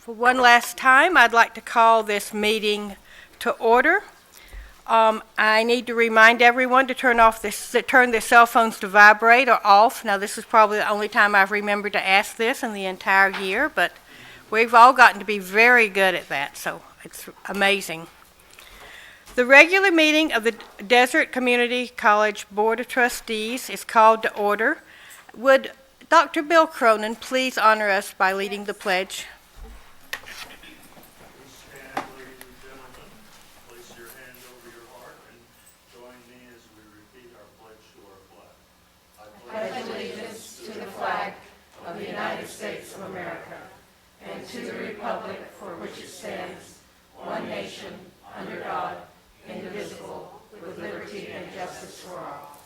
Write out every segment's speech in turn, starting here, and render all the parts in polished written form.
For one last time, I'd like to call this meeting to order. I need to remind everyone to turn their cell phones to vibrate or off. Now, this is probably the only time I've remembered to ask this in the entire year, but we've all gotten to be very good at that, so it's amazing. The regular meeting of the Desert Community College Board of Trustees is called to order. Would Dr. Bill Cronin please honor us by leading the pledge? Of the United States of America, and to the republic for which it stands, one nation, under God, indivisible, with liberty and justice for all.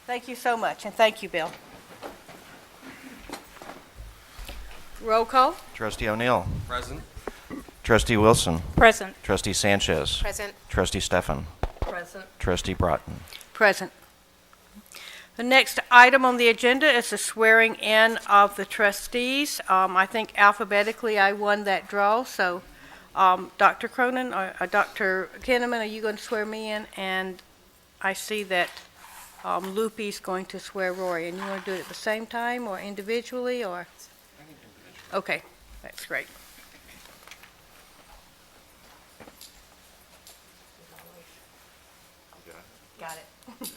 Thank you so much, and thank you, Bill. Roll call. Trustee O'Neill. Present. Trustee Wilson. Present. Trustee Sanchez. Present. Trustee Stefan. Present. Trustee Broughton. Present. The next item on the agenda is the swearing in of the trustees. I think alphabetically I won that draw, so Dr. Cronin or Dr. Kinnaman, are you going to swear me in? And I see that Loopy's going to swear Rory. And you want to do it at the same time or individually? Or? Okay, that's great. Got it.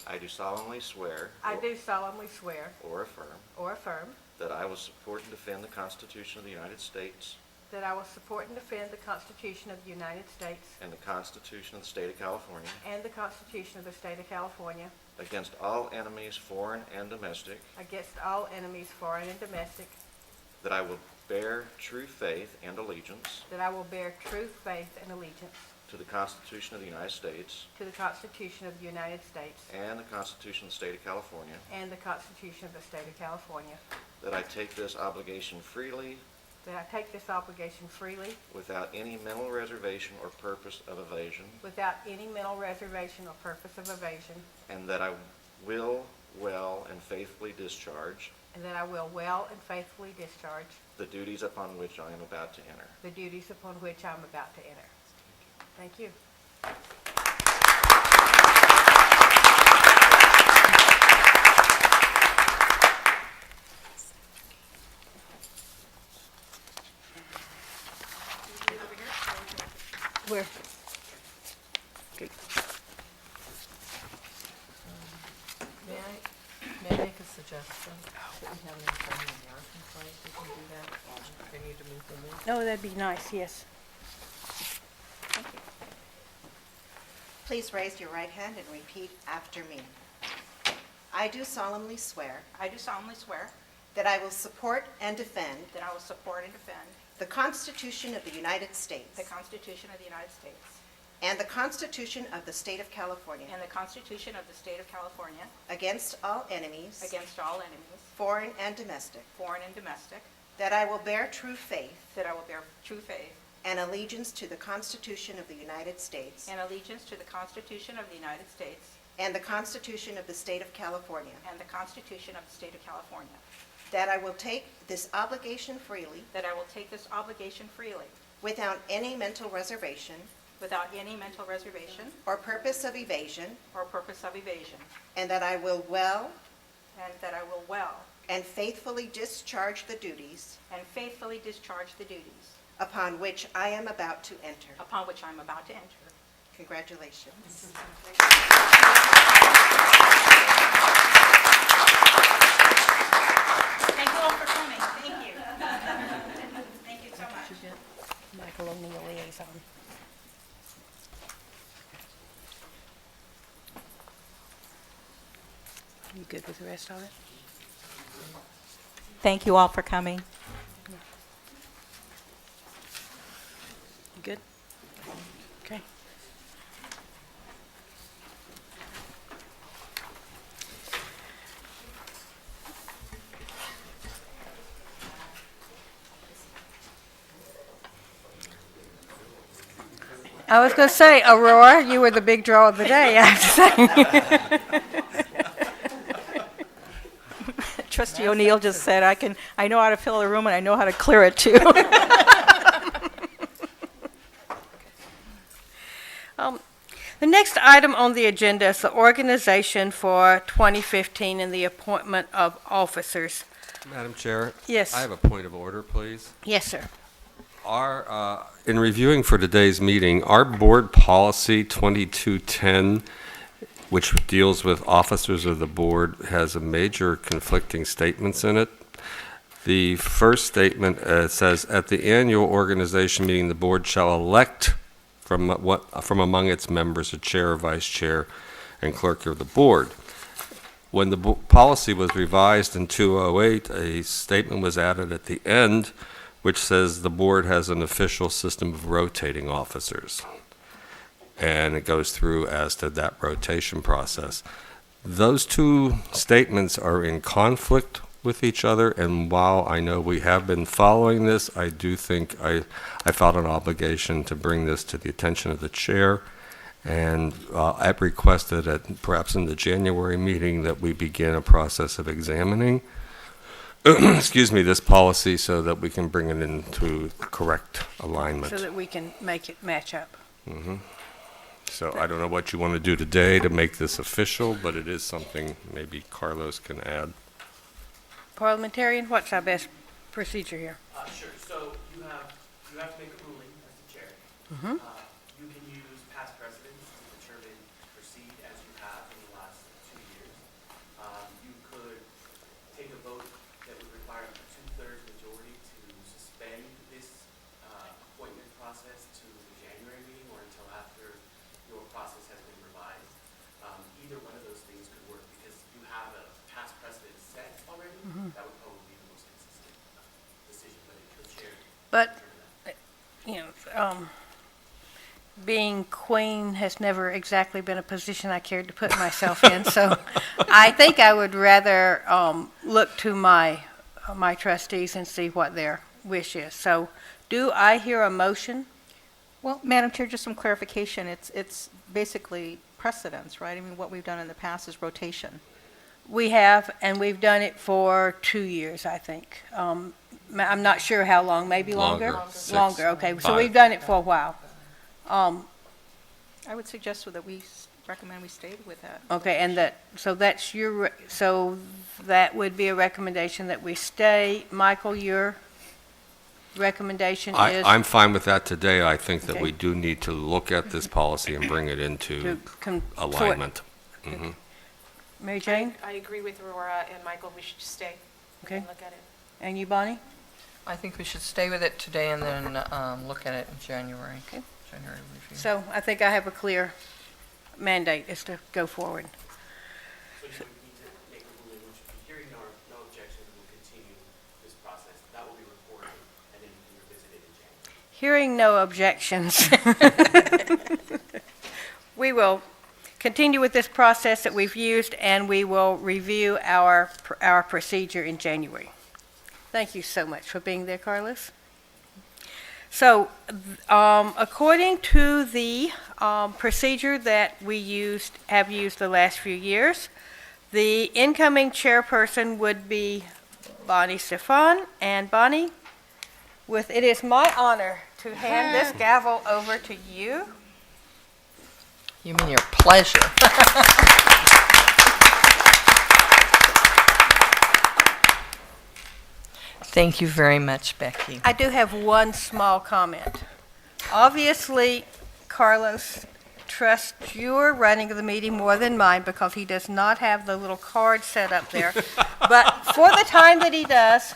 I do solemnly swear. I do solemnly swear Or affirm. or affirm That I will support and defend the Constitution of the United States. that I will support and defend the Constitution of the United States And the Constitution of the State of California. and the Constitution of the State of California Against all enemies, foreign and domestic. against all enemies, foreign and domestic, That I will bear true faith and allegiance. that I will bear true faith and allegiance To the Constitution of the United States. to the Constitution of the United States And the Constitution of the State of California. and the Constitution of the State of California, That I take this obligation freely. that I take this obligation freely Without any mental reservation or purpose of evasion. without any mental reservation or purpose of evasion, And that I will well and faithfully discharge. and that I will well and faithfully discharge The duties upon which I am about to enter. the duties upon which I am about to enter. Thank you. Where? Okay. May I make a suggestion? That we have an Italian American flag, we can do that. They need to move them in. No, that'd be nice, yes. Please raise your right hand and repeat after me. I do solemnly swear I do solemnly swear that I will support and defend that I will support and defend the Constitution of the United States the Constitution of the United States and the Constitution of the State of California and the Constitution of the State of California against all enemies, against all enemies, foreign and domestic, foreign and domestic, that I will bear true faith that I will bear true faith and allegiance to the Constitution of the United States and allegiance to the Constitution of the United States and the Constitution of the State of California, and the Constitution of the State of California, that I will take this obligation freely that I will take this obligation freely without any mental reservation without any mental reservation or purpose of evasion, or purpose of evasion, and that I will well and that I will well and faithfully discharge the duties and faithfully discharge the duties upon which I am about to enter. upon which I am about to enter. Congratulations. Thank you all for coming. Thank you. Thank you so much. Michael O'Neill, liaison. You good with the rest of it? Thank you all for coming. You good? Okay. I was going to say, Aurora, you were the big draw of the day, I have to say. Trustee O'Neill just said, I know how to fill a room and I know how to clear it too. The next item on the agenda is the organization for 2015 and the appointment of officers. Madam Chair? Yes. I have a point of order, please. Yes, sir. In reviewing for today's meeting, our board policy 2210, which deals with officers of the board, has a major conflicting statements in it. The first statement says, at the annual organization meeting, the board shall elect from among its members a chair, vice chair, and clerk of the board. When the policy was revised in 2008, a statement was added at the end which says the board has an official system of rotating officers. And it goes through as to that rotation process. Those two statements are in conflict with each other, and while I know we have been following this, I do think I felt an obligation to bring this to the attention of the chair, and I've requested at perhaps in the January meeting that we begin a process of examining excuse me, this policy so that we can bring it into correct alignment. So that we can make it match up. So I don't know what you want to do today to make this official, but it is something maybe Carlos can add. Parliamentarian, what's our best procedure here? Sure. So you have to make a ruling as the chair. You can use past precedents to determine proceed as you have in the last 2 years. You could take a vote that would require a 2/3 majority to suspend this appointment process to the January meeting or until after your process has been revised. Either one of those things could work because you have a past precedent set already. That would probably be the most consistent decision, but the chair. But, you know, being queen has never exactly been a position I cared to put myself in, so I think I would rather look to my trustees and see what their wish is. So, do I hear a motion? Well, Madam Chair, just some clarification. It's basically precedence, right? I mean, what we've done in the past is rotation. We have, and we've done it for 2 years, I think. I'm not sure how long, maybe longer? Longer. 6, Longer, okay. So 5. we've done it for a while. I would suggest that we recommend we stay with that. Okay, and so that would be a recommendation that we stay. Michael, your recommendation is? I'm fine with that today. I think that Okay. we do need to look at this policy and bring it into alignment. Mary Jane? I agree with Aurora and Michael, we should stay Okay. and look at it. And you, Bonnie? I think we should stay with it today and then look at it in January. Okay. January review. So I think I have a clear mandate is to go forward. So you would need to make a ruling, which would be hearing no objections, we'll continue this process. That will be recorded and then you can revisit it in January. Hearing no objections, we will continue with this process that we've used, and we will review our procedure in January. Thank you so much for being there, Carlos. So, according to the procedure that we have used the last few years, the incoming chairperson would be Bonnie Stefan. And Bonnie, it is my honor to hand this gavel over to you. You mean your pleasure. Thank you very much, Becky. I do have one small comment. Obviously, Carlos trusts your running of the meeting more than mine because he does not have the little card set up there. But for the time that he does,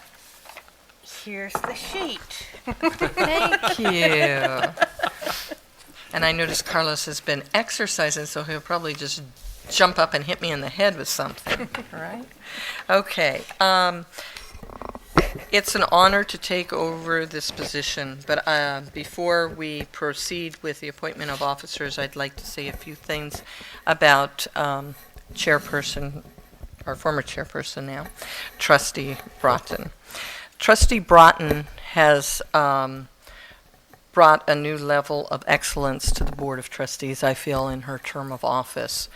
here's the sheet. Thank you. And I noticed Carlos has been exercising, so he'll probably just jump up and hit me in the head with something, right? Okay. It's an honor to take over this position, but before we proceed with the appointment of officers, I'd like to say a few things about chairperson, our former chairperson now, Trustee Broughton. Trustee Broughton has brought a new level of excellence to the Board of Trustees, I feel, in her term of office.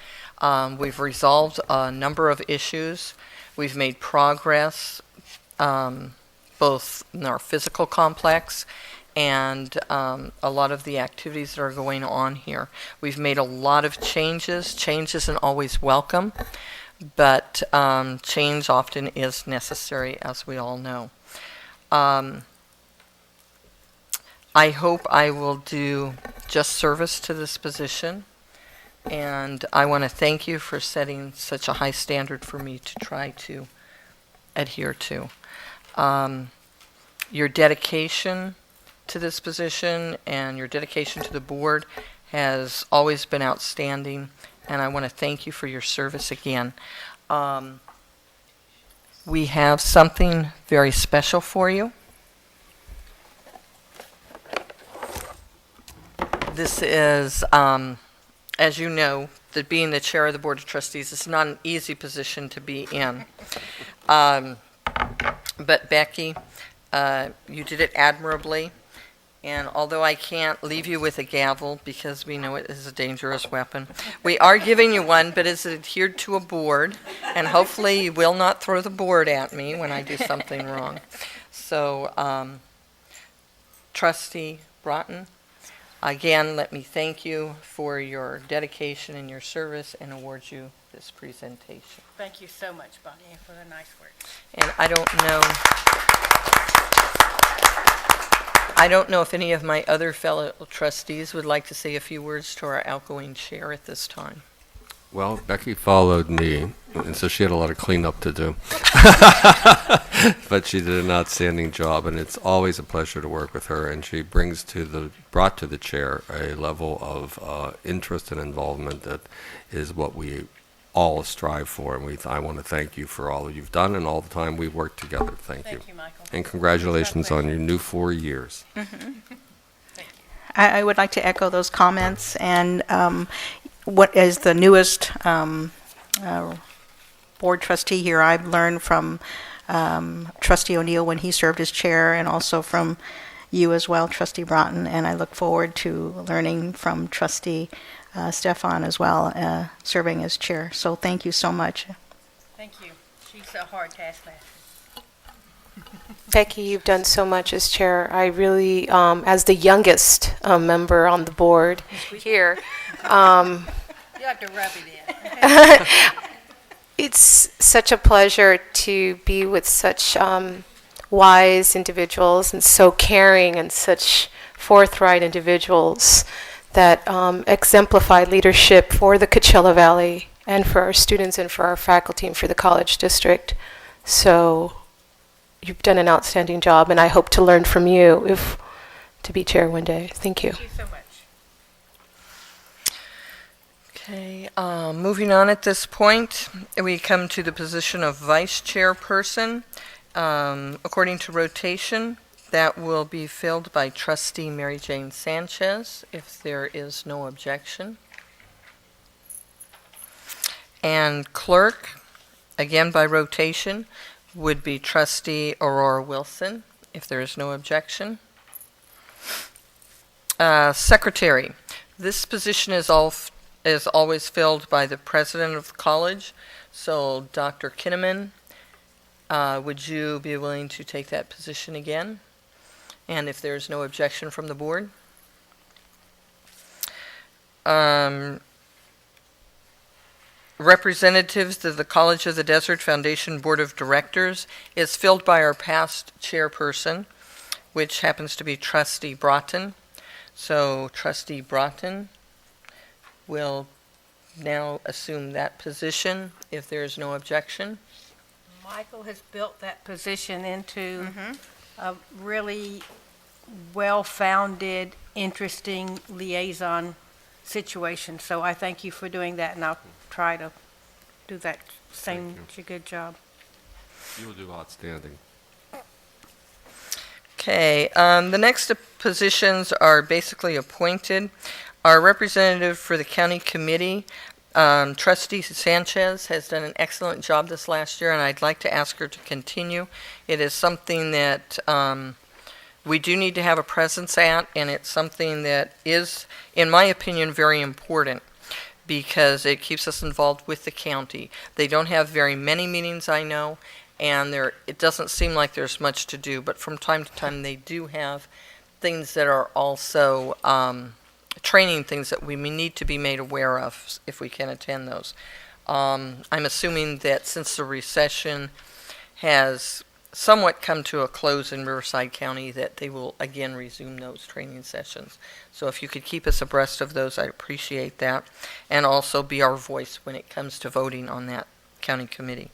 We've resolved a number of issues. We've made progress, both in our physical complex and a lot of the activities that are going on here. We've made a lot of changes. Change isn't always welcome, but change often is necessary, as we all know. I hope I will do just service to this position, and I want to thank you for setting such a high standard for me to try to adhere to. Your dedication to this position and your dedication to the board has always been outstanding, and I want to thank you for your service again. We have something very special for you. This is, as you know, that being the chair of the Board of Trustees is not an easy position to be in. But Becky, you did it admirably. And although I can't leave you with a gavel because we know it is a dangerous weapon, we are giving you one, but it's adhered to a board, and hopefully you will not throw the board at me when I do something wrong. So, Trustee Broughton, again, let me thank you for your dedication and your service and award you this presentation. Thank you so much, Bonnie, for the nice words. And I don't know if any of my other fellow trustees would like to say a few words to our outgoing chair at this time. Well, Becky followed me, and so she had a lot of cleanup to do. But she did an outstanding job, and it's always a pleasure to work with her, and she brought to the chair a level of interest and involvement that is what we all strive for, and I want to thank you for all you've done and all the time we've worked together. Thank you. Thank you, Michael. And congratulations on your new 4 years. I would like to echo those comments, and what is the newest board trustee here, I've learned from Trustee O'Neill when he served as chair, and also from you as well, Trustee Broughton, and I look forward to learning from Trustee Stefan as well, serving as chair. So thank you so much. Thank you. She's a hard taskmaster. Becky, you've done so much as chair. I really, as the youngest member on the board here, You have to rub it in. it's such a pleasure to be with such wise individuals and so caring and such forthright individuals that exemplify leadership for the Coachella Valley and for our students and for our faculty and for the college district. So you've done an outstanding job, and I hope to learn from you to be chair one day. Thank you. Thank you so much. Okay, moving on at this point, we come to the position of vice chairperson. According to rotation, that will be filled by Trustee Mary Jane Sanchez, if there is no objection. And clerk, again by rotation, would be Trustee Aurora Wilson, if there is no objection. Secretary, this position is always filled by the president of the college. So Dr. Kinnaman, would you be willing to take that position again? And if there's no objection from the board? Representatives of the College of the Desert Foundation Board of Directors is filled by our past chairperson, which happens to be Trustee Broughton. So Trustee Broughton will now assume that position if there is no objection. Michael has built that position into a really well-founded, interesting liaison situation. So I thank you for doing that, and I'll try to do that same good job. You will do outstanding. Okay, the next positions are basically appointed. Our representative for the county committee, Trustee Sanchez, has done an excellent job this last year, and I'd like to ask her to continue. It is something that we do need to have a presence at, and it's something that is, in my opinion, very important. because it keeps us involved with the county. They don't have very many meetings, I know, and it doesn't seem like there's much to do, but from time to time they do have things that are also training things that we may need to be made aware of if we can attend those. I'm assuming that since the recession has somewhat come to a close in Riverside County, that they will again resume those training sessions. So if you could keep us abreast of those, I'd appreciate that. And also be our voice when it comes to voting on that county committee.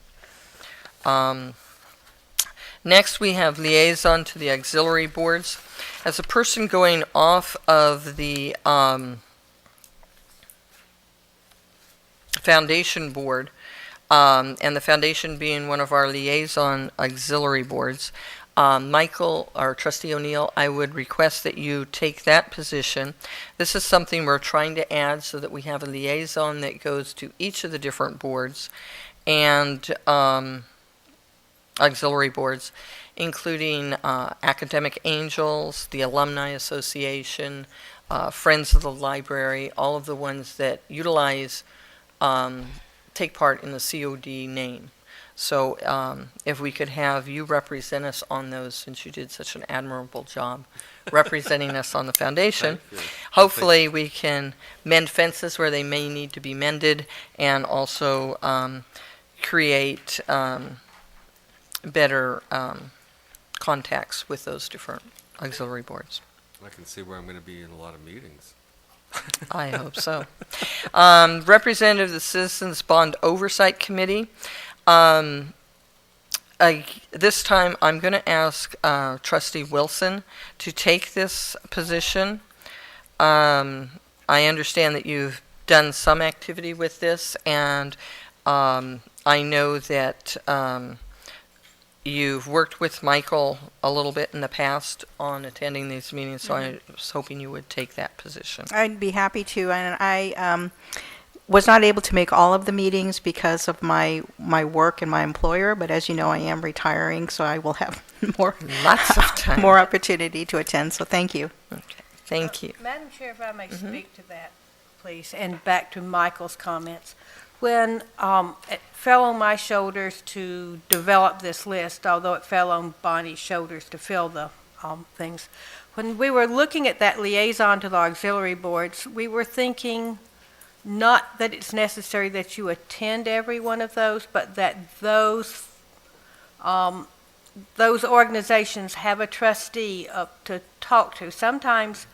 Next, we have liaison to the auxiliary boards. As a person going off of the foundation board, and the foundation being one of our liaison auxiliary boards, Michael, or Trustee O'Neill, I would request that you take that position. This is something we're trying to add so that we have a liaison that goes to each of the different boards and auxiliary boards, including Academic Angels, the Alumni Association, Friends of the Library, all of the ones that utilize take part in the COD name. So if we could have you represent us on those, since you did such an admirable job representing us on the foundation, hopefully we can mend fences where they may need to be mended, and also create better contacts with those different auxiliary boards. I can see where I'm going to be in a lot of meetings. I hope so. Representative of the Citizens Bond Oversight Committee. This time I'm going to ask Trustee Wilson to take this position. I understand that you've done some activity with this, and I know that you've worked with Michael a little bit in the past on attending these meetings, so I was hoping you would take that position. I'd be happy to, and I was not able to make all of the meetings because of my work and my employer, but as you know, I am retiring, so I will have Lots of time. more opportunity to attend, so thank you. Okay, thank you. Madam Chair, if I may speak to that, please, and back to Michael's comments. When it fell on my shoulders to develop this list, although it fell on Bonnie's shoulders to fill the things, when we were looking at that liaison to the auxiliary boards, we were thinking not that it's necessary that you attend every one of those, but that those organizations have a trustee to talk to. Sometimes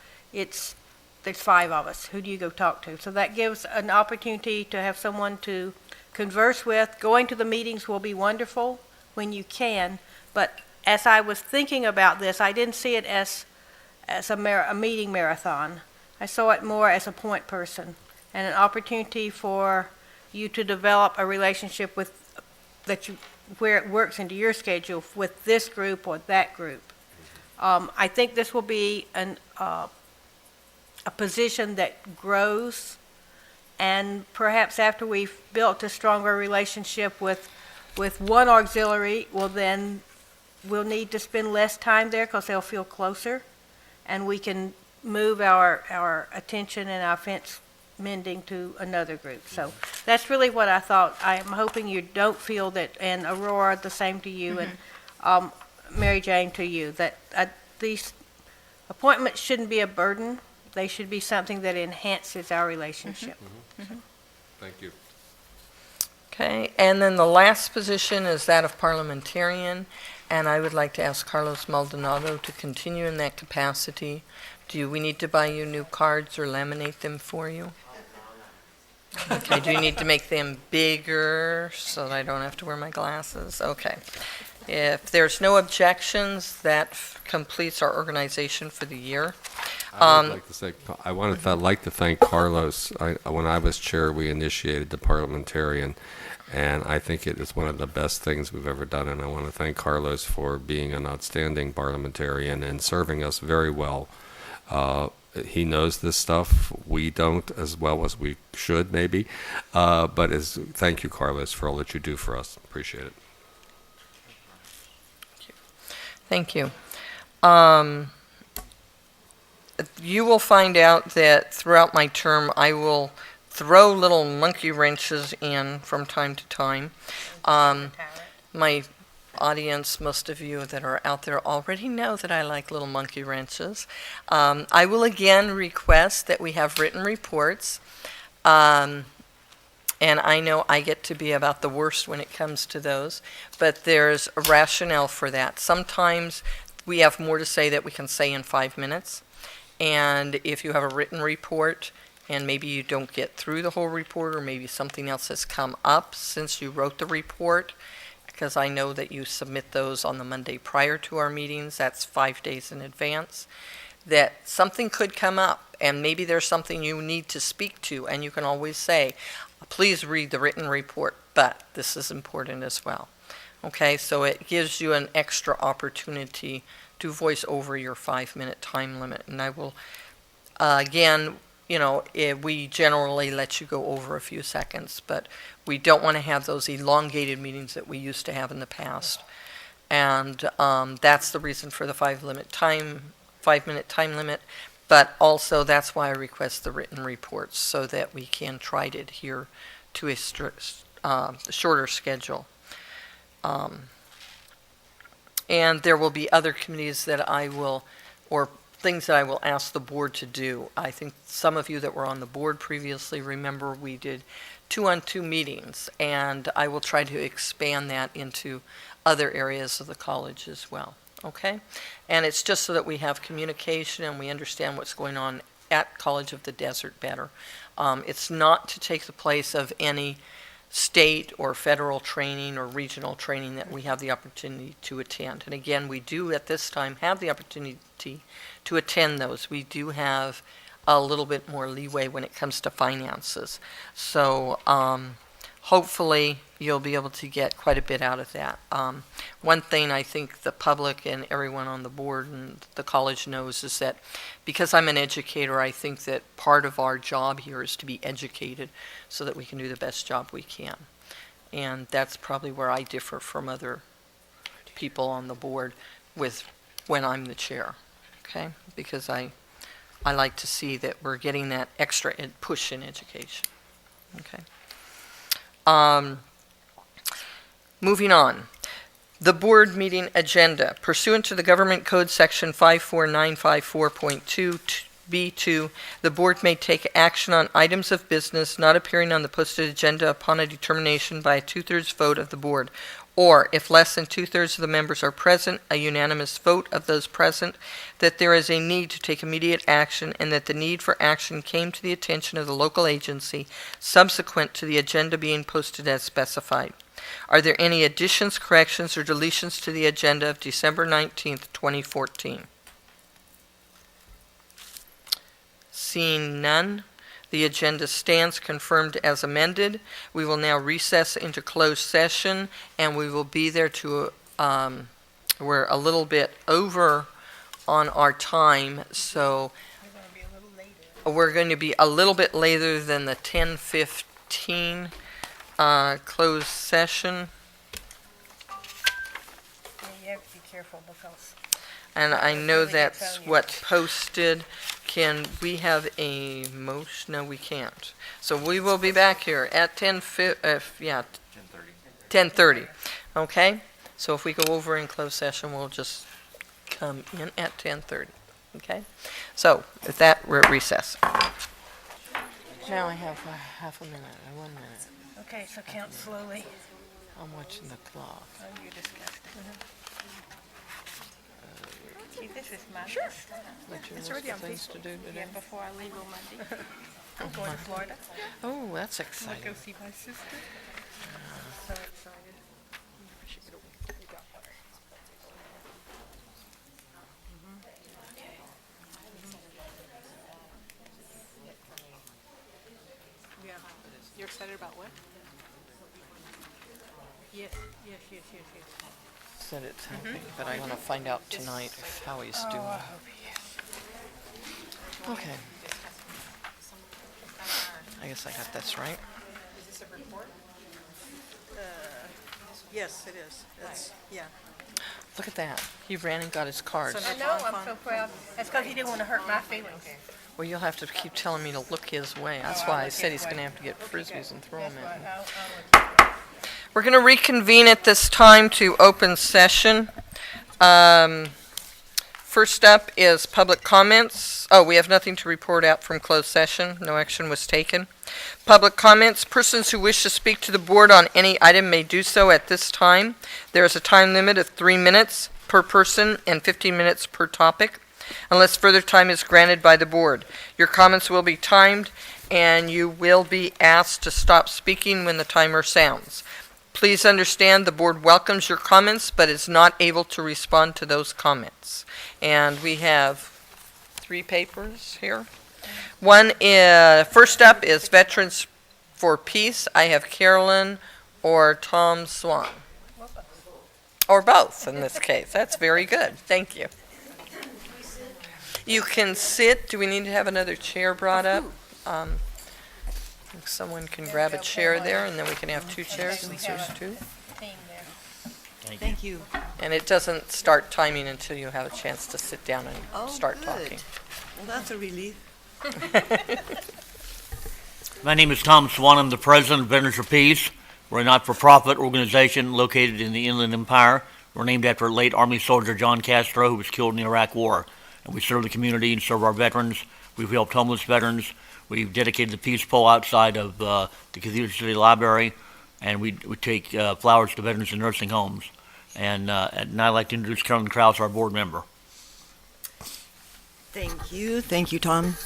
there's 5 of us. Who do you go talk to? So that gives an opportunity to have someone to converse with. Going to the meetings will be wonderful when you can, but as I was thinking about this, I didn't see it as a meeting marathon. I saw it more as a point person and an opportunity for you to develop a relationship where it works into your schedule with this group or that group. I think this will be a position that grows, and perhaps after we've built a stronger relationship with one auxiliary, we'll need to spend less time there because they'll feel closer, and we can move our attention and our fence mending to another group. So that's really what I thought. I'm hoping you don't feel that, and Aurora, the same to you, and Mary Jane, to you, that these appointments shouldn't be a burden. They should be something that enhances our relationship. Thank you. Okay, and then the last position is that of parliamentarian, and I would like to ask Carlos Maldonado to continue in that capacity. Do we need to buy you new cards or laminate them for you? Okay, do you need to make them bigger so that I don't have to wear my glasses? Okay. If there's no objections, that completes our organization for the year. I'd like to thank Carlos. When I was chair, we initiated the parliamentarian, and I think it is one of the best things we've ever done, and I want to thank Carlos for being an outstanding parliamentarian and serving us very well. He knows this stuff. We don't as well as we should, maybe. Thank you, Carlos, for all that you do for us. Appreciate it. Thank you. You will find out that throughout my term, I will throw little monkey wrenches in from time to time. My audience, most of you that are out there already know that I like little monkey wrenches. I will again request that we have written reports. And I know I get to be about the worst when it comes to those, but there's a rationale for that. Sometimes we have more to say that we can say in 5 minutes. And if you have a written report and maybe you don't get through the whole report, or maybe something else has come up since you wrote the report, because I know that you submit those on the Monday prior to our meetings, that's 5 days in advance, that something could come up, and maybe there's something you need to speak to, and you can always say, please read the written report, but this is important as well. Okay, so it gives you an extra opportunity to voice over your 5-minute time limit. And I will, again, we generally let you go over a few seconds, but we don't want to have those elongated meetings that we used to have in the past. And that's the reason for the 5-minute time limit. But also that's why I request the written reports, so that we can try to adhere to a shorter schedule. And there will be other committees that I will, or things that I will ask the board to do. I think some of you that were on the board previously remember we did 2-on-2 meetings, and I will try to expand that into other areas of the college as well. Okay? And it's just so that we have communication and we understand what's going on at College of the Desert better. It's not to take the place of any state or federal training or regional training that we have the opportunity to attend. And again, we do at this time have the opportunity to attend those. We do have a little bit more leeway when it comes to finances. So hopefully you'll be able to get quite a bit out of that. One thing I think the public and everyone on the board and the college knows is that because I'm an educator, I think that part of our job here is to be educated so that we can do the best job we can. And that's probably where I differ from other people on the board with when I'm the chair, okay? Because I like to see that we're getting that extra push in education, okay? Moving on. The board meeting agenda. Pursuant to the Government Code Section 54954.2b2, the board may take action on items of business not appearing on the posted agenda upon a determination by a 2/3 vote of the board, or if less than 2/3 of the members are present, a unanimous vote of those present, that there is a need to take immediate action and that the need for action came to the attention of the local agency subsequent to the agenda being posted as specified. Are there any additions, corrections, or deletions to the agenda of December 19th, 2014? Seeing none, the agenda stands confirmed as amended. We will now recess into closed session, and we will be there to, we're a little bit over on our time, so we're going to be a little bit later than the 10:15 closed session. You have to be careful because And I know that's what posted. Can we have a motion? No, we can't. So we will be back here at 10:30. Okay? So if we go over in closed session, we'll just come in at 10:30. Okay? So with that, we're at recess. Now I have half a minute, 1 minute. Okay, so count slowly. I'm watching the clock. Oh, you're disgusting. See, this is my list. It's already on things to do today. Yeah, before I leave on Monday. I'm going to Florida. Oh, that's I'm going to exciting. go see my sister. So excited. We got water. Yeah. You're excited about what? Yes. Said it's happy, but I want to find out tonight how he's doing. I hope he is. Okay. I guess I got this right. Yes, it is. It's, yeah. Look at that. He ran and got his cards. I know, I'm so proud. That's because he didn't want to hurt my feelings. Well, you'll have to keep telling me to look his way. That's why I said he's going to have to get frisbees and throw them at me. We're going to reconvene at this time to open session. First up is public comments. Oh, we have nothing to report out from closed session. No action was taken. Public comments. Persons who wish to speak to the board on any item may do so at this time. There is a time limit of 3 minutes per person and 15 minutes per topic, unless further time is granted by the board. Your comments will be timed, and you will be asked to stop speaking when the timer sounds. Please understand the board welcomes your comments, but is not able to respond to those comments. And we have 3 papers here. One is, first up is Veterans for Peace. I have Carolyn or Tom Swan. Or both in this case. That's very good. Thank you. You can sit. Do we need to have another chair brought up? If someone can grab a chair there, and then we can have 2 chairs since there's 2. Thank you. And it doesn't start timing until you have a chance to sit down and start talking. Well, that's a relief. My name is Tom Swan. I'm the president of Veterans for Peace. We're a not-for-profit organization located in the Inland Empire. We're named after late Army soldier John Castro, who was killed in the Iraq War. And we serve the community and serve our veterans. We've helped homeless veterans. We've dedicated the Peace Pole outside of the Cathedral City Library, and we take flowers to veterans in nursing homes. And I'd like to introduce Carolyn Krause, our board member. Thank you, Tom.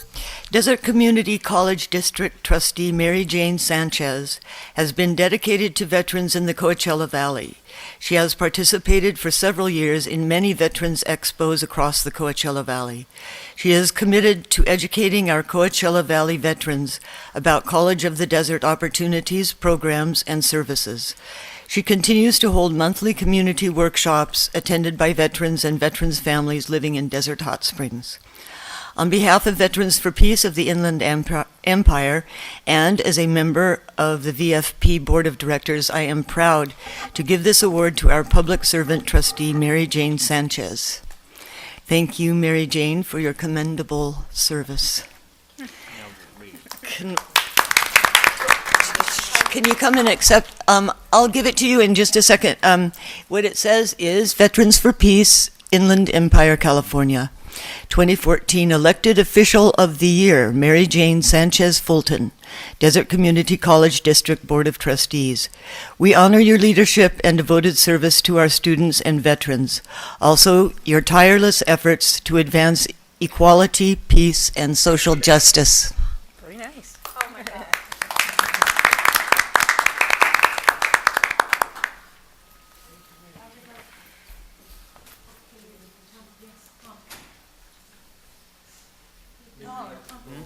Desert Community College District Trustee Mary Jane Sanchez has been dedicated to veterans in the Coachella Valley. She has participated for several years in many veterans expos across the Coachella Valley. She is committed to educating our Coachella Valley veterans about College of the Desert opportunities, programs, and services. She continues to hold monthly community workshops attended by veterans and veterans' families living in Desert Hot Springs. On behalf of Veterans for Peace of the Inland Empire and as a member of the VFP Board of Directors, I am proud to give this award to our public servant trustee, Mary Jane Sanchez. Thank you, Mary Jane, for your commendable service. Can you come and accept? I'll give it to you in just a second. What it says is Veterans for Peace, Inland Empire, California. 2014 Elected Official of the Year, Mary Jane Sanchez Fulton, Desert Community College District Board of Trustees. We honor your leadership and devoted service to our students and veterans. Also, your tireless efforts to advance equality, peace, and social justice. Very nice. Oh, my God.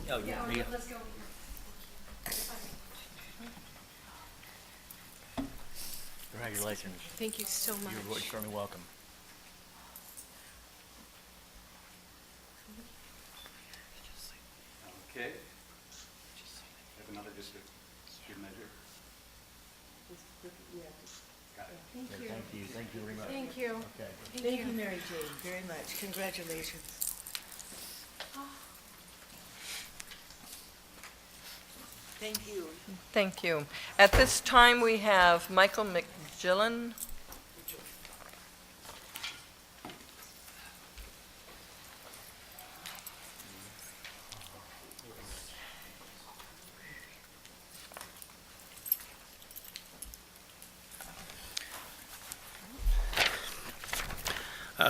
Oh, yeah. Congratulations. Thank you so much. You're certainly welcome. Okay. Have another just a good measure. Got it. Thank you very much. Thank you. Okay. Thank you, Mary Jane, very much. Congratulations. Thank you. Thank you. At this time, we have Michael McGillen.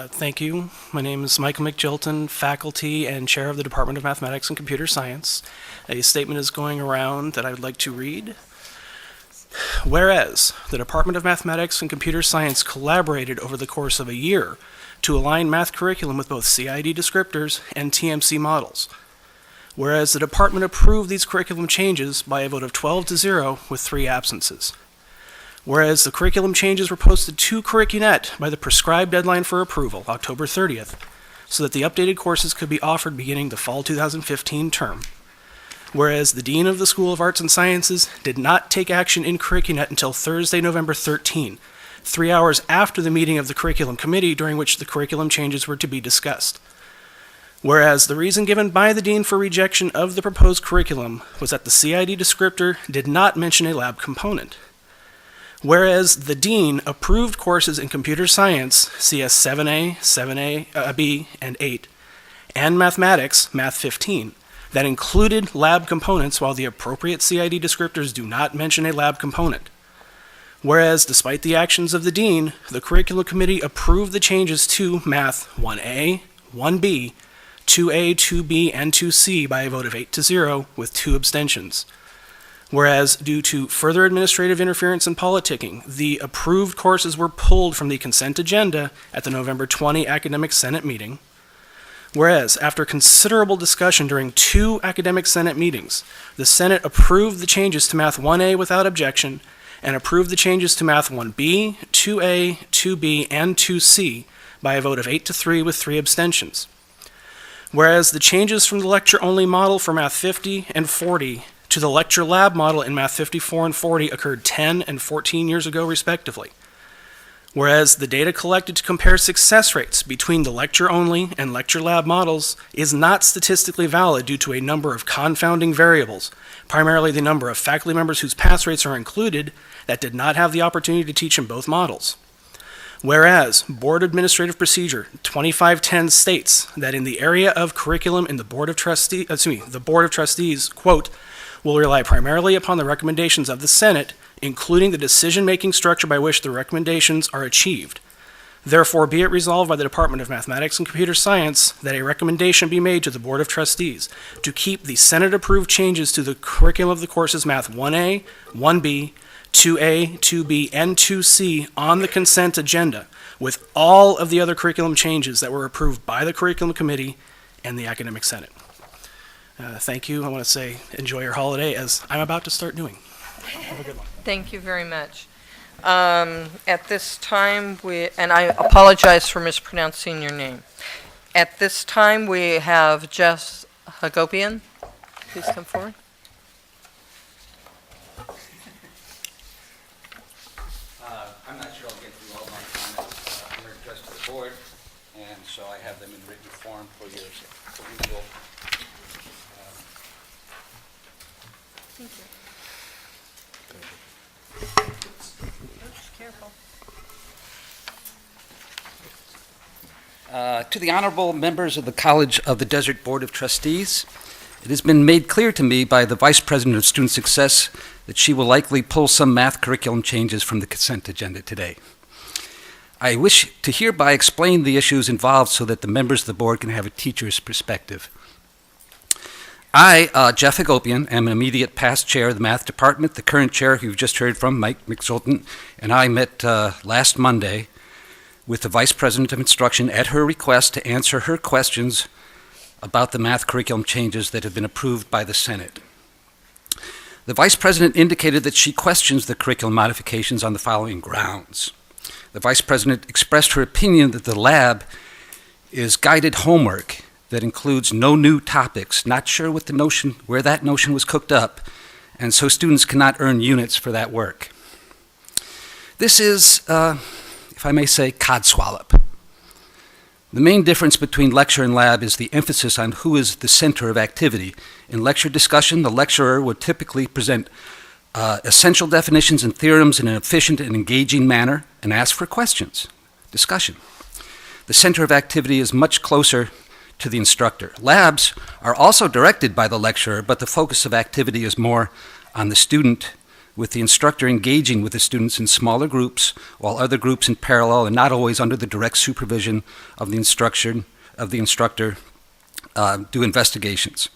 Thank you. My name is Michael McGilton, faculty and chair of the Department of Mathematics and Computer Science. A statement is going around that I would like to read. Whereas the Department of Mathematics and Computer Science collaborated over the course of a year to align math curriculum with both CID descriptors and TMC models. Whereas the department approved these curriculum changes by a vote of 12-0 with 3 absences. Whereas the curriculum changes were posted to Curricunet by the prescribed deadline for approval, October 30th, so that the updated courses could be offered beginning the fall 2015 term. Whereas the Dean of the School of Arts and Sciences did not take action in Curricunet until Thursday, November 13, 3 hours after the meeting of the Curriculum Committee during which the curriculum changes were to be discussed. Whereas the reason given by the dean for rejection of the proposed curriculum was that the CID descriptor did not mention a lab component. Whereas the dean approved courses in computer science, CS 7A, 7B, and 8, and mathematics, Math 15, that included lab components while the appropriate CID descriptors do not mention a lab component. Whereas, despite the actions of the dean, the curriculum committee approved the changes to Math 1A, 1B, 2A, 2B, and 2C by a vote of 8-0 with 2 abstentions. Whereas, due to further administrative interference and politicking, the approved courses were pulled from the consent agenda at the November 20 Academic Senate meeting. Whereas, after considerable discussion during 2 Academic Senate meetings, the Senate approved the changes to Math 1A without objection and approved the changes to Math 1B, 2A, 2B, and 2C by a vote of 8-3 with 3 abstentions. Whereas the changes from the lecture-only model for Math 50 and 40 to the lecture lab model in Math 54 and 40 occurred 10 and 14 years ago, respectively. Whereas the data collected to compare success rates between the lecture-only and lecture lab models is not statistically valid due to a number of confounding variables, primarily the number of faculty members whose pass rates are included that did not have the opportunity to teach in both models. Whereas Board Administrative Procedure 2510 states that in the area of curriculum in the Board of Trustees, quote, will rely primarily upon the recommendations of the Senate, including the decision-making structure by which the recommendations are achieved. Therefore, be it resolved by the Department of Mathematics and Computer Science that a recommendation be made to the Board of Trustees to keep the Senate-approved changes to the curriculum of the courses Math 1A, 1B, 2A, 2B, and 2C on the consent agenda, with all of the other curriculum changes that were approved by the Curriculum Committee and the Academic Senate. Thank you. I want to say enjoy your holiday, as I'm about to start doing. Have a good one. Thank you very much. At this time, and I apologize for mispronouncing your name. At this time, we have Jeff Hagopian. Please come forward. I'm not sure I'll get through all my comments. They're addressed to the board, and so I have them in written form for your perusal. Thank you. Careful. To the honorable members of the College of the Desert Board of Trustees, it has been made clear to me by the Vice President of Student Success that she will likely pull some math curriculum changes from the consent agenda today. I wish to hereby explain the issues involved so that the members of the board can have a teacher's perspective. I, Jeff Hagopian, am an immediate past chair of the math department. The current chair, who you've just heard from, Mike McZoltan, and I met last Monday with the Vice President of Instruction at her request to answer her questions about the math curriculum changes that have been approved by the Senate. The Vice President indicated that she questions the curriculum modifications on the following grounds. The Vice President expressed her opinion that the lab is guided homework that includes no new topics, not sure what the notion, where that notion was cooked up, and so students cannot earn units for that work. This is, if I may say, codswallop. The main difference between lecture and lab is the emphasis on who is the center of activity. In lecture discussion, the lecturer would typically present essential definitions and theorems in an efficient and engaging manner and ask for questions, discussion. The center of activity is much closer to the instructor. Labs are also directed by the lecturer, but the focus of activity is more on the student, with the instructor engaging with the students in smaller groups, while other groups in parallel and not always under the direct supervision of the instructor do investigations.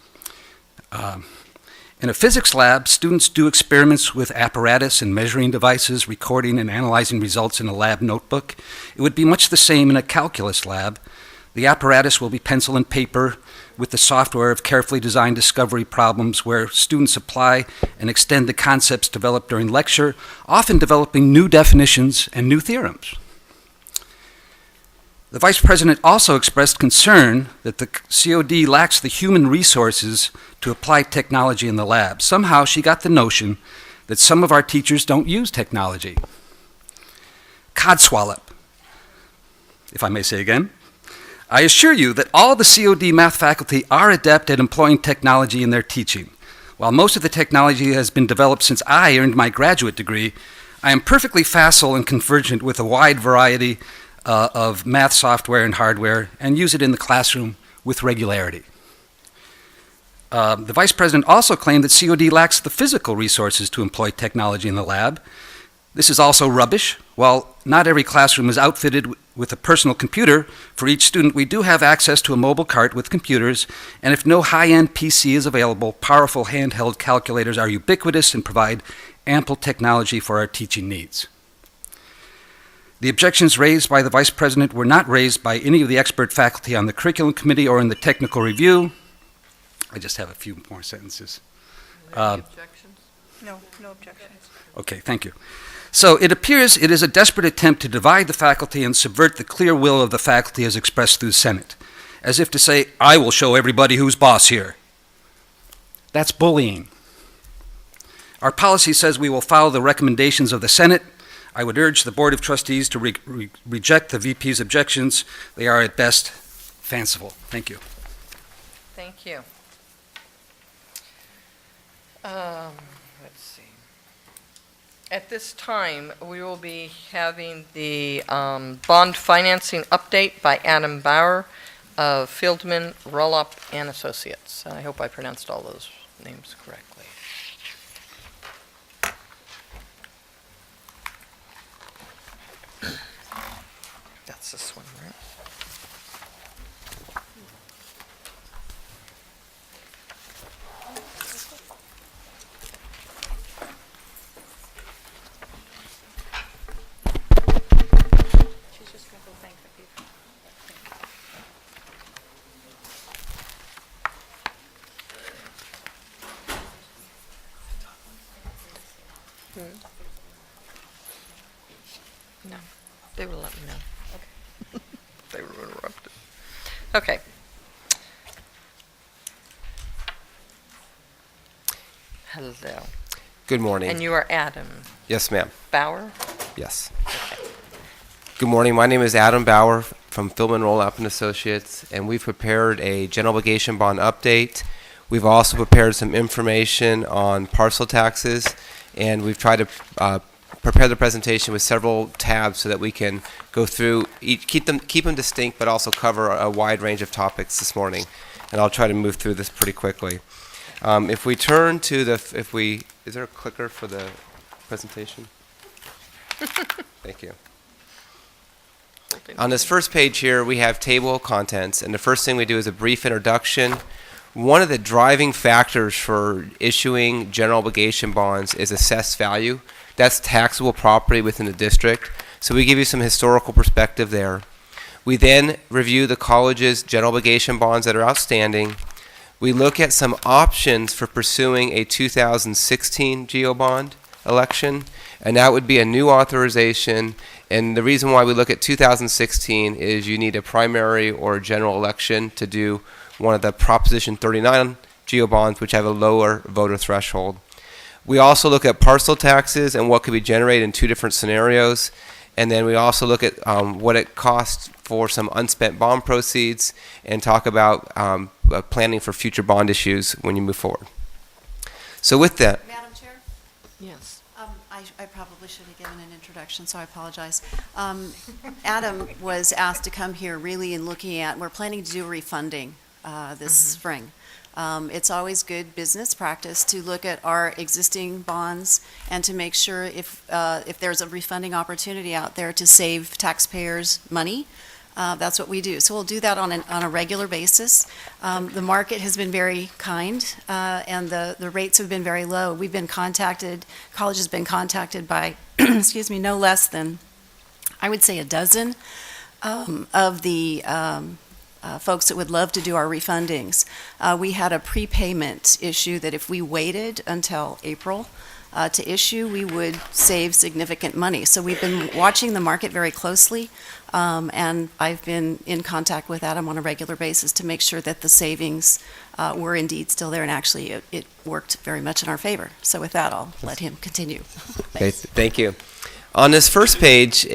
In a physics lab, students do experiments with apparatus and measuring devices, recording and analyzing results in a lab notebook. It would be much the same in a calculus lab. The apparatus will be pencil and paper with the software of carefully designed discovery problems where students apply and extend the concepts developed during lecture, often developing new definitions and new theorems. The Vice President also expressed concern that the COD lacks the human resources to apply technology in the lab. Somehow she got the notion that some of our teachers don't use technology. Codswallop, if I may say again. I assure you that all the COD math faculty are adept at employing technology in their teaching. While most of the technology has been developed since I earned my graduate degree, I am perfectly facile and convergent with a wide variety of math software and hardware and use it in the classroom with regularity. The Vice President also claimed that COD lacks the physical resources to employ technology in the lab. This is also rubbish. While not every classroom is outfitted with a personal computer, for each student we do have access to a mobile cart with computers, and if no high-end PC is available, powerful handheld calculators are ubiquitous and provide ample technology for our teaching needs. The objections raised by the Vice President were not raised by any of the expert faculty on the curriculum committee or in the technical review. I just have a few more sentences. Objections? No objections. Okay, thank you. So it appears it is a desperate attempt to divide the faculty and subvert the clear will of the faculty as expressed through the Senate, as if to say, I will show everybody who's boss here. That's bullying. Our policy says we will follow the recommendations of the Senate. I would urge the Board of Trustees to reject the VP's objections. They are at best fanciful. Thank you. Thank you. Let's see. At this time, we will be having the bond financing update by Adam Bauer of Fieldman, Roloff and Associates. I hope I pronounced all those names correctly. That's this one, right? She's just going to go thank the people. No, they will let me know. Okay. They were interrupted. Okay. Hello. Good morning. And you are Adam Yes, ma'am. Bauer? Yes. Good morning. My name is Adam Bauer from Fieldman, Roloff and Associates, and we've prepared a general obligation bond update. We've also prepared some information on parcel taxes, and we've tried to prepare the presentation with several tabs so that we can go through keep them distinct, but also cover a wide range of topics this morning. And I'll try to move through this pretty quickly. If we turn to is there a clicker for the presentation? Thank you. On this first page here, we have table of contents, and the first thing we do is a brief introduction. One of the driving factors for issuing general obligation bonds is assessed value. That's taxable property within the district. So we give you some historical perspective there. We then review the college's general obligation bonds that are outstanding. We look at some options for pursuing a 2016 GO bond election, and that would be a new authorization. And the reason why we look at 2016 is you need a primary or a general election to do one of the Proposition 39 GO bonds, which have a lower voter threshold. We also look at parcel taxes and what could be generated in two different scenarios. And then we also look at what it costs for some unspent bond proceeds and talk about planning for future bond issues when you move forward. So with that. Madam Chair? Yes. I probably should have given an introduction, so I apologize. Adam was asked to come here really in looking at, we're planning to do refunding this spring. It's always good business practice to look at our existing bonds and to make sure if there's a refunding opportunity out there to save taxpayers money. That's what we do. So we'll do that on a regular basis. The market has been very kind, and the rates have been very low. We've been contacted, college has been contacted by, excuse me, no less than, I would say, a dozen of the folks that would love to do our refundings. We had a prepayment issue that if we waited until April to issue, we would save significant money. So we've been watching the market very closely, and I've been in contact with Adam on a regular basis to make sure that the savings were indeed still there, and actually it worked very much in our favor. So with that, I'll let him continue. Okay, thank you. On this first page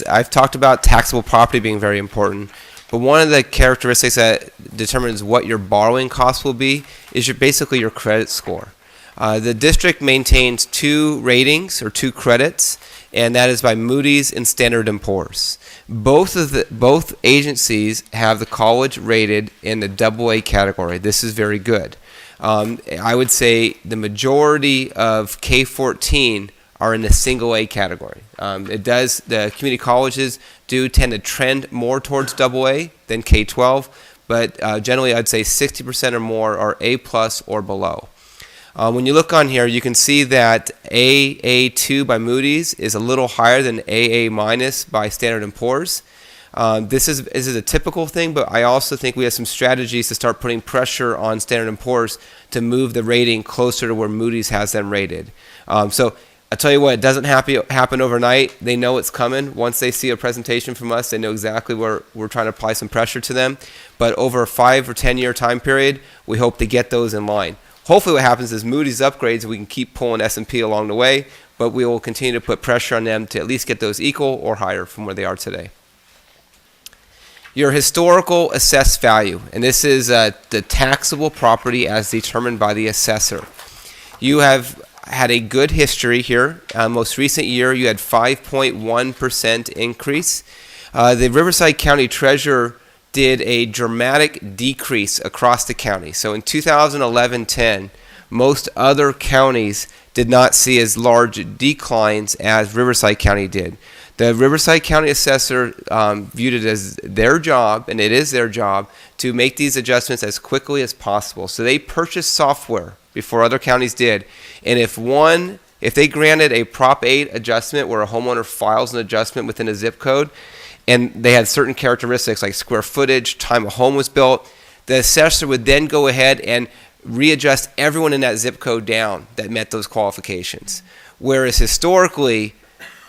I've talked about taxable property being very important. But one of the characteristics that determines what your borrowing cost will be is basically your credit score. The district maintains 2 ratings or 2 credits, and that is by Moody's and Standard & Poor's. Both agencies have the college rated in the AA category. This is very good. I would say the majority of K-14 are in the single A category. The community colleges do tend to trend more towards AA than K-12, but generally I'd say 60% or more are A+ or below. When you look on here, you can see that AA2 by Moody's is a little higher than AA- by Standard & Poor's. This is a typical thing, but I also think we have some strategies to start putting pressure on Standard & Poor's to move the rating closer to where Moody's has them rated. So I'll tell you what, it doesn't happen overnight. They know it's coming. Once they see a presentation from us, they know exactly where we're trying to apply some pressure to them. But over a 5 or 10 year time period, we hope to get those in line. Hopefully what happens is Moody's upgrades, we can keep pulling S&P along the way, but we will continue to put pressure on them to at least get those equal or higher from where they are today. Your historical assessed value, and this is the taxable property as determined by the assessor. You have had a good history here. Most recent year, you had 5.1% increase. The Riverside County Treasurer did a dramatic decrease across the county. So in 2011-10, most other counties did not see as large declines as Riverside County did. The Riverside County Assessor viewed it as their job, and it is their job, to make these adjustments as quickly as possible. So they purchased software before other counties did, and if they granted a Prop 8 adjustment where a homeowner files an adjustment within a zip code, and they had certain characteristics like square footage, time a home was built, the assessor would then go ahead and readjust everyone in that zip code down that met those qualifications. Whereas historically,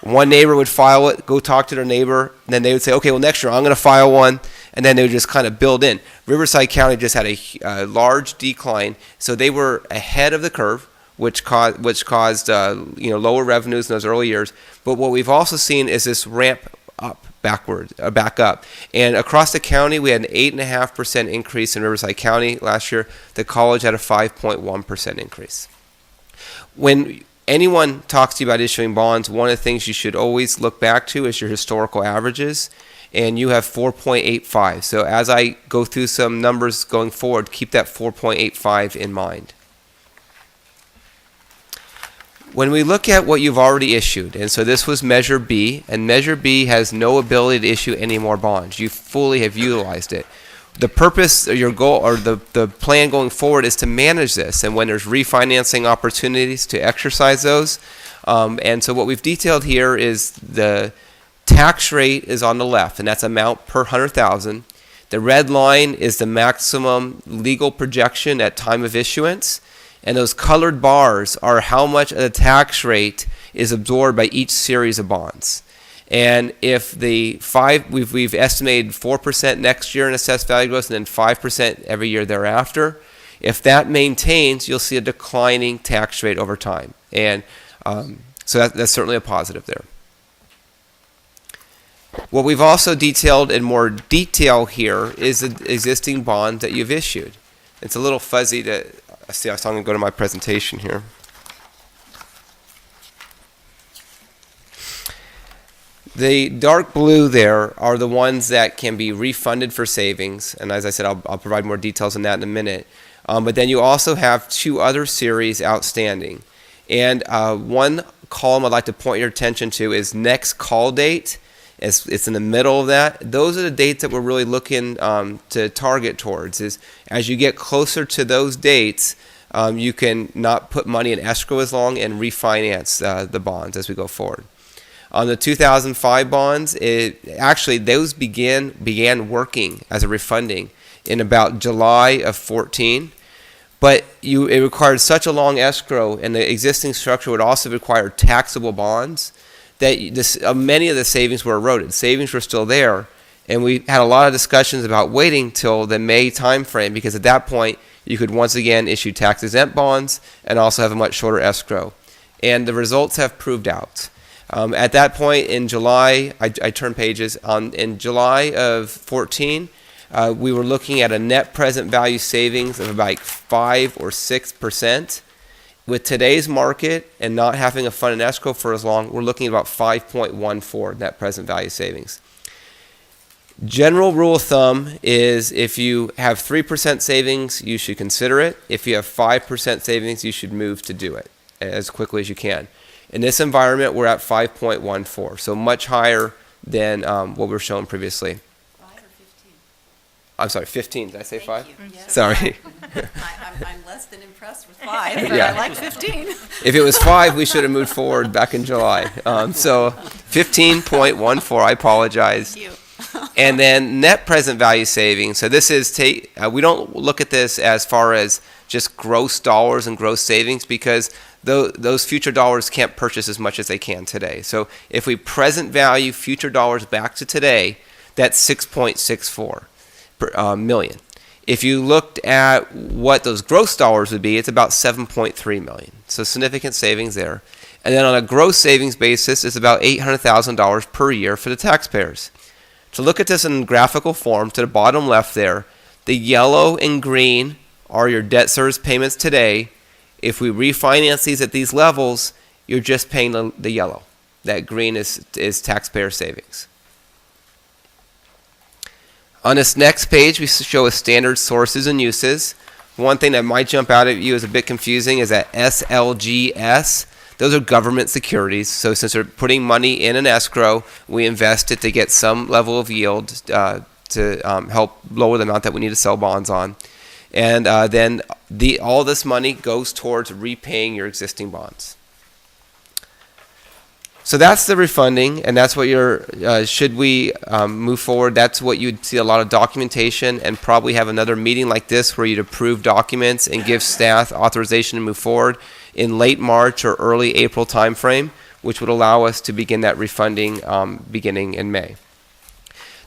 one neighbor would file it, go talk to their neighbor, and then they would say, okay, well, next year I'm going to file one, and then they would just kind of build in. Riverside County just had a large decline, so they were ahead of the curve, which caused lower revenues in those early years. But what we've also seen is this ramp up, back up. And across the county, we had an 8.5% increase in Riverside County last year. The college had a 5.1% increase. When anyone talks to you about issuing bonds, one of the things you should always look back to is your historical averages, and you have 4.85. So as I go through some numbers going forward, keep that 4.85 in mind. When we look at what you've already issued, and so this was Measure B, and Measure B has no ability to issue any more bonds. You fully have utilized it. The purpose or your goal or the plan going forward is to manage this, and when there's refinancing opportunities to exercise those. And so what we've detailed here is the tax rate is on the left, and that's amount per 100,000. The red line is the maximum legal projection at time of issuance. And those colored bars are how much of the tax rate is absorbed by each series of bonds. And if we've estimated 4% next year in assessed value growth, and then 5% every year thereafter. If that maintains, you'll see a declining tax rate over time. And so that's certainly a positive there. What we've also detailed in more detail here is the existing bond that you've issued. It's a little fuzzy to see. I'm going to go to my presentation here. The dark blue there are the ones that can be refunded for savings, and as I said, I'll provide more details on that in a minute. But then you also have 2 other series outstanding. And one column I'd like to point your attention to is next call date. It's in the middle of that. Those are the dates that we're really looking to target towards. Is as you get closer to those dates, you can not put money in escrow as long and refinance the bonds as we go forward. On the 2005 bonds, those began working as a refunding in about July of 14. But it required such a long escrow, and the existing structure would also require taxable bonds, that many of the savings were eroded. Savings were still there, and we had a lot of discussions about waiting till the May timeframe, because at that point you could once again issue tax-exempt bonds and also have a much shorter escrow. And the results have proved out. At that point in July, I turned pages. In July of 14, we were looking at a net present value savings of about 5 or 6%. With today's market and not having a fund in escrow for as long, we're looking at about 5.14 net present value savings. General rule of thumb is if you have 3% savings, you should consider it. If you have 5% savings, you should move to do it as quickly as you can. In this environment, we're at 5.14, so much higher than what we were shown previously. 5 or 15? I'm sorry, 15. Did I say 5? Yes. Sorry. I'm less than impressed with 5, but I like 15. If it was 5, we should have moved forward back in July. So 15.14, I apologize. Thank you. And then net present value savings. So this is, we don't look at this as far as just gross dollars and gross savings because those future dollars can't purchase as much as they can today. So if we present value future dollars back to today, that's 6.64 million. If you looked at what those gross dollars would be, it's about 7.3 million. So significant savings there. And then on a gross savings basis, it's about $800,000 per year for the taxpayers. To look at this in graphical form, to the bottom left there, the yellow and green are your debt service payments today. If we refinance these at these levels, you're just paying the yellow. That green is taxpayer savings. On this next page, we show a standard sources and uses. One thing that might jump out at you as a bit confusing is that SLGS. Those are government securities. So since we're putting money in an escrow, we invest it to get some level of yield to help lower the amount that we need to sell bonds on. And then all this money goes towards repaying your existing bonds. So that's the refunding, and that's what should we move forward, that's what you'd see a lot of documentation and probably have another meeting like this where you'd approve documents and give staff authorization to move forward in late March or early April timeframe, which would allow us to begin that refunding beginning in May.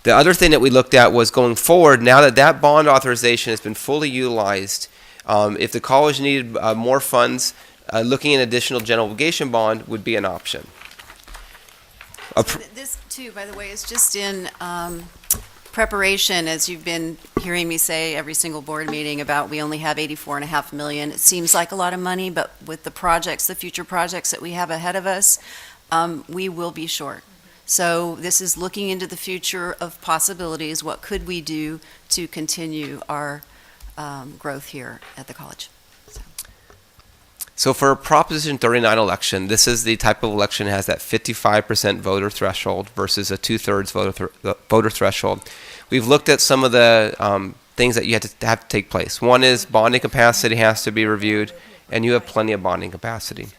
The other thing that we looked at was going forward, now that that bond authorization has been fully utilized, if the college needed more funds, looking at an additional general obligation bond would be an option. So this, too, by the way, is just in preparation, as you've been hearing me say every single board meeting about we only have $84.5 million. It seems like a lot of money, but with the projects, the future projects that we have ahead of us, we will be short. So this is looking into the future of possibilities. What could we do to continue our growth here at the college? So for a Proposition 39 election, this is the type of election that has that 55% voter threshold versus a 2/3 voter threshold. We've looked at some of the things that you have to take place. One is bonding capacity has to be reviewed, and you have plenty of bonding capacity.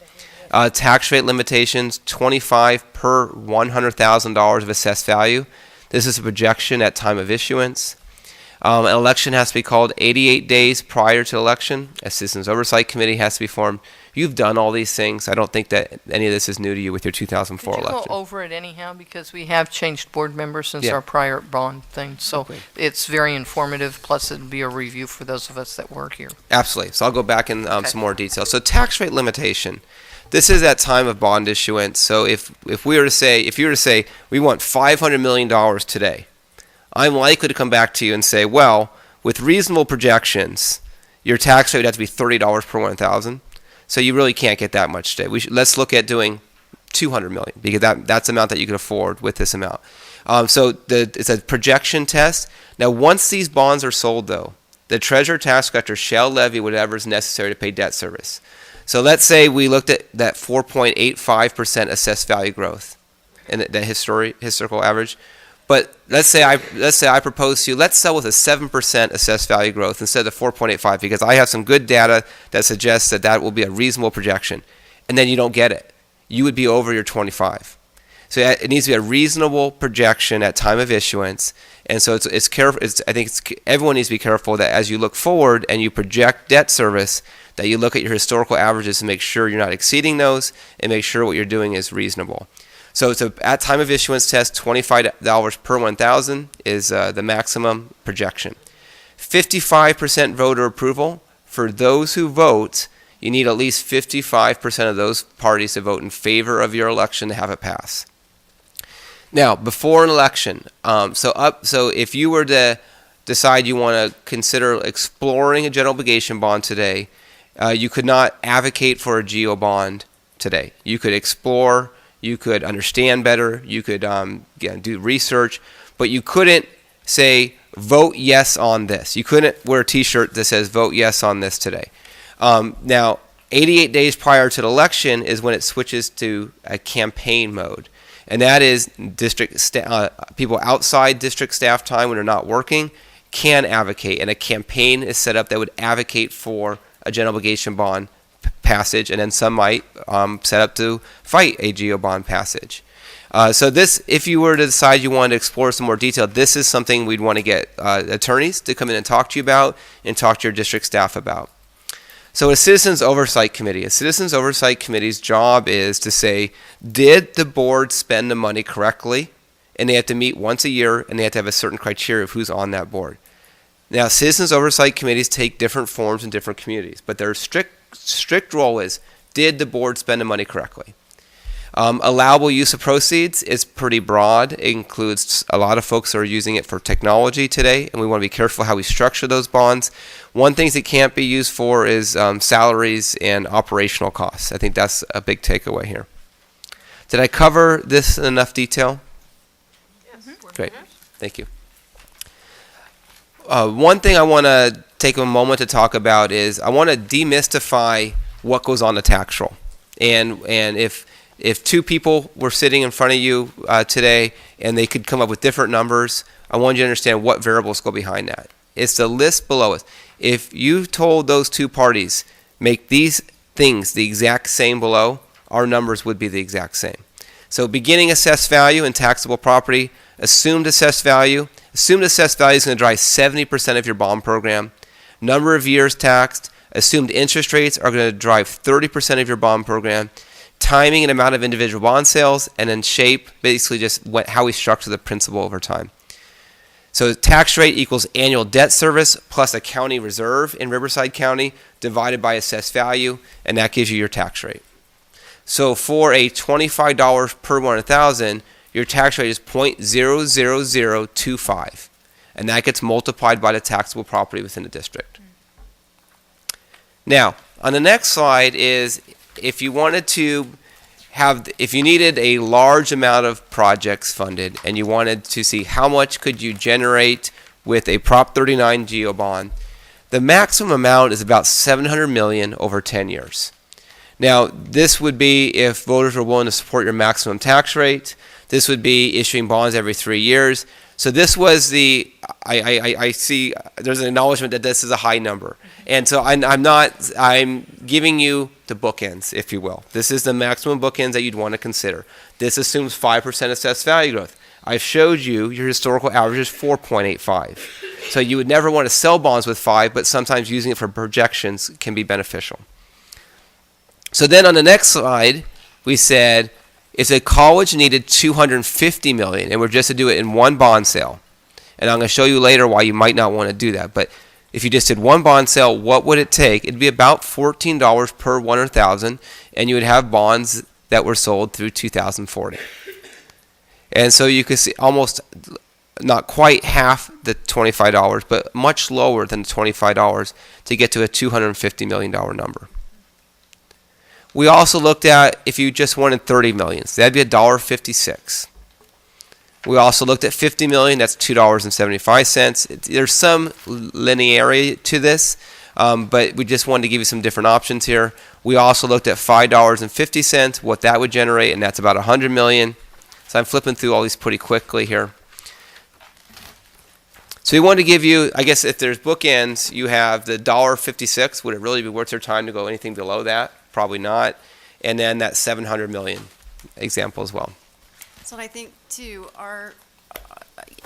Tax rate limitations, 25 per $100,000 of assessed value. This is a projection at time of issuance. An election has to be called 88 days prior to election. A Citizens Oversight Committee has to be formed. You've done all these things. I don't think that any of this is new to you with your 2004 election. Could you go over it anyhow? Because we have changed board members since Yeah. our prior bond thing. So Okay. it's very informative, plus it'd be a review for those of us that work here. Absolutely. So I'll go back in Okay. some more detail. So tax rate limitation. This is at time of bond issuance. So if you were to say we want $500 million today, I'm likely to come back to you and say, well, with reasonable projections, your tax rate would have to be $30 per 1,000. So you really can't get that much today. Let's look at doing $200 million because that's the amount that you can afford with this amount. So it's a projection test. Now, once these bonds are sold, though, the treasurer tax collector shall levy whatever is necessary to pay debt service. So let's say we looked at that 4.85% assessed value growth and the historical average. But let's say I propose to you, let's sell with a 7% assessed value growth instead of 4.85 because I have some good data that suggests that will be a reasonable projection. And then you don't get it. You would be over your 25. So it needs to be a reasonable projection at time of issuance. And so it's careful. Everyone needs to be careful that as you look forward and you project debt service, that you look at your historical averages and make sure you're not exceeding those and make sure what you're doing is reasonable. So it's at time of issuance test, $25 per 1,000 is the maximum projection. 55% voter approval. For those who vote, you need at least 55% of those parties to vote in favor of your election to have it pass. Now, before an election, so if you were to decide you want to consider exploring a general obligation bond today, you could not advocate for a GO bond today. You could explore, you could understand better, you could do research, but you couldn't say, vote yes on this. You couldn't wear a t-shirt that says, vote yes on this today. Now, 88 days prior to the election is when it switches to a campaign mode. And that is people outside district staff time when they're not working can advocate. And a campaign is set up that would advocate for a general obligation bond passage, and then some might set up to fight a GO bond passage. So this, if you were to decide you wanted to explore some more detail, this is something we'd want to get attorneys to come in and talk to you about and talk to your district staff about. So a Citizens Oversight Committee. A Citizens Oversight Committee's job is to say, did the board spend the money correctly? And they have to meet once a year, and they have to have a certain criteria of who's on that board. Now, Citizens Oversight Committees take different forms in different communities, but their strict role is, did the board spend the money correctly? Allowable use of proceeds is pretty broad. It includes a lot of folks that are using it for technology today, and we want to be careful how we structure those bonds. One thing it can't be used for is salaries and operational costs. I think that's a big takeaway here. Did I cover this in enough detail? Yes. Great. Thank you. One thing I want to take a moment to talk about is I want to demystify what goes on the tax roll. And if two people were sitting in front of you today and they could come up with different numbers, I want you to understand what variables go behind that. It's the list below it. If you told those two parties, make these things the exact same below, our numbers would be the exact same. So beginning assessed value and taxable property, assumed assessed value. Assumed assessed value is going to drive 70% of your bond program. Number of years taxed. Assumed interest rates are going to drive 30% of your bond program. Timing and amount of individual bond sales, and then shape, basically just how we structure the principal over time. So tax rate equals annual debt service plus a county reserve in Riverside County divided by assessed value, and that gives you your tax rate. So for a $25 per 100,000, your tax rate is 0.00025, and that gets multiplied by the taxable property within the district. Now, on the next slide is if you wanted to if you needed a large amount of projects funded and you wanted to see how much could you generate with a Prop 39 GO bond, the maximum amount is about $700 million over 10 years. Now, this would be if voters were willing to support your maximum tax rate. This would be issuing bonds every 3 years. So this was I see there's an acknowledgement that this is a high number. And so I'm giving you the bookends, if you will. This is the maximum bookends that you'd want to consider. This assumes 5% assessed value growth. I've showed you your historical average is 4.85. So you would never want to sell bonds with 5, but sometimes using it for projections can be beneficial. So then on the next slide, we said, if a college needed $250 million, and we're just to do it in one bond sale, and I'm going to show you later why you might not want to do that, but if you just did one bond sale, what would it take? It'd be about $14 per 100,000, and you would have bonds that were sold through 2040. And so you could see almost not quite half the $25, but much lower than the $25 to get to a $250 million number. We also looked at if you just wanted $30 million, so that'd be $1.56. We also looked at $50 million, that's $2.75. There's some linearity to this, but we just wanted to give you some different options here. We also looked at $5.50, what that would generate, and that's about $100 million. So I'm flipping through all these pretty quickly here. So we wanted to give you, I guess if there's bookends, you have the $1.56. Would it really be worth your time to go anything below that? Probably not. And then that $700 million example as well. So I think too,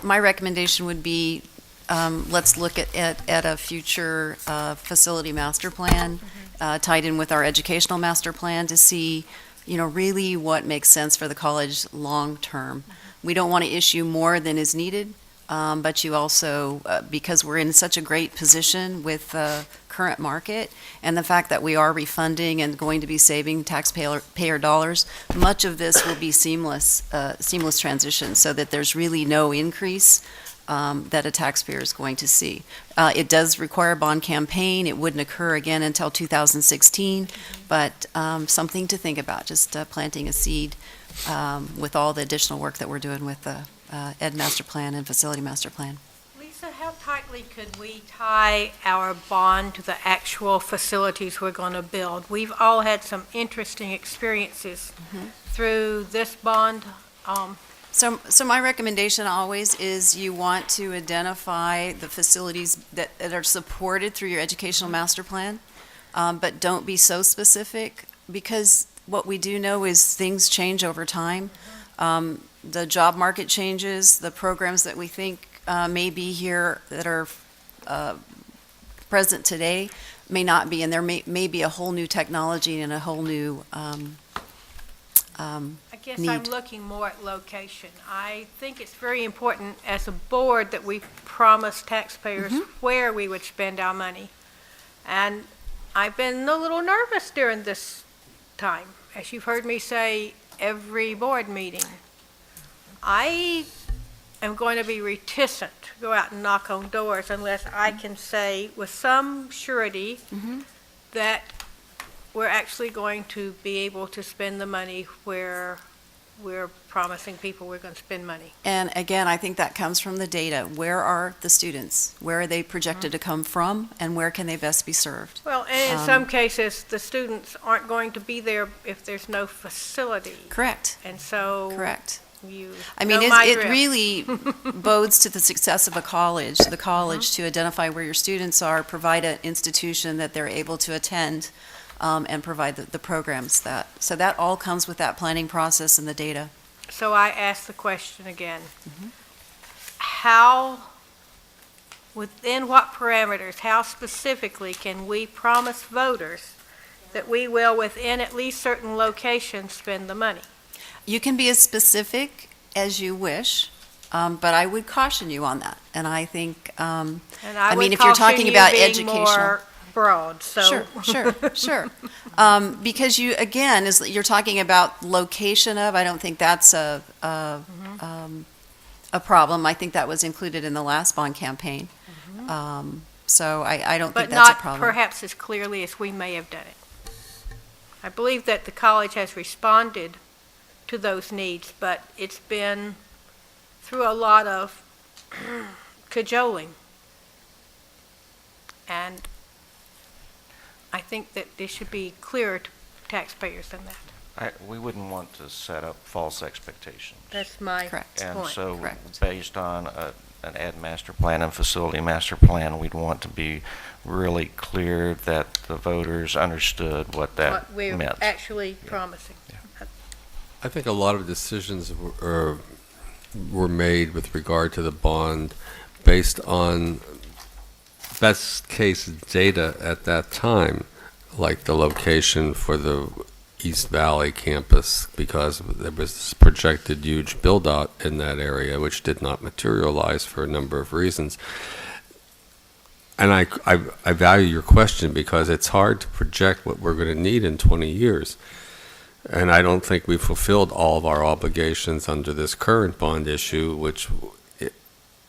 my recommendation would be, let's look at a future facility master plan tied in with our educational master plan to see, really what makes sense for the college long term. We don't want to issue more than is needed, but you also, because we're in such a great position with the current market and the fact that we are refunding and going to be saving taxpayer dollars, much of this will be seamless transition, so that there's really no increase that a taxpayer is going to see. It does require a bond campaign. It wouldn't occur again until 2016, but something to think about, just planting a seed with all the additional work that we're doing with the Ed Master Plan and Facility Master Plan. Lisa, how tightly could we tie our bond to the actual facilities we're going to build? We've all had some interesting experiences through this bond. So my recommendation always is you want to identify the facilities that are supported through your educational master plan, but don't be so specific, because what we do know is things change over time. The job market changes, the programs that we think may be here that are present today may not be, and there may be a whole new technology and a whole new I guess need. I'm looking more at location. I think it's very important as a board that we promise taxpayers where we would spend our money. And I've been a little nervous during this time, as you've heard me say every board meeting. I am going to be reticent to go out and knock on doors unless I can say with some surety that we're actually going to be able to spend the money where we're promising people we're going to spend money. And again, I think that comes from the data. Where are the students? Where are they projected to come from, and where can they best be served? Well, and in some cases, the students aren't going to be there if there's no facility. Correct. And so Correct. you I mean, know my it drift. really bodes to the success of a college, the college, to identify where your students are, provide an institution that they're able to attend, and provide the programs so that all comes with that planning process and the data. So I ask the question again. How, within what parameters, how specifically can we promise voters that we will, within at least certain locations, spend the money? You can be as specific as you wish, but I would caution you on that. And I think, And I mean, would if you're caution talking you about being educational. more broad, so. Sure. Because you, again, you're talking about location of, I don't think that's a problem. I think that was included in the last bond campaign. So I don't think But that's a not problem. perhaps as clearly as we may have done it. I believe that the college has responded to those needs, but it's been through a lot of cajoling. And I think that this should be clearer to taxpayers than that. We wouldn't want to set up false expectations. That's my Correct. And point. so, Correct. based on an Ed Master Plan and Facility Master Plan, we'd want to be really clear that the voters understood what that What we're meant. actually promising. I think a lot of decisions were made with regard to the bond based on best case data at that time, like the location for the East Valley campus, because there was this projected huge build-out in that area, which did not materialize for a number of reasons. And I value your question, because it's hard to project what we're going to need in 20 years. And I don't think we've fulfilled all of our obligations under this current bond issue, which,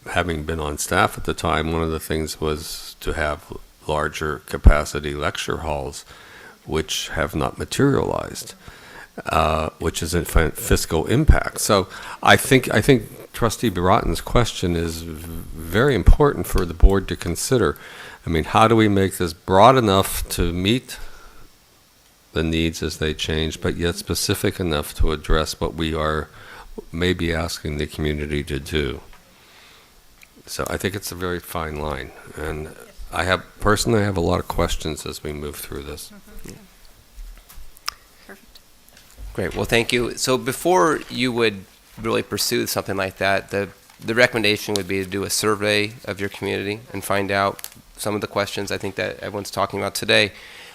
having been on staff at the time, one of the things was to have larger capacity lecture halls, which have not materialized, which is a fiscal impact. So I think Trustee Bratton's question is very important for the board to consider. I mean, how do we make this broad enough to meet the needs as they change, but yet specific enough to address what we are maybe asking the community to do? So I think it's a very fine line, and personally I have a lot of questions as we move through this. Perfect. Great. Well, thank you. So before you would really pursue something like that, the recommendation would be to do a survey of your community and find out some of the questions I think that everyone's talking about today.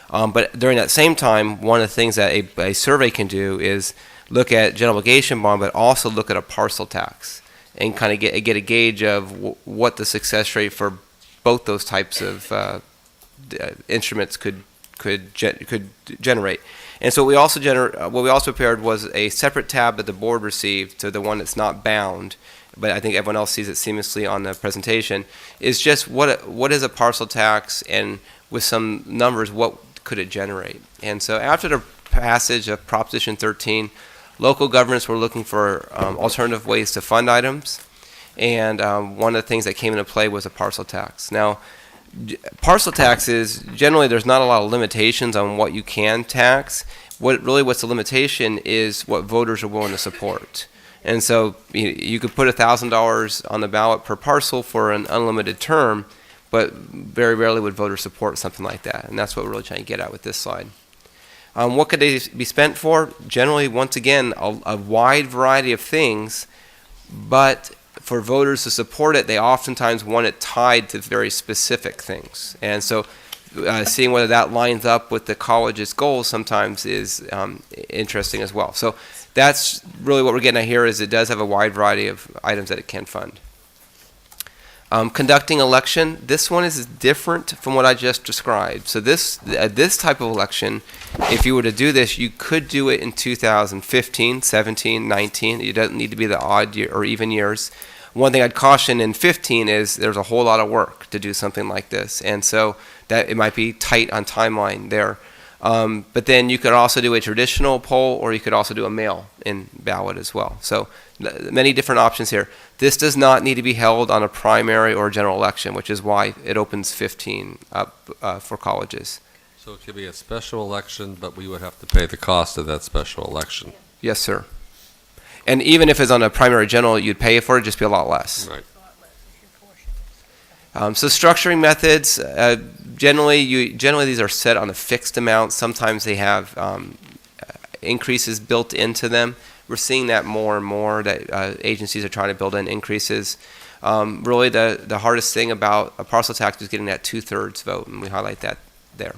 But during that same time, one of the things that a survey can do is look at general obligation bond, but also look at a parcel tax. and kind of get a gauge of what the success rate for both those types of instruments could generate. And so what we also prepared was a separate tab that the board received, so the one that's not bound, but I think everyone else sees it seamlessly on the presentation, is just what is a parcel tax, and with some numbers, what could it generate? And so after the passage of Proposition 13, local governments were looking for alternative ways to fund items, and one of the things that came into play was a parcel tax. Now, parcel taxes, generally there's not a lot of limitations on what you can tax. What's the limitation is what voters are willing to support. And so you could put $1,000 on the ballot per parcel for an unlimited term, but very rarely would voters support something like that. And that's what we're really trying to get at with this slide. What could they be spent for? Generally, once again, a wide variety of things, but for voters to support it, they oftentimes want it tied to very specific things. And so seeing whether that lines up with the college's goals sometimes is interesting as well. So that's really what we're getting at here, is it does have a wide variety of items that it can fund. Conducting election, this one is different from what I just described. So this type of election, if you were to do this, you could do it in 2015, 17, 19. It doesn't need to be the odd year or even years. One thing I'd caution in 15 is there's a whole lot of work to do something like this, and so that it might be tight on timeline there. But then you could also do a traditional poll, or you could also do a mail-in ballot as well. So many different options here. This does not need to be held on a primary or a general election, which is why it opens 15 up for colleges. So it could be a special election, but we would have to pay the cost of that special election. Yes, sir. And even if it's on a primary or general, you'd pay for it, just be a lot less. Right. So structuring methods, generally these are set on a fixed amount. Sometimes they have increases built into them. We're seeing that more and more, that agencies are trying to build in increases. Really the hardest thing about a parcel tax is getting that 2/3 vote, and we highlight that there.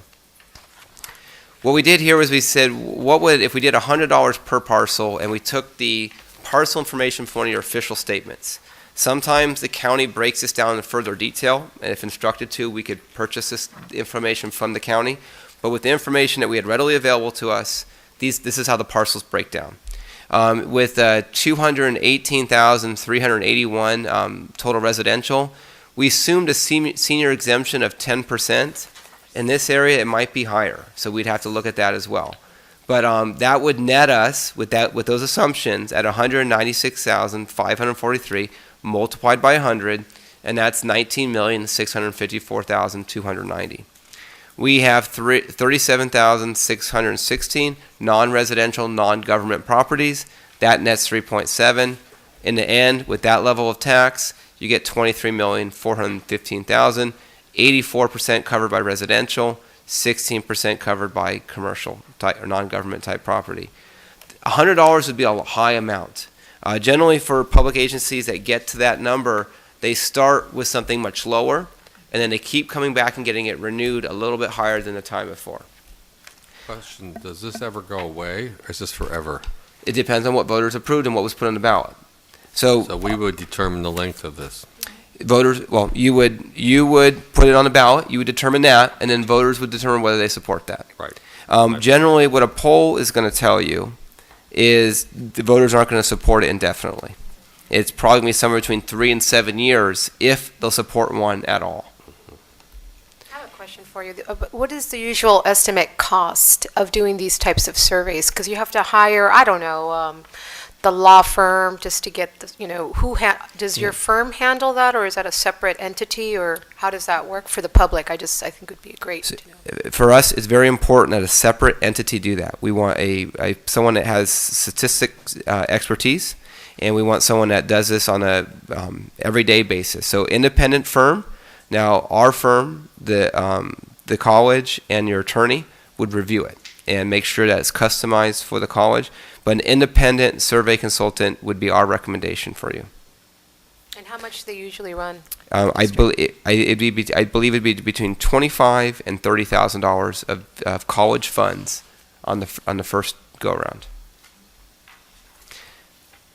What we did here was we said, what would, if we did $100 per parcel and we took the parcel information from one of your official statements? Sometimes the county breaks this down in further detail, and if instructed to, we could purchase this information from the county. But with the information that we had readily available to us, this is how the parcels break down. With 218,381 total residential, we assumed a senior exemption of 10%. In this area, it might be higher, so we'd have to look at that as well. But that would net us, with those assumptions, at 196,543 multiplied by 100, and that's 19,654,290. We have 37,616 non-residential, non-government properties. That nets 3.7. In the end, with that level of tax, you get 23,415,000. 84% covered by residential, 16% covered by commercial type or non-government type property. $100 would be a high amount. Generally, for public agencies that get to that number, they start with something much lower, and then they keep coming back and getting it renewed a little bit higher than the time before. Question, does this ever go away, or is this forever? It depends on what voters approved and what was put on the ballot. So we would determine the length of this. Voters, well, you would put it on the ballot, you would determine that, and then voters would determine whether they support that. Right. Generally, what a poll is going to tell you is the voters aren't going to support it indefinitely. It's probably going to be somewhere between 3 and 7 years if they'll support one at all. I have a question for you. What is the usual estimate cost of doing these types of surveys? Because you have to hire, I don't know, the law firm just to get the, does your firm handle that, or is that a separate entity, or how does that work for the public? I think it would be great to know. For us, it's very important that a separate entity do that. We want someone that has statistics expertise, and we want someone that does this on a everyday basis. So independent firm. Now our firm, the college, and your attorney would review it and make sure that it's customized for the college. But an independent survey consultant would be our recommendation for you. And how much do they usually run? I believe it'd be between $25,000 and $30,000 of college funds on the first go around.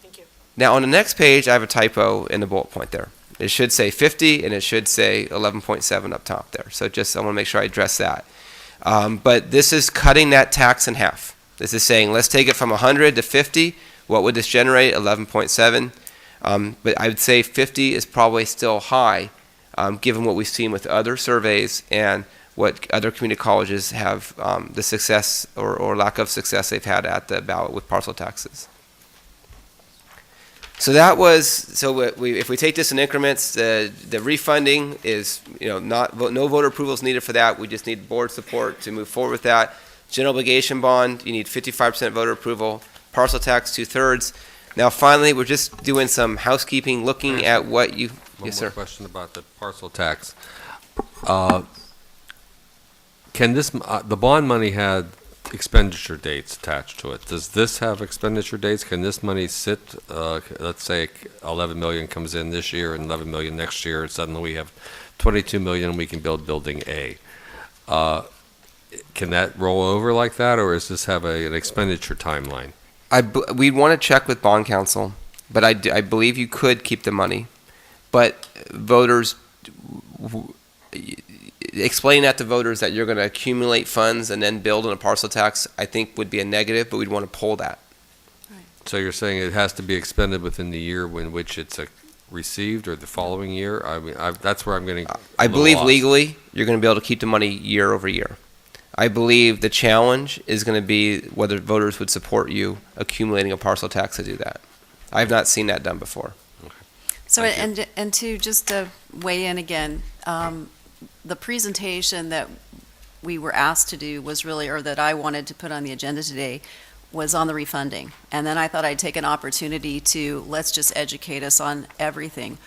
Thank you. Now on the next page, I have a typo in the bullet point there. It should say 50 and it should say 11.7 up top there. So just I want to make sure I address that. But this is cutting that tax in half. This is saying let's take it from 100 to 50. What would this generate? 11.7. But I would say 50 is probably still high, given what we've seen with other surveys and what other community colleges have, the success or lack of success they've had at the ballot with parcel taxes. So that was, if we take this in increments, the refunding is, no voter approval is needed for that. We just need board support to move forward with that. General obligation bond, you need 55% voter approval. Parcel tax, 2/3. Now finally, we're just doing some housekeeping, looking at what you, yes sir. One more question about the parcel tax. Can this, the bond money had expenditure dates attached to it. Does this have expenditure dates? Can this money sit, let's say 11 million comes in this year and 11 million next year, and suddenly we have 22 million and we can build building A. Can that roll over like that, or does this have an expenditure timeline? We'd want to check with bond counsel, but I believe you could keep the money. But voters, explaining that to voters that you're going to accumulate funds and then build on a parcel tax, I think would be a negative, but we'd want to pull that. So you're saying it has to be expended within the year in which it's received, or the following year? I mean, that's where I'm getting I believe legally you're going to be able to keep the money year over year. I believe the challenge is going to be whether voters would support you accumulating a parcel tax to do that. I have not seen that done before. So, and to just weigh in again, the presentation that we were asked to do was really, or that I wanted to put on the agenda today, was on the refunding. And then I thought I'd take an opportunity to, let's just educate us on everything.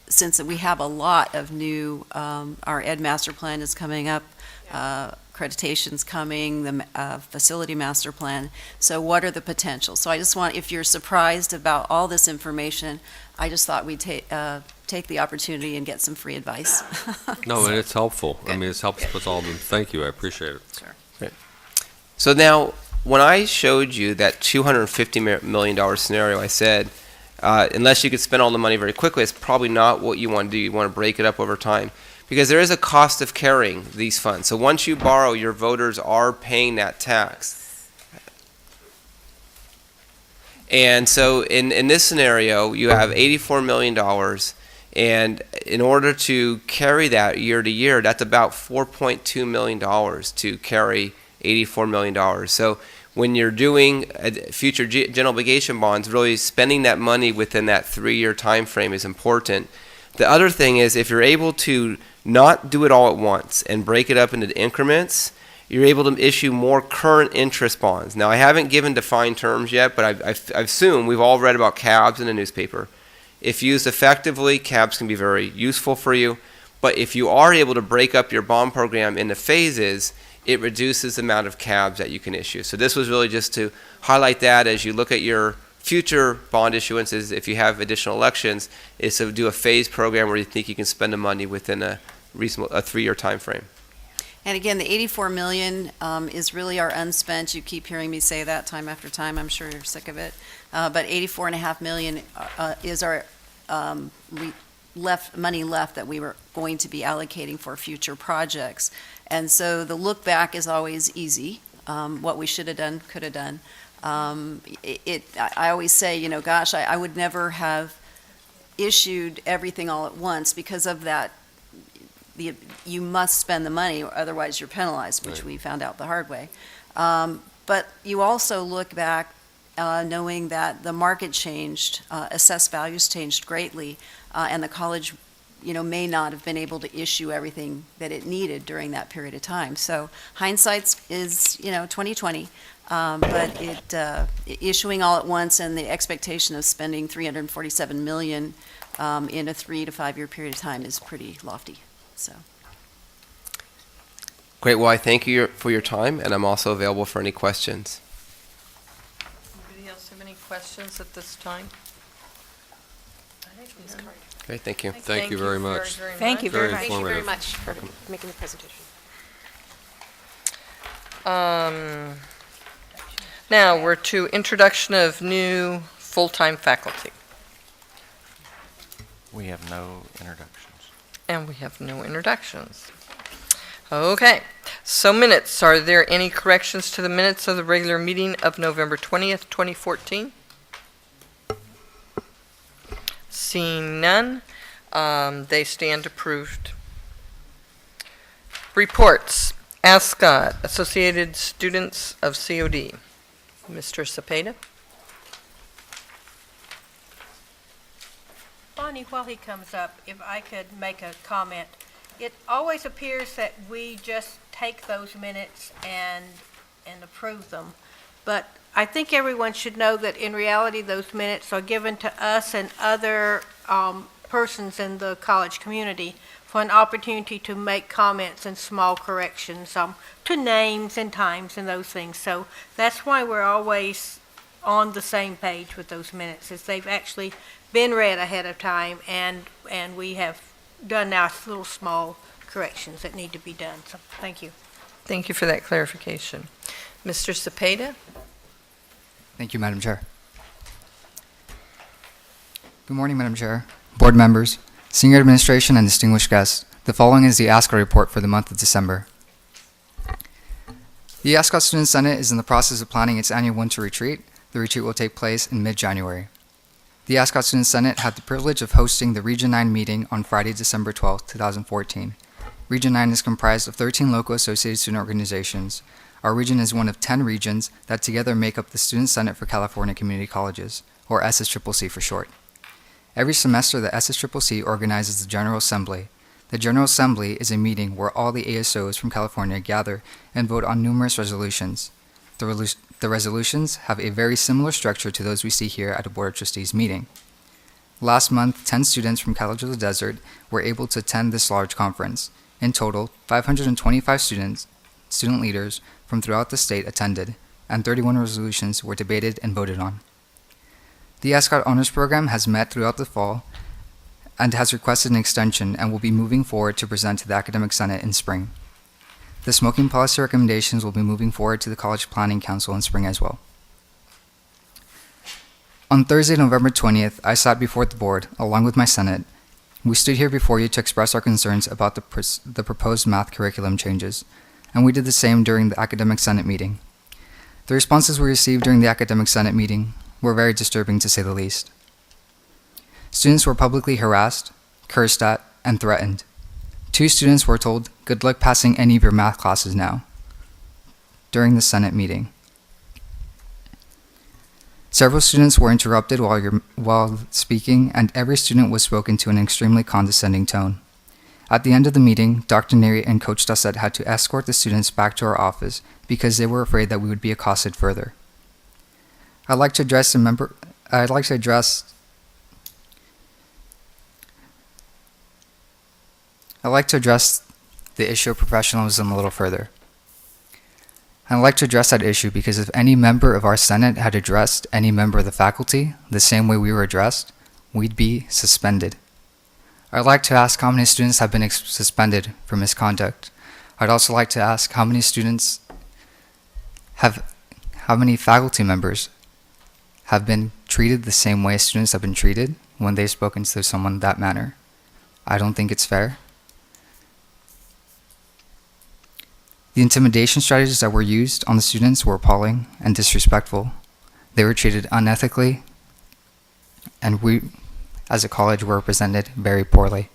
Since we have a lot of new, our Ed Master Plan is coming up, accreditation's coming, the facility master plan. So what are the potentials? So I just want, if you're surprised about all this information, I just thought we'd take the opportunity and get some free advice. No, and it's helpful. I mean, it's helps with all of them. Thank you, I appreciate it. Sure. Right. So now, when I showed you that $250 million scenario, I said, unless you could spend all the money very quickly, it's probably not what you want to do. You want to break it up over time. Because there is a cost of carrying these funds. So once you borrow, your voters are paying that tax. And so in this scenario, you have $84 million. And in order to carry that year to year, that's about $4.2 million to carry $84 million. So when you're doing future general obligation bonds, really spending that money within that 3-year time frame is important. The other thing is, if you're able to not do it all at once and break it up into increments, you're able to issue more current interest bonds. Now, I haven't given defined terms yet, but I assume we've all read about CABs in the newspaper. If used effectively, CABs can be very useful for you. But if you are able to break up your bond program into phases, it reduces the amount of CABs that you can issue. So this was really just to highlight that as you look at your future bond issuances, if you have additional elections, is to do a phased program where you think you can spend the money within a reasonable 3-year time frame. And again, the 84 million is really our unspent. You keep hearing me say that time after time. I'm sure you're sick of it. But 84.5 million is our money left that we were going to be allocating for future projects. And so the look back is always easy. What we should have done, could have done. I always say, gosh, I would never have issued everything all at once because of that. You must spend the money, or otherwise you're penalized, which we found out the hard way. But you also look back knowing that the market changed, assessed values changed greatly, and the college may not have been able to issue everything that it needed during that period of time. So hindsight is 2020. But issuing all at once and the expectation of spending $347 million in a 3 to 5 year period of time is pretty lofty. So. Great. Well, I thank you for your time, and I'm also available for any questions. Anybody else have any questions at this time? Great. Thank you. Thank you very much. Thank you very much. Very Thank you very informative. much for making the presentation. Now we're to introduction of new full-time faculty. We have no introductions. And we have no introductions. Okay, so minutes. Are there any corrections to the minutes of the regular meeting of November 20th, 2014? Seeing none, they stand approved. Reports. ASCOT, Associated Students of COD. Mr. Cepeda? Bonnie, while he comes up, if I could make a comment. It always appears that we just take those minutes and approve them. But I think everyone should know that in reality, those minutes are given to us and other persons in the college community for an opportunity to make comments and small corrections to names and times and those things. So that's why we're always on the same page with those minutes, is they've actually been read ahead of time, and we have done now little small corrections that need to be done. So thank you. Thank you for that clarification. Mr. Cepeda? Thank you, Madam Chair. Good morning, Madam Chair, board members, senior administration, and distinguished guests. The following is the ASCOT report for the month of December. The ASCOT Student Senate is in the process of planning its annual winter retreat. The retreat will take place in mid-January. The ASCOT Student Senate had the privilege of hosting the Region 9 meeting on Friday, December 12, 2014. Region 9 is comprised of 13 local associated student organizations. Our region is one of 10 regions that together make up the Student Senate for California Community Colleges, or SSCCC for short. Every semester, the SSCCC organizes the General Assembly. The General Assembly is a meeting where all the ASOs from California gather and vote on numerous resolutions. The resolutions have a very similar structure to those we see here at a Board of Trustees meeting. Last month, 10 students from College of the Desert were able to attend this large conference. In total, 525 student leaders from throughout the state attended, and 31 resolutions were debated and voted on. The ASCOT Honors Program has met throughout the fall and has requested an extension and will be moving forward to present to the Academic Senate in spring. The smoking policy recommendations will be moving forward to the College Planning Council in spring as well. On Thursday, November 20th, I sat before the board, along with my Senate. We stood here before you to express our concerns about the proposed math curriculum changes, and we did the same during the Academic Senate meeting. The responses we received during the Academic Senate meeting were very disturbing, to say the least. Students were publicly harassed, cursed at, and threatened. 2 students were told, "Good luck passing any of your math classes now," during the Senate meeting. Several students were interrupted while speaking, and every student was spoken to in an extremely condescending tone. At the end of the meeting, Dr. Neri and Coach Dassett had to escort the students back to our office because they were afraid that we would be accosted further. I'd like to address the issue of professionalism a little further. I'd like to address that issue because if any member of our Senate had addressed any member of the faculty the same way we were addressed, we'd be suspended. I'd like to ask how many students have been suspended for misconduct. I'd also like to ask how many faculty members have been treated the same way students have been treated when they've spoken to someone that manner. I don't think it's fair. The intimidation strategies that were used on the students were appalling and disrespectful. They were treated unethically, and we, as a college, were represented very poorly.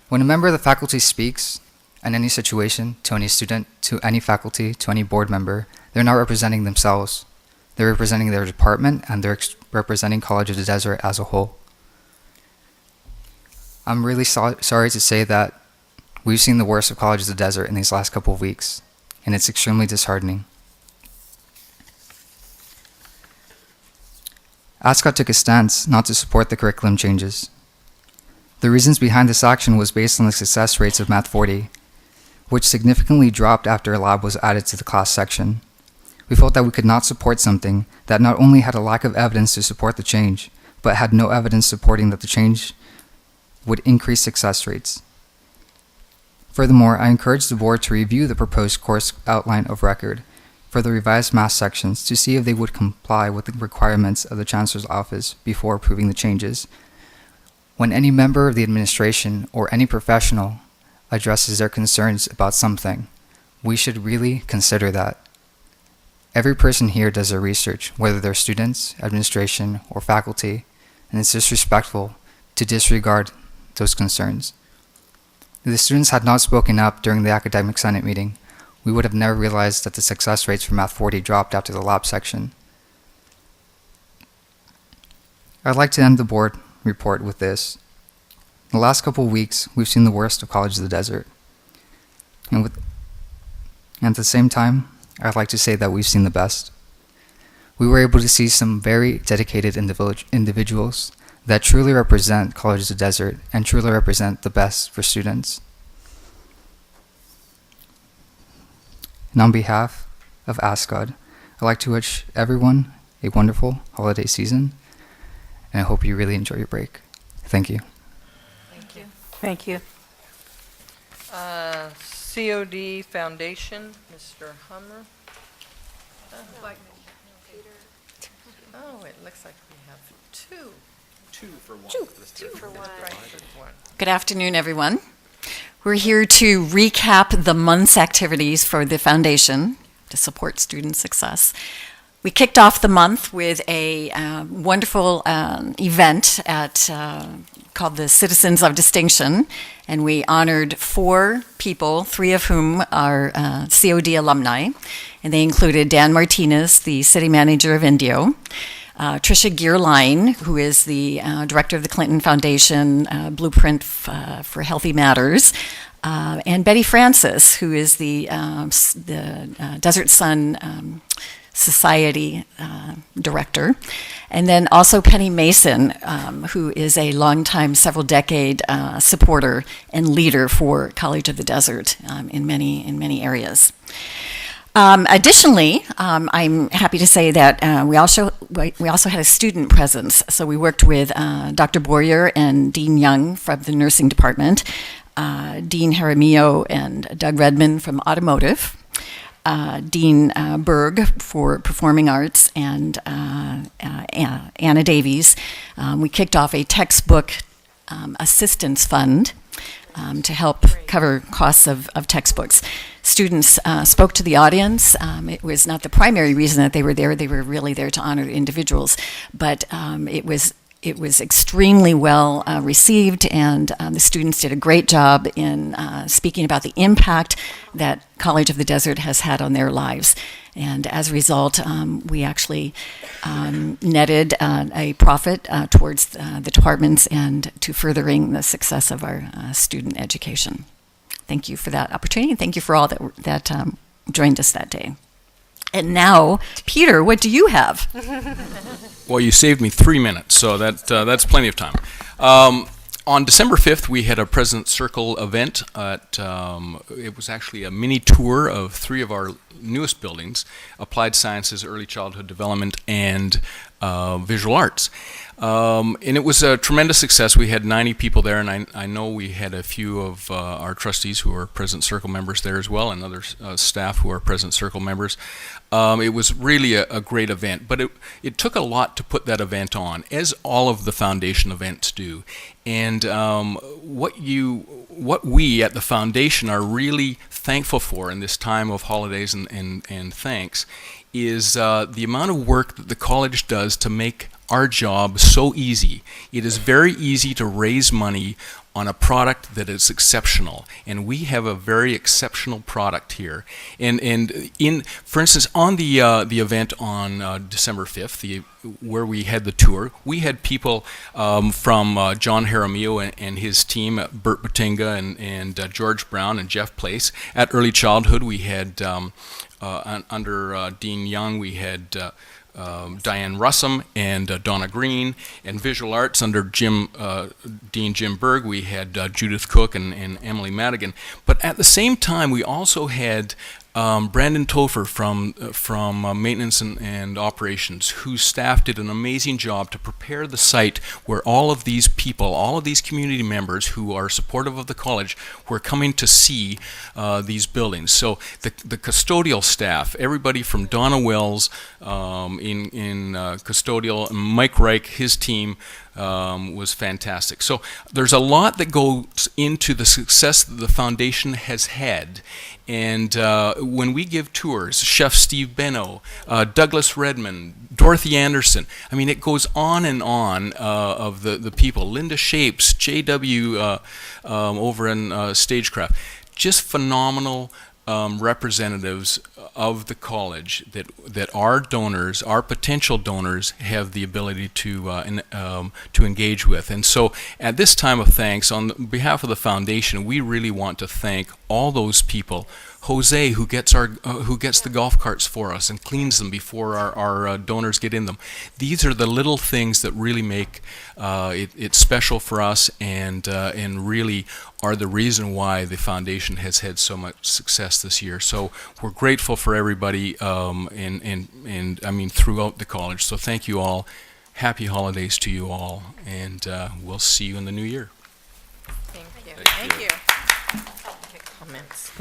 When a member of the faculty speaks in any situation to any student, to any faculty, to any board member, they're not representing themselves. They're representing their department, and they're representing College of the Desert as a whole. I'm really sorry to say that we've seen the worst of College of the Desert in these last couple of weeks, and it's extremely disheartening. ASCOT took a stance not to support the curriculum changes. The reasons behind this action was based on the success rates of Math 40, which significantly dropped after a lab was added to the class section. We felt that we could not support something that not only had a lack of evidence to support the change, but had no evidence supporting that the change would increase success rates. Furthermore, I encourage the board to review the proposed course outline of record for the revised math sections to see if they would comply with the requirements of the Chancellor's Office before approving the changes. When any member of the administration or any professional addresses their concerns about something, we should really consider that. Every person here does their research, whether they're students, administration, or faculty, and it's disrespectful to disregard those concerns. If the students had not spoken up during the Academic Senate meeting, we would have never realized that the success rates for Math 40 dropped after the lab section. I'd like to end the board report with this. In the last couple of weeks, we've seen the worst of College of the Desert. And at the same time, I'd like to say that we've seen the best. We were able to see some very dedicated individuals that truly represent College of the Desert and truly represent the best for students. And on behalf of ASCOD, I'd like to wish everyone a wonderful holiday season, and I hope you really enjoy your break. Thank you. Thank you. Thank you. COD Foundation, Mr. Hummer. Oh, it looks like we have two. Two for one. Two for one. Good afternoon, everyone. We're here to recap the month's activities for the foundation to support student success. We kicked off the month with a wonderful event called the Citizens of Distinction, and we honored 4 people, 3 of whom are COD alumni, and they included Dan Martinez, the city manager of Indio, Tricia Gearline, who is the director of the Clinton Foundation Blueprint for Healthy Matters, and Betty Francis, who is the Desert Sun Society director, and then also Penny Mason, who is a longtime, several-decade supporter and leader for College of the Desert in many areas. Additionally, I'm happy to say that we also had a student presence. So we worked with Dr. Boyer and Dean Young from the nursing department, Dean Jaramillo and Doug Redman from automotive, Dean Berg for performing arts, and Anna Davies. We kicked off a textbook assistance fund to help cover costs of textbooks. Students spoke to the audience. It was not the primary reason that they were there. They were really there to honor individuals, but it was extremely well received, and the students did a great job in speaking about the impact that College of the Desert has had on their lives. And as a result, we actually netted a profit towards the departments and to furthering the success of our student education. Thank you for that opportunity, and thank you for all that joined us that day. And now, Peter, what do you have? Well, you saved me 3 minutes, so that's plenty of time. On December 5th, we had a President's Circle event. It was actually a mini tour of 3 of our newest buildings: Applied Sciences, Early Childhood Development, and Visual Arts. And it was a tremendous success. We had 90 people there, and I know we had a few of our trustees who are President Circle members there as well, and other staff who are President Circle members. It was really a great event, but it took a lot to put that event on, as all of the foundation events do. And what we at the foundation are really thankful for in this time of holidays and thanks is the amount of work that the college does to make our job so easy. It is very easy to raise money on a product that is exceptional, and we have a very exceptional product here. And for instance, on the event on December 5th, where we had the tour, we had people from John Jaramillo and his team, Bert Batinga and George Brown and Jeff Place. At Early Childhood, we had under Dean Young, we had Diane Russum and Donna Green, and Visual Arts under Dean Jim Berg, we had Judith Cook and Emily Madigan. But at the same time, we also had Brandon Topher from Maintenance and Operations, whose staff did an amazing job to prepare the site where all of these people, all of these community members who are supportive of the college, were coming to see these buildings. So the custodial staff, everybody from Donna Wells in custodial, Mike Reich, his team, was fantastic. So there's a lot that goes into the success that the foundation has had. And when we give tours, Chef Steve Benno, Douglas Redmond, Dorothy Anderson, I mean, it goes on and on of the people. Linda Shapes, J.W. Over in Stagecraft. Just phenomenal representatives of the college that our donors, our potential donors, have the ability to engage with. And so at this time of thanks, on behalf of the foundation, we really want to thank all those people. Jose, who gets the golf carts for us and cleans them before our donors get in them. These are the little things that really make it special for us, and really are the reason why the foundation has had so much success this year. So we're grateful for everybody, and I mean throughout the college. So thank you all. Happy holidays to you all, and we'll see you in the new year. Thank you. Thank you. Comments.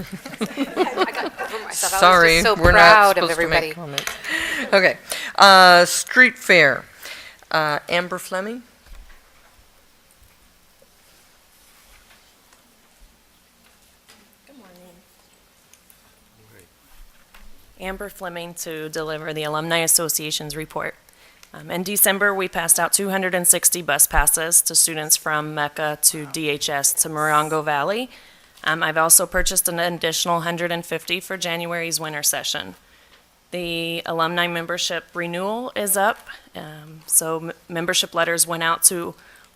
Sorry, we're not supposed to make comments. Okay. Street Fair. Amber Fleming. Good morning. Amber Fleming to deliver the Alumni Association's report. In December, we passed out 260 bus passes to students from Mecca to DHS to Morongo Valley. I've also purchased an additional 150 for January's winter session. The alumni membership renewal is up, so membership letters went out to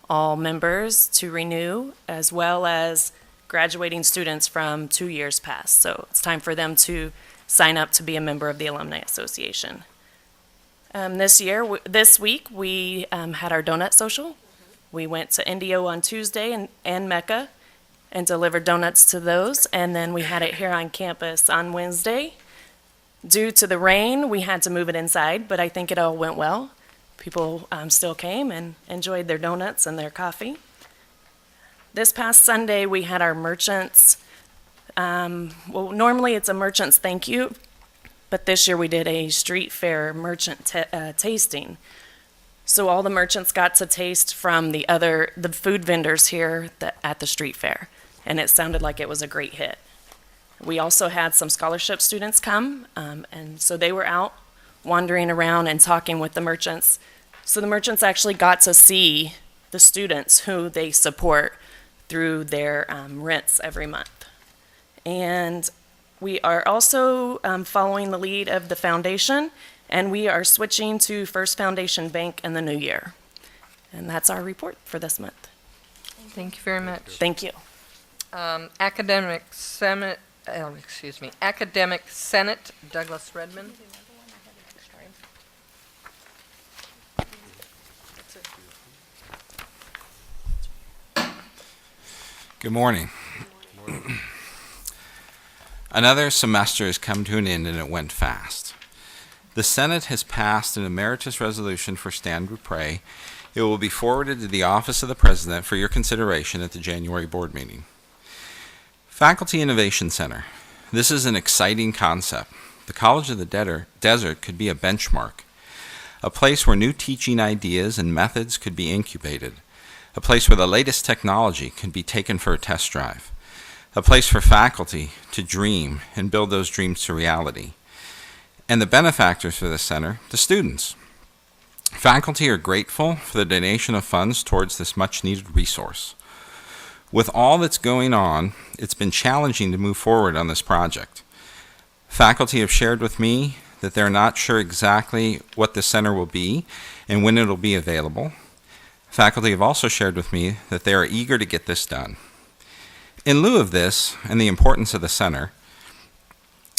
all members to renew, as well as graduating students from 2 years past. So it's time for them to sign up to be a member of the Alumni Association. This week, we had our donut social. We went to Indio on Tuesday and Mecca and delivered donuts to those, and then we had it here on campus on Wednesday. Due to the rain, we had to move it inside, but I think it all went well. People still came and enjoyed their donuts and their coffee. This past Sunday, we had our merchants. Well, normally it's a merchant's thank you, but this year we did a street fair merchant tasting. So all the merchants got to taste from the food vendors here at the street fair, and it sounded like it was a great hit. We also had some scholarship students come, and so they were out wandering around and talking with the merchants. So the merchants actually got to see the students who they support through their rents every month. And we are also following the lead of the foundation, and we are switching to First Foundation Bank in the new year. And that's our report for this month. Thank you very much. Thank you. Academic Senate, Douglas Redmond. Good morning. Another semester has come to an end, and it went fast. The Senate has passed an emeritus resolution for Stan Dupre. It will be forwarded to the Office of the President for your consideration at the January board meeting. Faculty Innovation Center. This is an exciting concept. The College of the Desert could be a benchmark, a place where new teaching ideas and methods could be incubated, a place where the latest technology could be taken for a test drive, a place for faculty to dream and build those dreams to reality. And the benefactors for this center, the students. Faculty are grateful for the donation of funds towards this much-needed resource. With all that's going on, it's been challenging to move forward on this project. Faculty have shared with me that they're not sure exactly what the center will be and when it'll be available. Faculty have also shared with me that they are eager to get this done. In lieu of this, and the importance of the center,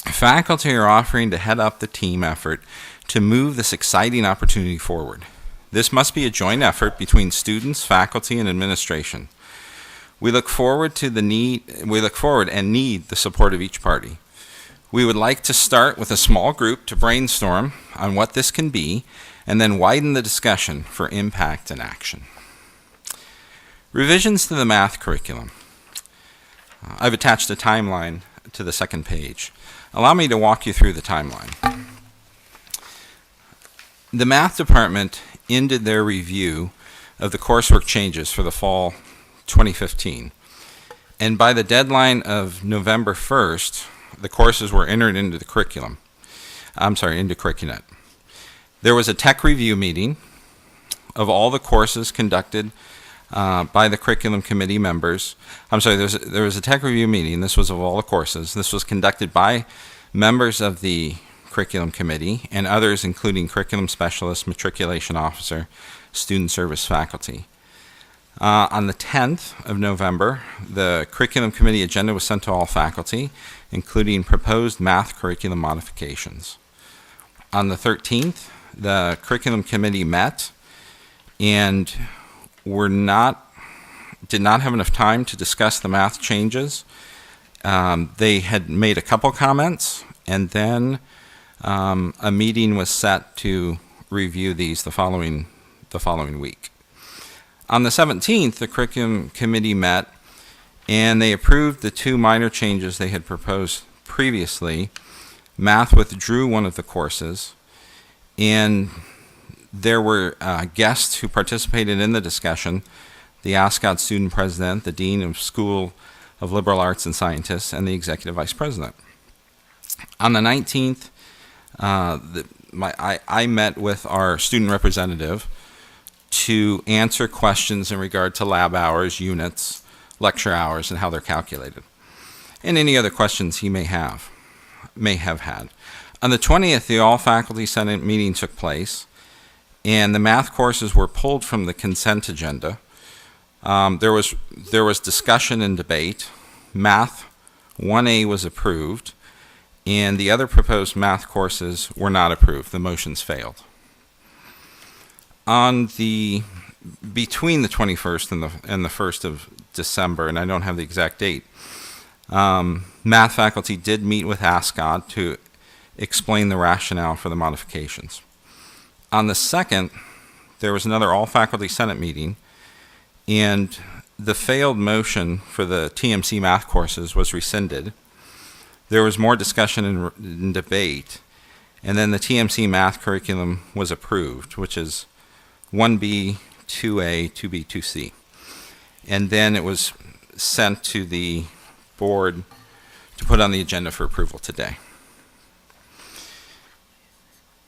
faculty are offering to head up the team effort to move this exciting opportunity forward. This must be a joint effort between students, faculty, and administration. We look forward and need the support of each party. We would like to start with a small group to brainstorm on what this can be, and then widen the discussion for impact and action. Revisions to the math curriculum. I've attached a timeline to the second page. Allow me to walk you through the timeline. The math department ended their review of the coursework changes for the fall 2015. And by the deadline of November 1st, the courses were entered into the curriculum. Into Curricunet. There was a tech review meeting of all the courses conducted by the curriculum committee members. There was a tech review meeting. This was of all the courses. This was conducted by members of the curriculum committee and others, including curriculum specialist, matriculation officer, student service faculty. On the 10th of November, the curriculum committee agenda was sent to all faculty, including proposed math curriculum modifications. On the 13th, the curriculum committee met and did not have enough time to discuss the math changes. They had made a couple comments, and then a meeting was set to review these the following week. On the 17th, the curriculum committee met, and they approved the 2 minor changes they had proposed previously. Math withdrew one of the courses, and there were guests who participated in the discussion: the ASCOT student president, the dean of School of Liberal Arts and Scientists, and the executive vice president. On the 19th, I met with our student representative to answer questions in regard to lab hours, units, lecture hours, and how they're calculated, and any other questions he may have had. On the 20th, the all-faculty Senate meeting took place, and the math courses were pulled from the consent agenda. There was discussion and debate. Math 1A was approved, and the other proposed math courses were not approved. The motions failed. Between the 21st and the 1st of December, and I don't have the exact date, math faculty did meet with ASCOT to explain the rationale for the modifications. On the 2nd, there was another all-faculty Senate meeting, and the failed motion for the TMC math courses was rescinded. There was more discussion and debate, and then the TMC math curriculum was approved, which is 1B, 2A, 2B, 2C. And then it was sent to the board to put on the agenda for approval today.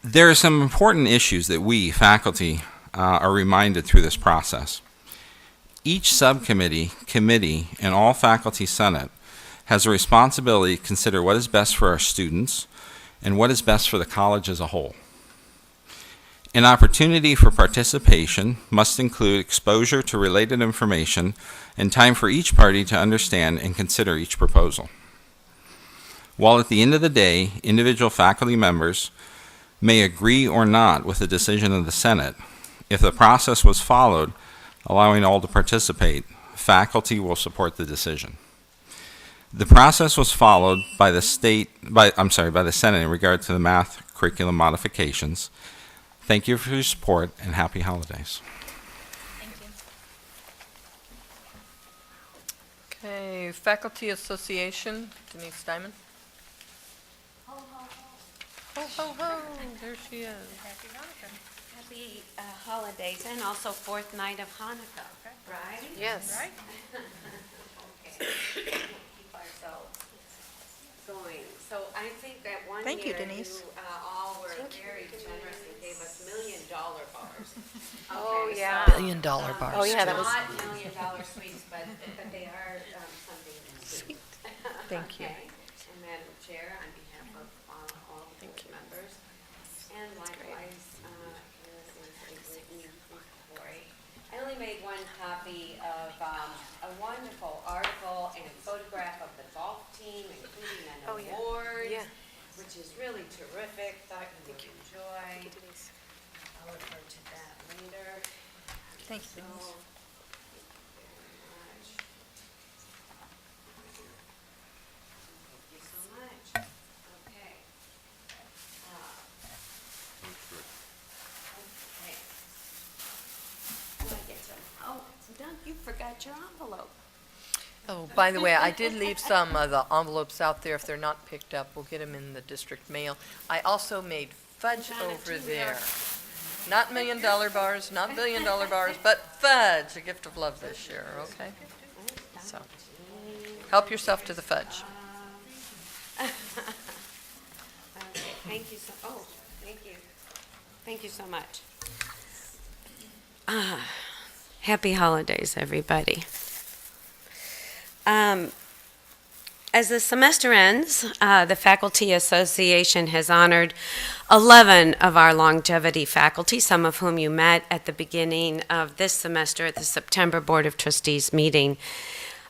There are some important issues that we, faculty, are reminded through this process. Each subcommittee, committee, and all faculty senate has a responsibility to consider what is best for our students and what is best for the college as a whole. An opportunity for participation must include exposure to related information and time for each party to understand and consider each proposal. While at the end of the day, individual faculty members may agree or not with the decision of the Senate, if the process was followed, allowing all to participate, faculty will support the decision. The process was followed by the Senate in regard to the math curriculum modifications. Thank you for your support and happy holidays. Okay, Faculty Association, Denise Diamond. Ho, ho, ho. Ho, ho, ho, there she is. Happy Hanukkah. Happy holidays, and also 4th night of Hanukkah, right? Yes. Right? Okay. Keep ourselves going. So I think that one Thank you, year Denise. you all were very generous and gave us $1 million bars. Oh, Okay, yeah. so, $1 billion bars. Oh, yeah, that was- Not $1 million sweets, but they are something sweet. Thank you. Okay. And Madam Chair, on behalf of all the board members, and likewise, here is a written report. I only made one copy of a wonderful article and photograph of the golf team, including an award, which is really terrific. Thought you would enjoy. I'll refer to that later. Thank you, Denise. So, thank you so much. Okay. Okay. Do I get some? Oh, Doug, you forgot your envelope. Oh, by the way, I did leave some of the envelopes out there. If they're not picked up, we'll get them in the district mail. I also made fudge over there. Not $1 million bars, not $1 billion bars, but fudge, a gift of love this year, okay? So, help yourself to the fudge. Okay, thank you so, oh, thank you. Thank you so much. Happy holidays, everybody. As the semester ends, the Faculty Association has honored 11 of our longevity faculty, some of whom you met at the beginning of this semester at the September Board of Trustees meeting.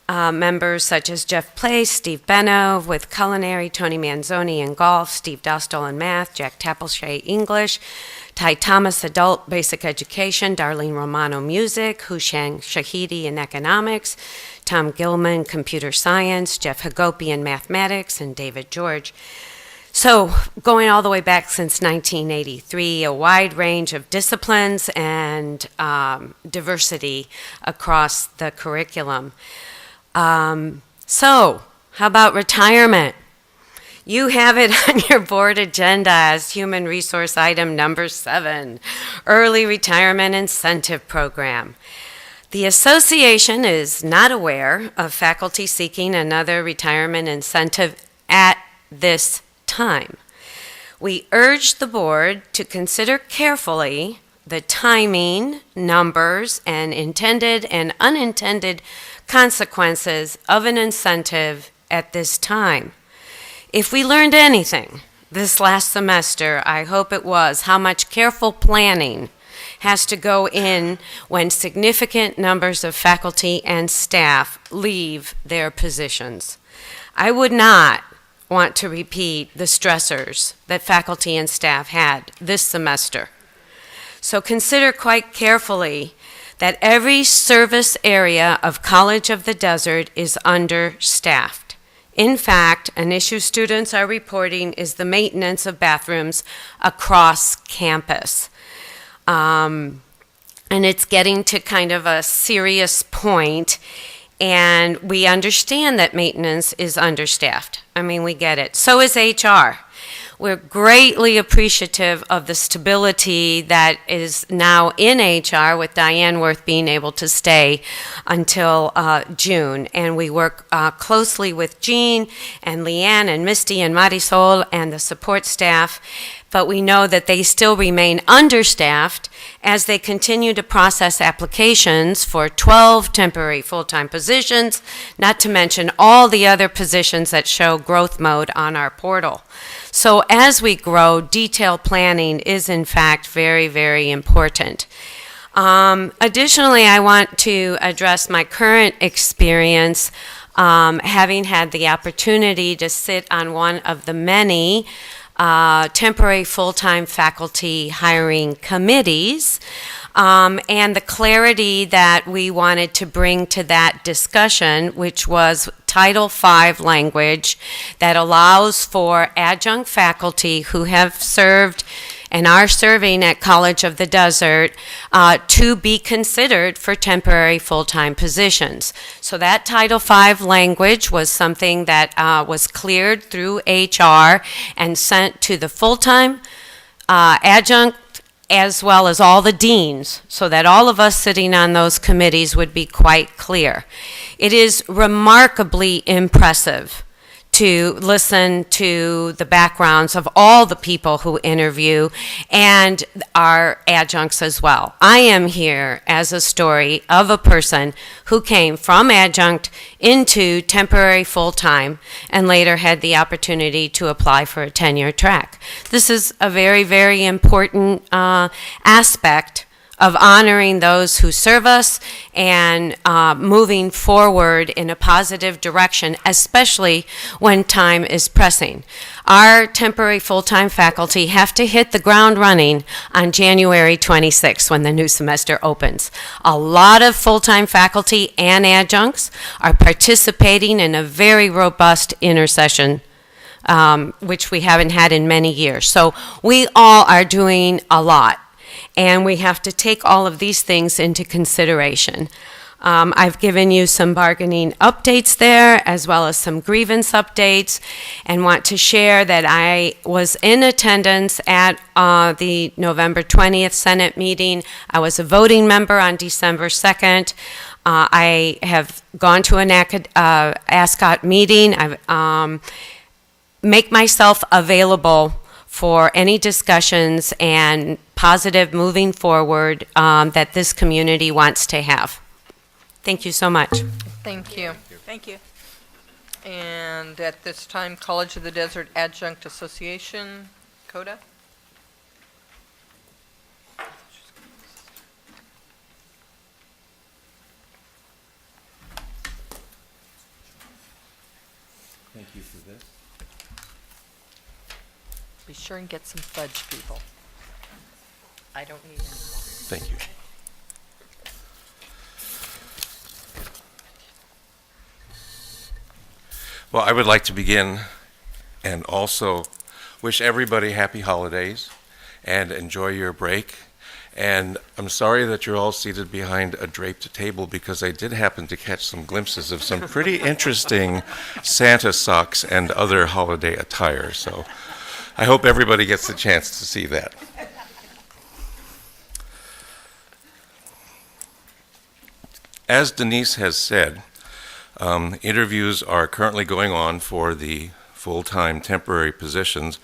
Members such as Jeff Place, Steve Benno with culinary, Tony Manzoni in golf, Steve Dostal in math, Jack Tapleshay English, Ty Thomas adult basic education, Darlene Romano music, Hushang Shahidi in economics, Tom Gilman computer science, Jeff Hagopi in mathematics, and David George. So going all the way back since 1983, a wide range of disciplines and diversity across the curriculum. So, how about retirement? You have it on your board agenda as human resource item number 7, Early Retirement Incentive Program. The association is not aware of faculty seeking another retirement incentive at this time. We urge the board to consider carefully the timing, numbers, and intended and unintended consequences of an incentive at this time. If we learned anything this last semester, I hope it was how much careful planning has to go in when significant numbers of faculty and staff leave their positions. I would not want to repeat the stressors that faculty and staff had this semester. So consider quite carefully that every service area of College of the Desert is understaffed. In fact, an issue students are reporting is the maintenance of bathrooms across campus. And it's getting to kind of a serious point, and we understand that maintenance is understaffed. I mean, we get it. So is HR. We're greatly appreciative of the stability that is now in HR with Diane Worth being able to stay until June. And we work closely with Jean and Leanne and Misty and Marisol and the support staff. But we know that they still remain understaffed as they continue to process applications for 12 temporary full-time positions, not to mention all the other positions that show growth mode on our portal. So as we grow, detailed planning is in fact very, very important. Additionally, I want to address my current experience, having had the opportunity to sit on one of the many temporary full-time faculty hiring committees, and the clarity that we wanted to bring to that discussion, which was Title V language that allows for adjunct faculty who have served and are serving at College of the Desert to be considered for temporary full-time positions. So that Title V language was something that was cleared through HR and sent to the full-time adjunct as well as all the deans, so that all of us sitting on those committees would be quite clear. It is remarkably impressive to listen to the backgrounds of all the people who interview and our adjuncts as well. I am here as a story of a person who came from adjunct into temporary full-time and later had the opportunity to apply for a tenure track. This is a very, very important aspect of honoring those who serve us and moving forward in a positive direction, especially when time is pressing. Our temporary full-time faculty have to hit the ground running on January 26th when the new semester opens. A lot of full-time faculty and adjuncts are participating in a very robust intersession, which we haven't had in many years. So we all are doing a lot. And we have to take all of these things into consideration. I've given you some bargaining updates there, as well as some grievance updates, and want to share that I was in attendance at the November 20th Senate meeting. I was a voting member on December 2nd. I have gone to an ASCOT meeting. I make myself available for any discussions and positive moving forward that this community wants to have. Thank you so much. Thank you. Thank you. And at this time, College of the Desert Adjunct Association, CODA. Thank you for this. Be sure and get some fudge, people. I don't need any. Thank you. Well, I would like to begin and also wish everybody happy holidays and enjoy your break. And I'm sorry that you're all seated behind a draped table, because I did happen to catch some glimpses of some pretty interesting Santa socks and other holiday attire. So I hope everybody gets the chance to see that. As Denise has said, interviews are currently going on for the full-time temporary positions,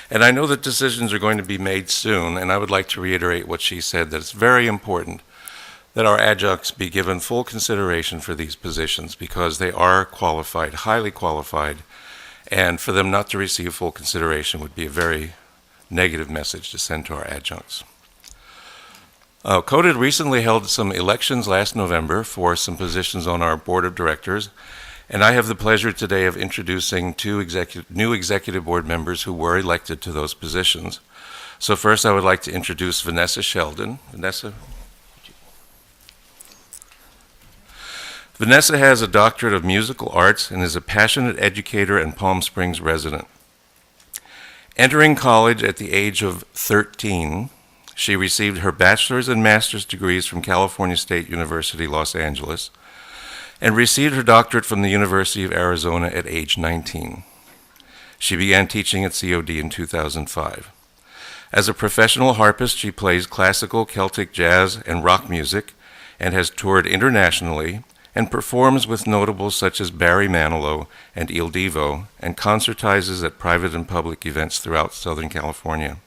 and I know that decisions are going to be made soon, and I would like to reiterate what she said, that it's very important that our adjuncts be given full consideration for these positions, because they are qualified, highly qualified, and for them not to receive full consideration would be a very negative message to send to our adjuncts. CODA recently held some elections last November for some positions on our board of directors, and I have the pleasure today of introducing two new executive board members who were elected to those positions. So first I would like to introduce Vanessa Sheldon. Vanessa has a doctorate of musical arts and is a passionate educator and Palm Springs resident. Entering college at the age of 13, she received her bachelor's and master's degrees from California State University, Los Angeles, and received her doctorate from the University of Arizona at age 19. She began teaching at COD in 2005. As a professional harpist, she plays classical, Celtic, jazz, and rock music, and has toured internationally, and performs with notables such as Barry Manilow and Il Divo, and concertizes at private and public events throughout Southern California.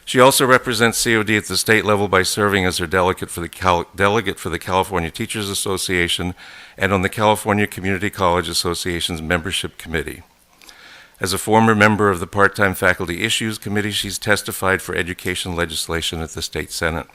She also represents COD at the state level by serving as her delegate for the California Teachers Association and on the California Community College Association's membership committee. As a former member of the Part-Time Faculty Issues Committee, she's testified for education legislation at the State Senate.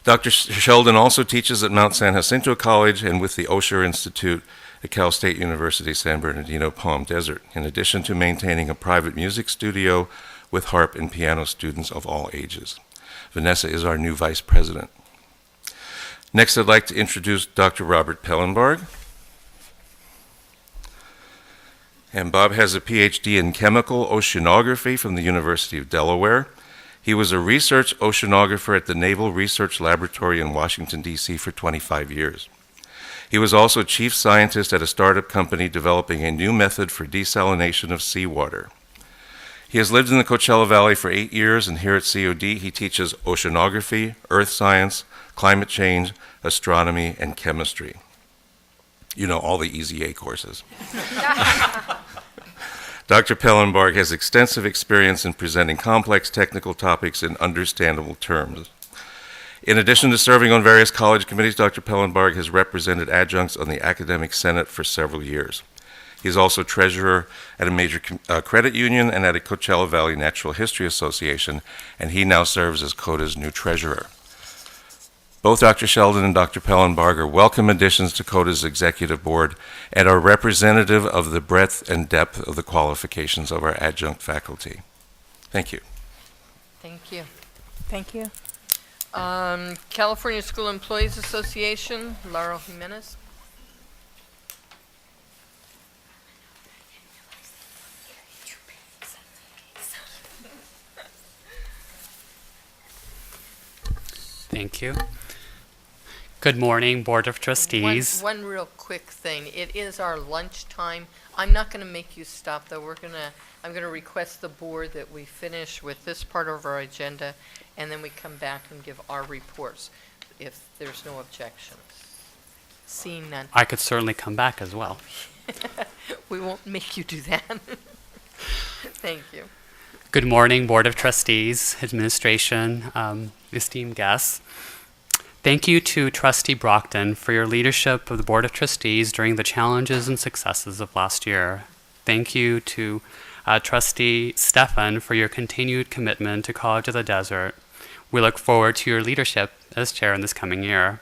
Dr. Sheldon also teaches at Mount San Jacinto College and with the Osher Institute at Cal State University, San Bernardino, Palm Desert, in addition to maintaining a private music studio with harp and piano students of all ages. Vanessa is our new vice president. Next, I'd like to introduce Dr. Robert Pellenbarg. And Bob has a PhD in chemical oceanography from the University of Delaware. He was a research oceanographer at the Naval Research Laboratory in Washington, D.C. for 25 years. He was also chief scientist at a startup company developing a new method for desalination of seawater. He has lived in the Coachella Valley for 8 years, and here at COD he teaches oceanography, earth science, climate change, astronomy, and chemistry. You know, all the easy A courses. Dr. Pellenbarg has extensive experience in presenting complex technical topics in understandable terms. In addition to serving on various college committees, Dr. Pellenbarg has represented adjuncts on the Academic Senate for several years. He is also treasurer at a major credit union and at a Coachella Valley Natural History Association, and he now serves as CODA's new treasurer. Both Dr. Sheldon and Dr. Pellenbarg are welcome additions to CODA's executive board and are representative of the breadth and depth of the qualifications of our adjunct faculty. Thank you. Thank you. Thank you. California School Employees Association, Laurel Jimenez. Thank you. Good morning, Board of Trustees. One real quick thing. It is our lunchtime. I'm not going to make you stop, though. I'm going to request the board that we finish with this part of our agenda, and then we come back and give our reports, if there's no objections. Seeing none. I could certainly come back as well. We won't make you do that. Thank you. Good morning, Board of Trustees, administration, esteemed guests. Thank you to Trustee Brockton for your leadership of the Board of Trustees during the challenges and successes of last year. Thank you to Trustee Stefan for your continued commitment to College of the Desert. We look forward to your leadership as chair in this coming year.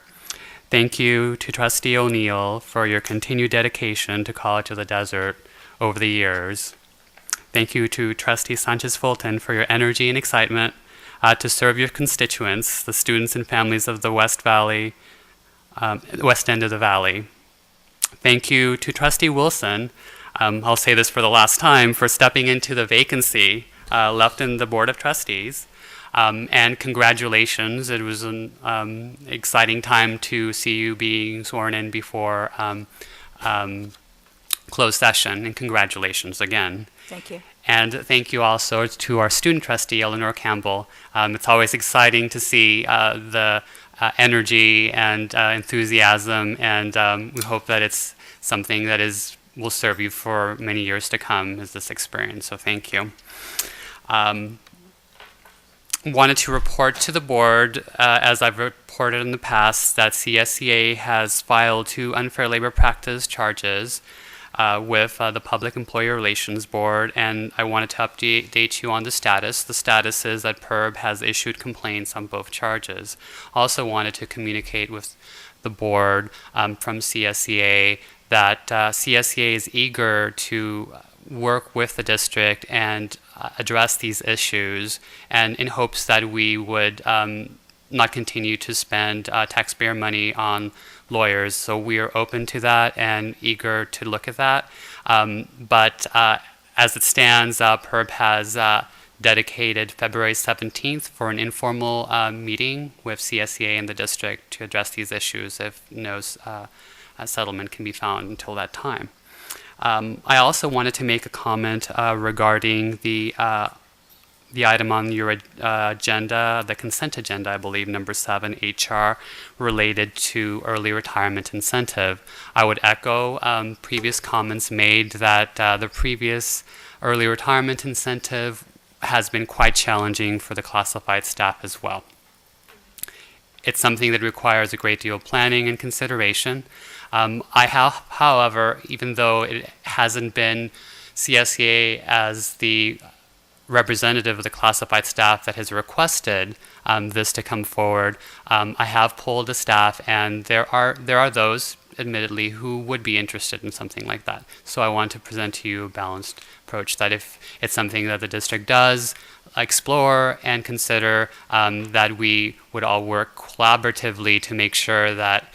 Thank you to Trustee O'Neill for your continued dedication to College of the Desert over the years. Thank you to Trustee Sanchez-Fulton for your energy and excitement to serve your constituents, the students and families of the west end of the valley. Thank you to Trustee Wilson, I'll say this for the last time, for stepping into the vacancy left in the Board of Trustees. And congratulations, it was an exciting time to see you being sworn in before closed session, and congratulations again. Thank you. And thank you also to our student trustee, Eleanor Campbell. It's always exciting to see the energy and enthusiasm, and we hope that it's something that will serve you for many years to come as this experience, so thank you. Wanted to report to the board, as I've reported in the past, that CSEA has filed 2 unfair labor practice charges with the Public Employer Relations Board, and I wanted to update you on the status. The status is that PERB has issued complaints on both charges. Also wanted to communicate with the board from CSEA that CSEA is eager to work with the district and address these issues, and in hopes that we would not continue to spend taxpayer money on lawyers. So we are open to that and eager to look at that. But as it stands, PERB has dedicated February 17th for an informal meeting with CSEA and the district to address these issues if no settlement can be found until that time. I also wanted to make a comment regarding the item on your agenda, the consent agenda, I believe, number 7, HR, related to early retirement incentive. I would echo previous comments made that the previous early retirement incentive has been quite challenging for the classified staff as well. It's something that requires a great deal of planning and consideration. I have, however, even though it hasn't been CSEA as the representative of the classified staff that has requested this to come forward, I have polled the staff, and there are those, admittedly, who would be interested in something like that. So I want to present to you a balanced approach, that if it's something that the district does explore and consider, that we would all work collaboratively to make sure that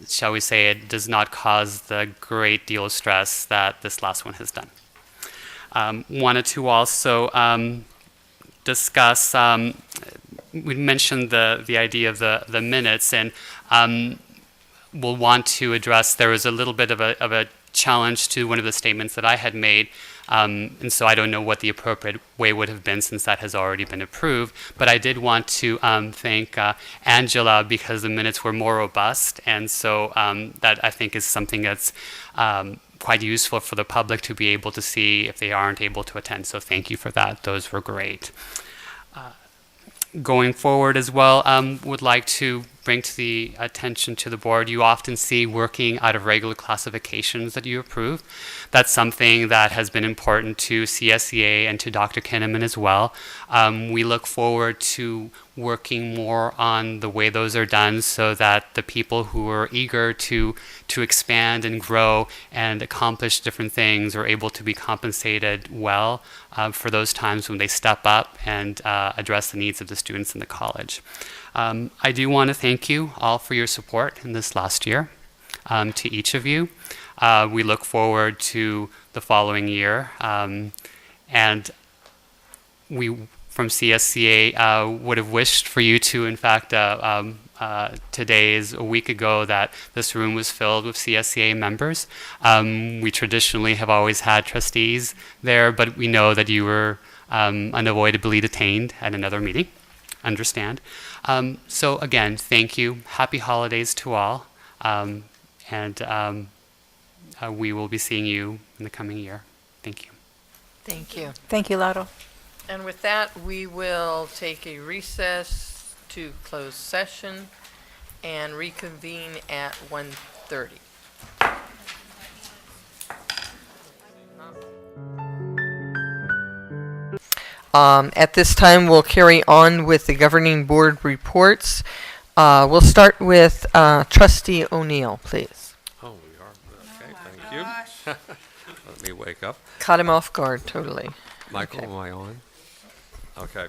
shall we say, it does not cause the great deal of stress that this last one has done. Wanted to also discuss, we mentioned the idea of the minutes, and we'll want to address, there was a little bit of a challenge to one of the statements that I had made, and so I don't know what the appropriate way would have been since that has already been approved, but I did want to thank Angela, because the minutes were more robust, and so that I think is something that's quite useful for the public to be able to see if they aren't able to attend, so thank you for that. Those were great. Going forward as well, would like to bring to the attention to the board, you often see working out of regular classifications that you approve. That's something that has been important to CSEA and to Dr. Kinnaman as well. We look forward to working more on the way those are done, so that the people who are eager to expand and grow and accomplish different things are able to be compensated well for those times when they step up and address the needs of the students in the college. I do want to thank you all for your support in this last year, to each of you. We look forward to the following year, and we from CSCA would have wished for you to, in fact, today's a week ago that this room was filled with CSCA members. We traditionally have always had trustees there, but we know that you were unavoidably detained at another meeting. Understand. So again, thank you. Happy holidays to all. We will be seeing you in the coming year. Thank you. Thank you. Thank you, Lotto. And with that, we will take a recess to close session and reconvene at 1:30. At this time, we'll carry on with the governing board reports. We'll start with Trustee O'Neill, please. Oh, we are. Okay, thank you. Let me wake up. Caught him off guard, totally. Michael, am I on? Okay.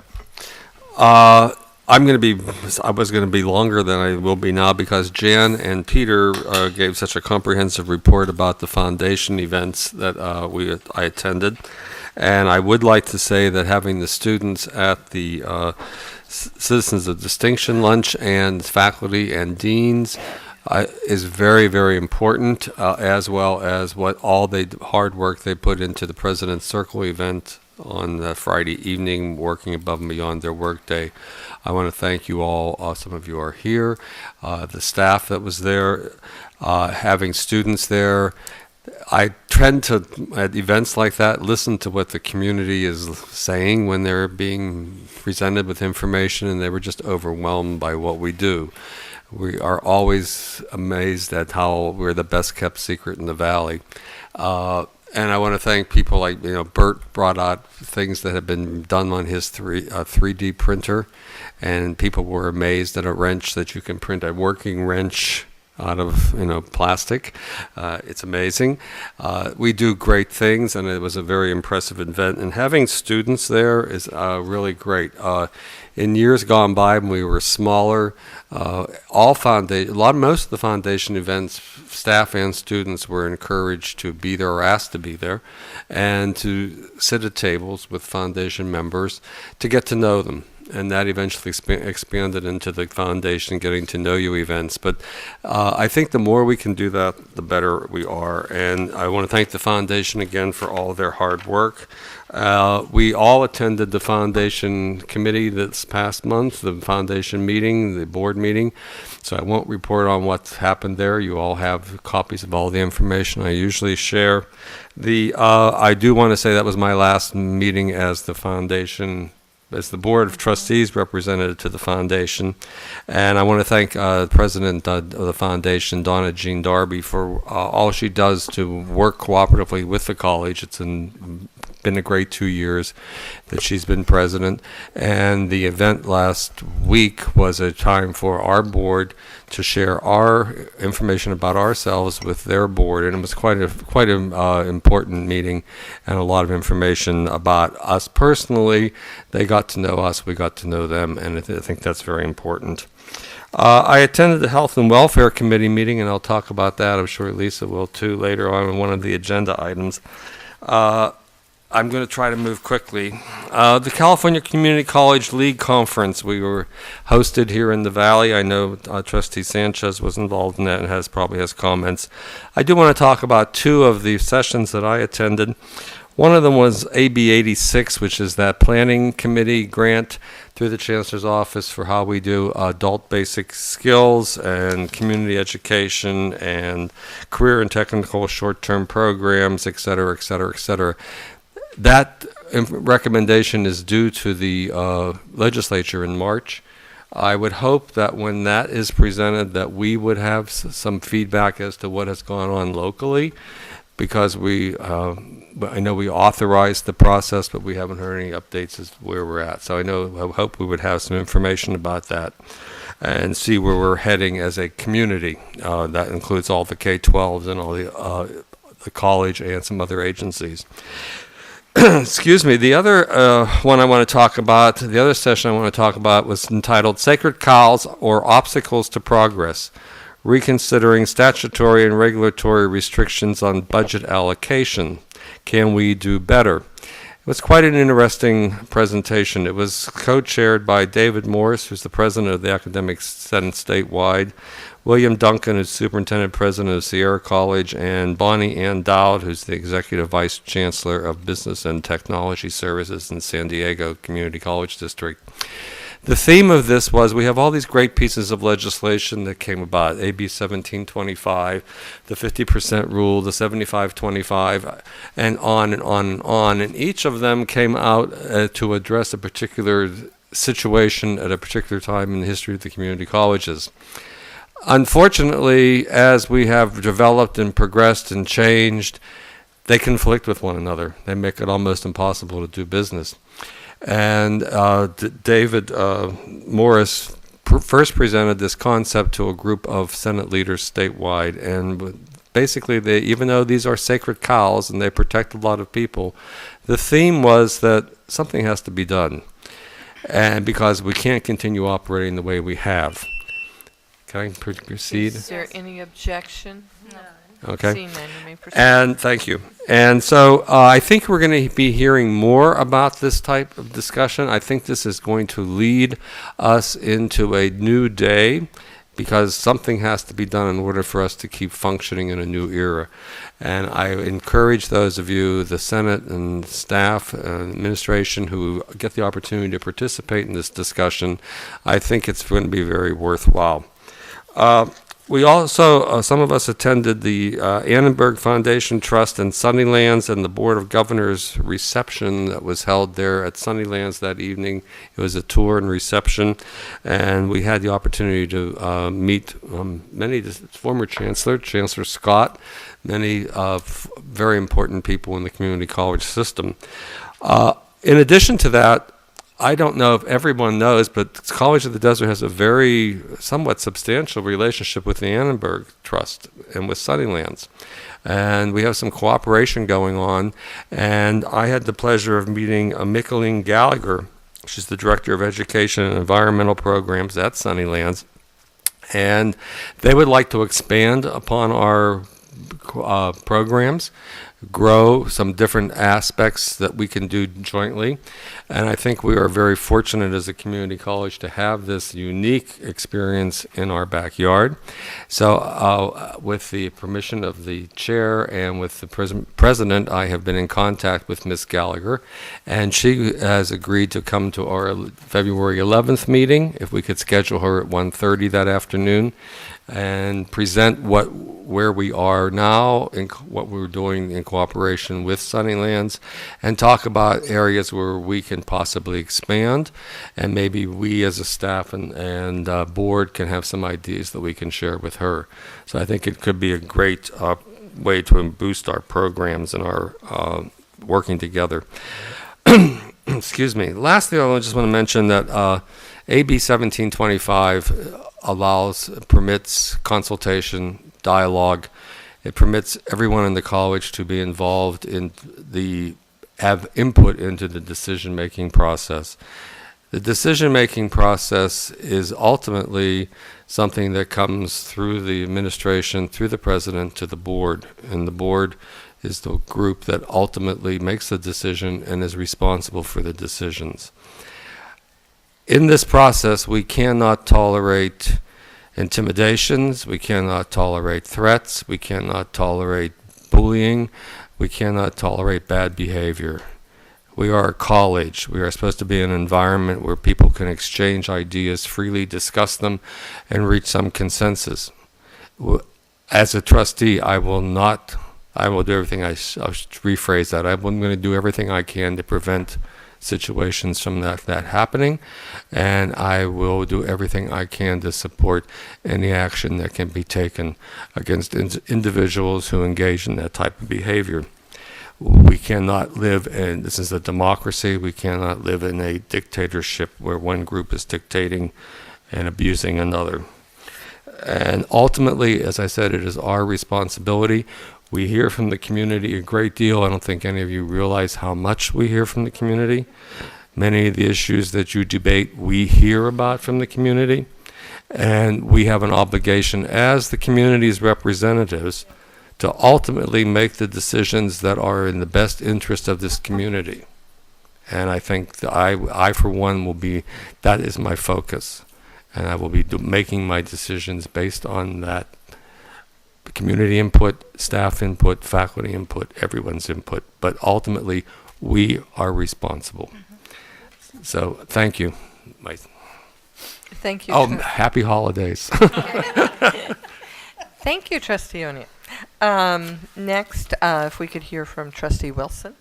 I was going to be longer than I will be now because Jan and Peter gave such a comprehensive report about the foundation events that I attended. And I would like to say that having the students at the Citizens of Distinction lunch and faculty and deans is very, very important, as well as what all the hard work they put into the President's Circle event on Friday evening, working above and beyond their workday. I want to thank you all. Some of you are here. The staff that was there, having students there. I tend to, at events like that, listen to what the community is saying when they're being presented with information, and they were just overwhelmed by what we do. We are always amazed at how we're the best kept secret in the Valley. And I want to thank people like, Bert brought out things that have been done on his 3D printer, and people were amazed at a wrench that you can print a working wrench out of plastic. It's amazing. We do great things, and it was a very impressive event. And having students there is really great. In years gone by, when we were smaller, most of the foundation events, staff and students were encouraged to be there or asked to be there, and to sit at tables with foundation members to get to know them. And that eventually expanded into the foundation getting to know you events. But I think the more we can do that, the better we are. And I want to thank the foundation again for all of their hard work. We all attended the foundation committee this past month, the foundation meeting, the board meeting. So I won't report on what's happened there. You all have copies of all the information I usually share. I do want to say that was my last meeting as the foundation, as the Board of Trustees representative to the foundation. And I want to thank President of the foundation, Donna Jean Darby, for all she does to work cooperatively with the college. It's been a great 2 years that she's been president. And the event last week was a time for our board to share our information about ourselves with their board, and it was quite an important meeting, and a lot of information about us personally. They got to know us, we got to know them, and I think that's very important. I attended the Health and Welfare Committee meeting, and I'll talk about that. I'm sure Lisa will too later on in one of the agenda items. I'm going to try to move quickly. The California Community College League Conference, we were hosted here in the Valley. I know Trustee Sanchez was involved in that and probably has comments. I do want to talk about two of the sessions that I attended. One of them was AB 86, which is that planning committee grant through the Chancellor's Office for how we do adult basic skills and community education and career and technical short-term programs, et cetera, et cetera, et cetera. That recommendation is due to the legislature in March. I would hope that when that is presented, that we would have some feedback as to what has gone on locally, because I know we authorized the process, but we haven't heard any updates as to where we're at. So I hope we would have some information about that and see where we're heading as a community. That includes all the K-12s and all the college and some other agencies. Excuse me. The other one I want to talk about, the other session I want to talk about was entitled Sacred Cows or Obstacles to Progress, Reconsidering Statutory and Regulatory Restrictions on Budget Allocation. Can we do better? It was quite an interesting presentation. It was co-chaired by David Morris, who's the president of the Academic Senate statewide, William Duncan, who's superintendent president of Sierra College, and Bonnie Ann Dowd, who's the executive vice chancellor of Business and Technology Services in San Diego Community College District. The theme of this was we have all these great pieces of legislation that came about, AB 1725, the 50% rule, the 75-25, and on and on and on. And each of them came out to address a particular situation at a particular time in the history of the community colleges. Unfortunately, as we have developed and progressed and changed, they conflict with one another. They make it almost impossible to do business. And David Morris first presented this concept to a group of Senate leaders statewide, and basically, even though these are sacred cows and they protect a lot of people, the theme was that something has to be done, and because we can't continue operating the way we have. Can I proceed? Is there any objection? No. Okay. Seeing none, you may proceed. And thank you. And so I think we're going to be hearing more about this type of discussion. I think this is going to lead us into a new day, because something has to be done in order for us to keep functioning in a new era. And I encourage those of you, the Senate and staff and administration, who get the opportunity to participate in this discussion. I think it's going to be very worthwhile. We also, some of us attended the Annenberg Foundation Trust and Sunnylands and the Board of Governors reception that was held there at Sunnylands that evening. It was a tour and reception, and we had the opportunity to meet many former Chancellor Scott, many very important people in the community college system. In addition to that, I don't know if everyone knows, but College of the Desert has a very somewhat substantial relationship with the Annenberg Trust and with Sunnylands. And we have some cooperation going on. And I had the pleasure of meeting Mickaleen Gallagher. She's the Director of Education and Environmental Programs at Sunnylands. And they would like to expand upon our programs, grow some different aspects that we can do jointly. And I think we are very fortunate as a community college to have this unique experience in our backyard. So with the permission of the chair and with the president, I have been in contact with Ms. Gallagher, and she has agreed to come to our February 11th meeting, if we could schedule her at 1:30 that afternoon, and present where we are now and what we're doing in cooperation with Sunnylands, and talk about areas where we can possibly expand, and maybe we as a staff and board can have some ideas that we can share with her. So I think it could be a great way to boost our programs and our working together. Excuse me. Lastly, I just want to mention that AB 1725 permits consultation, dialogue. It permits everyone in the college to be involved have input into the decision-making process. The decision-making process is ultimately something that comes through the administration, through the president, to the board. And the board is the group that ultimately makes the decision and is responsible for the decisions. In this process, we cannot tolerate intimidations, we cannot tolerate threats, we cannot tolerate bullying, we cannot tolerate bad behavior. We are a college. We are supposed to be an environment where people can exchange ideas freely, discuss them, and reach some consensus. As a trustee, I will do everything, I'll rephrase that. I'm going to do everything I can to prevent situations from that happening, and I will do everything I can to support any action that can be taken against individuals who engage in that type of behavior. We cannot live in, this is a democracy, we cannot live in a dictatorship where one group is dictating and abusing another. And ultimately, as I said, it is our responsibility. We hear from the community a great deal. I don't think any of you realize how much we hear from the community. Many of the issues that you debate, we hear about from the community. And we have an obligation as the community's representatives to ultimately make the decisions that are in the best interest of this community. And I think that I for one, that is my focus. And I will be making my decisions based on that community input, staff input, faculty input, everyone's input. But ultimately, we are responsible. So thank you. Thank you. Oh, happy holidays. Thank you, Trustee O'Neill. Next, if we could hear from Trustee Wilson.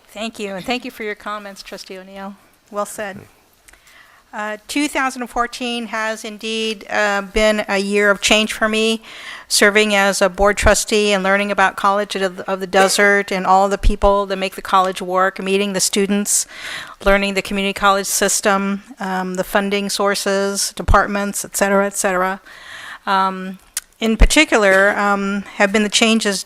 Thank you, and thank you for your comments, Trustee O'Neill. Well said. 2014 has indeed been a year of change for me, serving as a board trustee and learning about College of the Desert and all the people that make the college work, meeting the students, learning the community college system, the funding sources, departments, et cetera, et cetera. In particular, have been the changes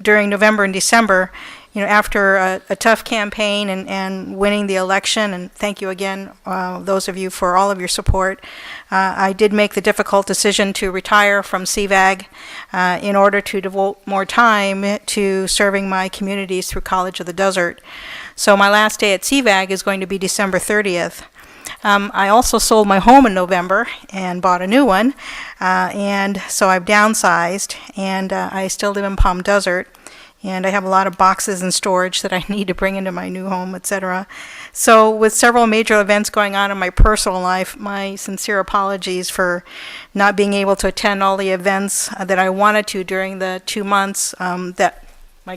during November and December. You know, after a tough campaign and winning the election, and thank you again, those of you, for all of your support, I did make the difficult decision to retire from CVAG in order to devote more time to serving my communities through College of the Desert. So my last day at CVAG is going to be December 30th. I also sold my home in November and bought a new one, and so I've downsized, and I still live in Palm Desert. And I have a lot of boxes in storage that I need to bring into my new home, etc. So with several major events going on in my personal life, my sincere apologies for not being able to attend all the events that I wanted to during the 2 months that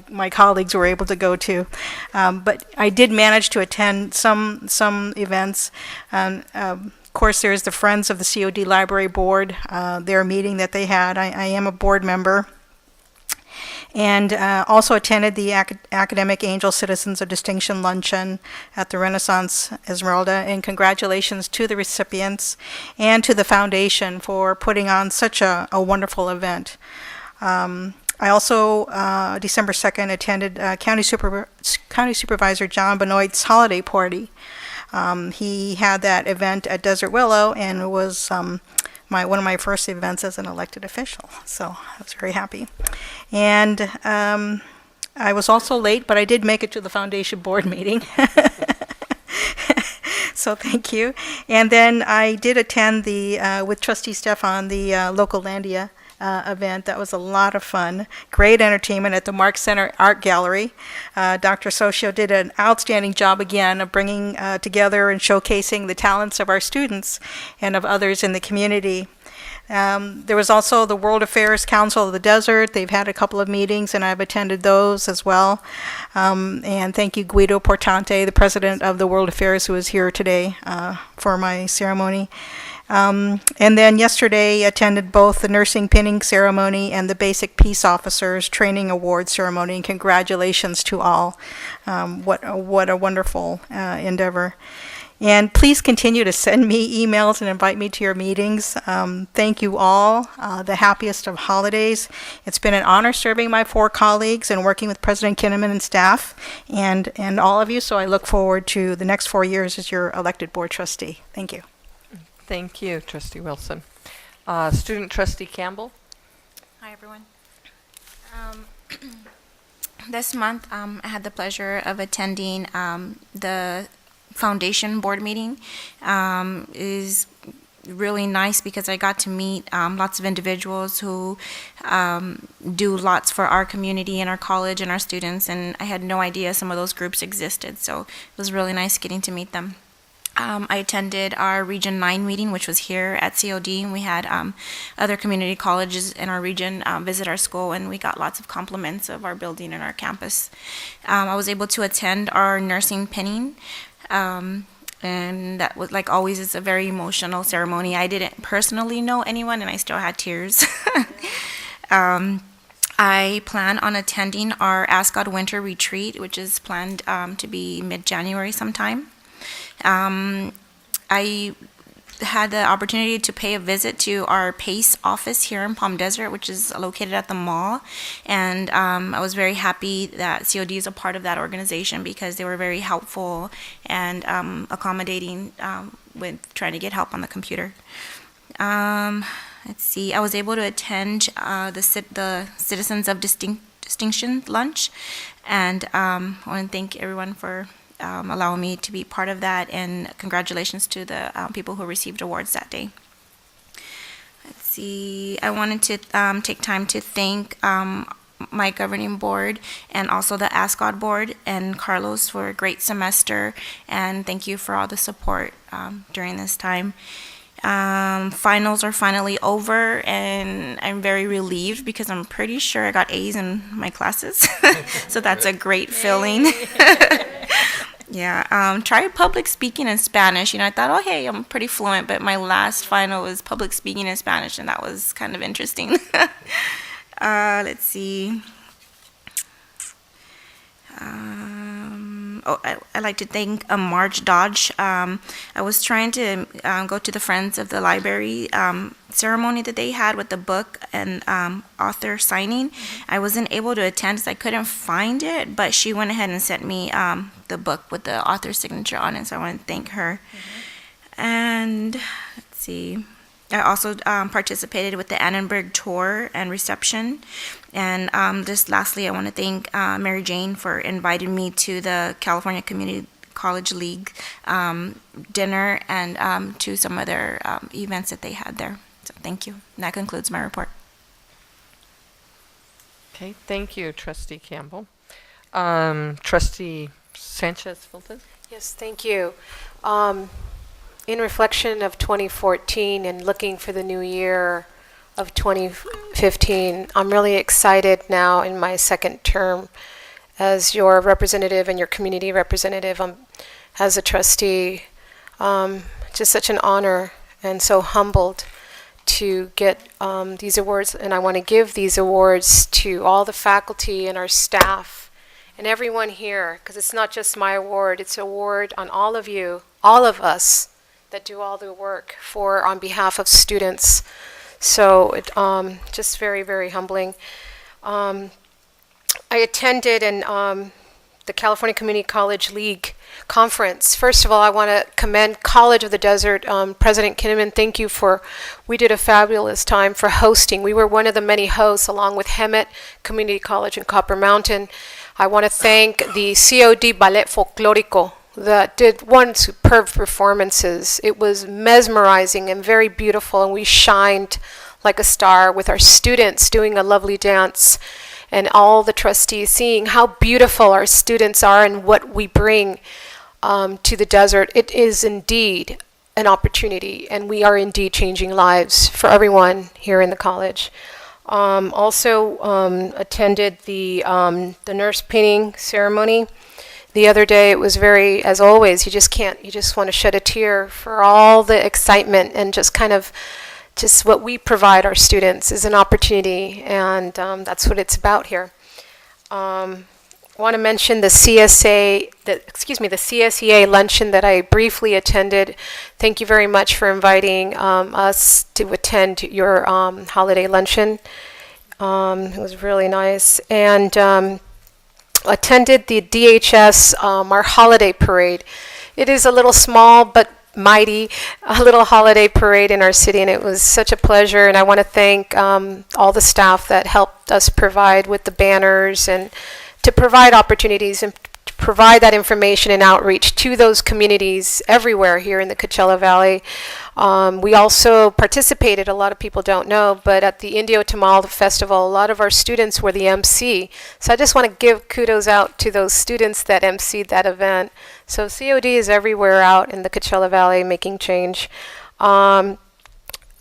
my colleagues were able to go to. But I did manage to attend some events. Of course, there's the Friends of the COD Library Board, their meeting that they had. I am a board member. And also attended the Academic Angel Citizens of Distinction Luncheon at the Renaissance Esmeralda, and congratulations to the recipients and to the foundation for putting on such a wonderful event. I also, December 2nd, attended County Supervisor John Benoit's holiday party. He had that event at Desert Willow, and it was one of my first events as an elected official, so I was very happy. And I was also late, but I did make it to the foundation board meeting. So thank you. And then I did attend with Trustee Stefan, the Localandia event. That was a lot of fun. Great entertainment at the Mark Center Art Gallery. Dr. Socio did an outstanding job again of bringing together and showcasing the talents of our students and of others in the community. There was also the World Affairs Council of the Desert. They've had a couple of meetings, and I've attended those as well. And thank you, Guido Portante, the president of the World Affairs, who is here today for my ceremony. And then yesterday attended both the nursing pinning ceremony and the basic peace officers training award ceremony. And congratulations to all. What a wonderful endeavor. And please continue to send me emails and invite me to your meetings. Thank you all. The happiest of holidays. It's been an honor serving my 4 colleagues and working with President Kinnaman and staff and all of you. So I look forward to the next 4 years as your elected board trustee. Thank you. Thank you, Trustee Wilson. Student Trustee Campbell. Hi, everyone. This month, I had the pleasure of attending the foundation board meeting. Is really nice because I got to meet lots of individuals who do lots for our community and our college and our students, and I had no idea some of those groups existed, so it was really nice getting to meet them. I attended our Region 9 meeting, which was here at COD, and we had other community colleges in our region visit our school, and we got lots of compliments of our building and our campus. I was able to attend our nursing pinning, and that was, like always, it's a very emotional ceremony. I didn't personally know anyone, and I still had tears. I plan on attending our Ascot Winter Retreat, which is planned to be mid-January sometime. I had the opportunity to pay a visit to our PACE office here in Palm Desert, which is located at the mall, and I was very happy that COD is a part of that organization because they were very helpful and accommodating with trying to get help on the computer. Let's see, I was able to attend the Citizens of distinction lunch. And I want to thank everyone for allowing me to be part of that, and congratulations to the people who received awards that day. Let's see, I wanted to take time to thank my governing board and also the COD Board and Carlos for a great semester, and thank you for all the support during this time. Finals are finally over, and I'm very relieved because I'm pretty sure I got A's in my classes, so that's a great feeling. Yeah, tried public speaking in Spanish. I thought, oh, hey, I'm pretty fluent, but my last final was public speaking in Spanish, and that was kind of interesting. Let's see. I'd like to thank Marge Dodge. I was trying to go to the Friends of the Library ceremony that they had with the book and author signing. I wasn't able to attend because I couldn't find it, but she went ahead and sent me the book with the author's signature on it, so I want to thank her. And let's see. I also participated with the Annenberg tour and reception. And just lastly, I want to thank Mary Jane for inviting me to the California Community College League dinner and to some other events that they had there. So thank you. And that concludes my report. Okay, thank you, Trustee Campbell. Trustee Sanchez-Fulton? Yes, thank you. In reflection of 2014 and looking for the new year of 2015, I'm really excited now in my second term as your representative and your community representative. As a trustee, just such an honor and so humbled to get these awards, and I want to give these awards to all the faculty and our staff and everyone here, because it's not just my award, it's an award on all of you, all of us that do all the work on behalf of students. So it just very, very humbling. I attended the California Community College League conference. First of all, I want to commend College of the Desert. President Kinnaman, thank you we did a fabulous time for hosting. We were one of the many hosts along with Hemet Community College in Copper Mountain. I want to thank the COD Ballet Folklorico that did one superb performances. It was mesmerizing and very beautiful, and we shined like a star with our students doing a lovely dance, and all the trustees seeing how beautiful our students are and what we bring to the desert. It is indeed an opportunity, and we are indeed changing lives for everyone here in the college. Also attended the nurse painting ceremony the other day. It was very, as always, you just want to shed a tear for all the excitement and just what we provide our students is an opportunity, and that's what it's about here. I want to mention the CSEA luncheon that I briefly attended. Thank you very much for inviting us to attend your holiday luncheon. It was really nice. And attended the DHS, our holiday parade. It is a little small but mighty, a little holiday parade in our city, and it was such a pleasure. And I want to thank all the staff that helped us provide with the banners and to provide opportunities and to provide that information and outreach to those communities everywhere here in the Coachella Valley. We also participated, a lot of people don't know, but at the Indio Tamal Festival, a lot of our students were the MC. So I just want to give kudos out to those students that MC'd that event. So COD is everywhere out in the Coachella Valley making change.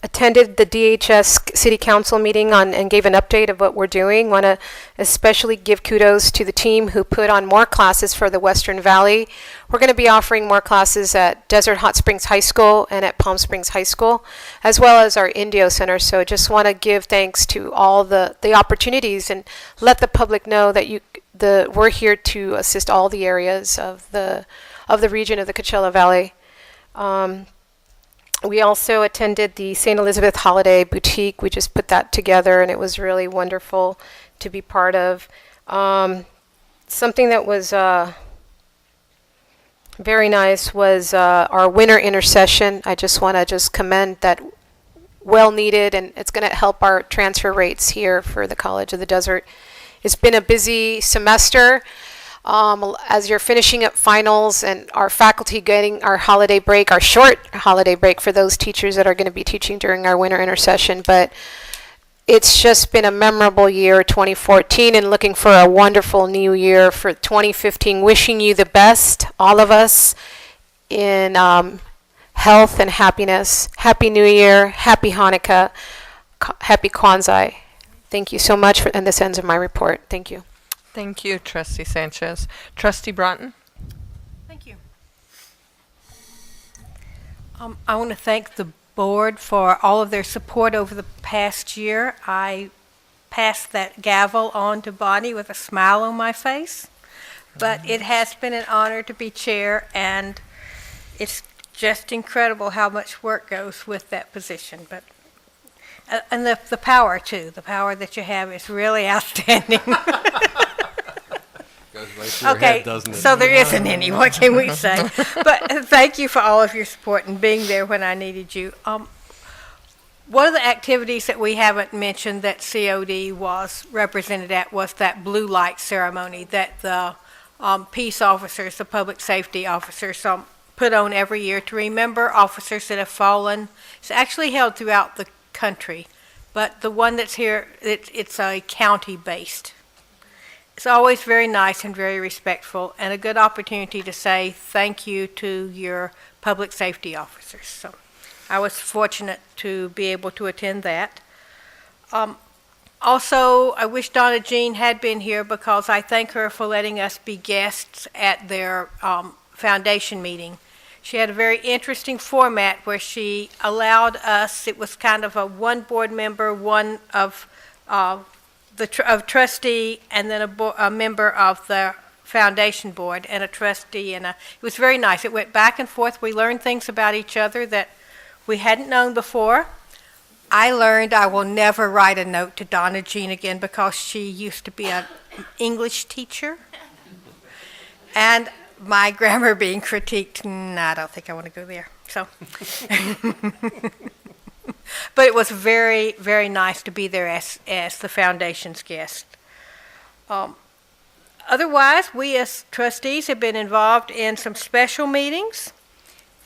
Attended the DHS City Council meeting and gave an update of what we're doing. Want to especially give kudos to the team who put on more classes for the Western Valley. We're going to be offering more classes at Desert Hot Springs High School and at Palm Springs High School, as well as our Indio Center. So just want to give thanks to all the opportunities and let the public know that we're here to assist all the areas of the region of the Coachella Valley. We also attended the St. Elizabeth Holiday Boutique. We just put that together, and it was really wonderful to be part of. Something that was very nice was our winter intercession. I just want to commend that, well needed, and it's going to help our transfer rates here for the College of the Desert. It's been a busy semester. As you're finishing up finals and our faculty getting our holiday break, our short holiday break for those teachers that are going to be teaching during our winter intersession. But it's just been a memorable year, 2014, and looking for a wonderful new year for 2015. Wishing you the best, all of us, in health and happiness. Happy New Year, Happy Hanukkah, Happy Kwanzaa. Thank you so much, and this ends of my report. Thank you. Thank you, Trustee Sanchez. Trustee Broughton? Thank you. I want to thank the board for all of their support over the past year. I passed that gavel on to Bonnie with a smile on my face, but it has been an honor to be chair, and it's just incredible how much work goes with that position. But and the power too, the power that you have is really outstanding. Okay, so there isn't any. What can we say? But thank you for all of your support and being there when I needed you. One of the activities that we haven't mentioned that COD was represented at was that blue light ceremony that the peace officers, the public safety officers, put on every year to remember officers that have fallen. It's actually held throughout the country, but the one that's here, it's a county-based. It's always very nice and very respectful, and a good opportunity to say thank you to your public safety officers. So I was fortunate to be able to attend that. Also, I wish Donna Jean had been here because I thank her for letting us be guests at their foundation meeting. She had a very interesting format where she allowed us, it was kind of a one board member, one of trustee, and then a member of the foundation board, and a trustee, and it was very nice. It went back and forth. We learned things about each other that we hadn't known before. I learned I will never write a note to Donna Jean again because she used to be an English teacher, and my grammar being critiqued, I don't think I want to go there. So, but it was very, very nice to be there as the foundation's guest. Otherwise, we as trustees have been involved in some special meetings.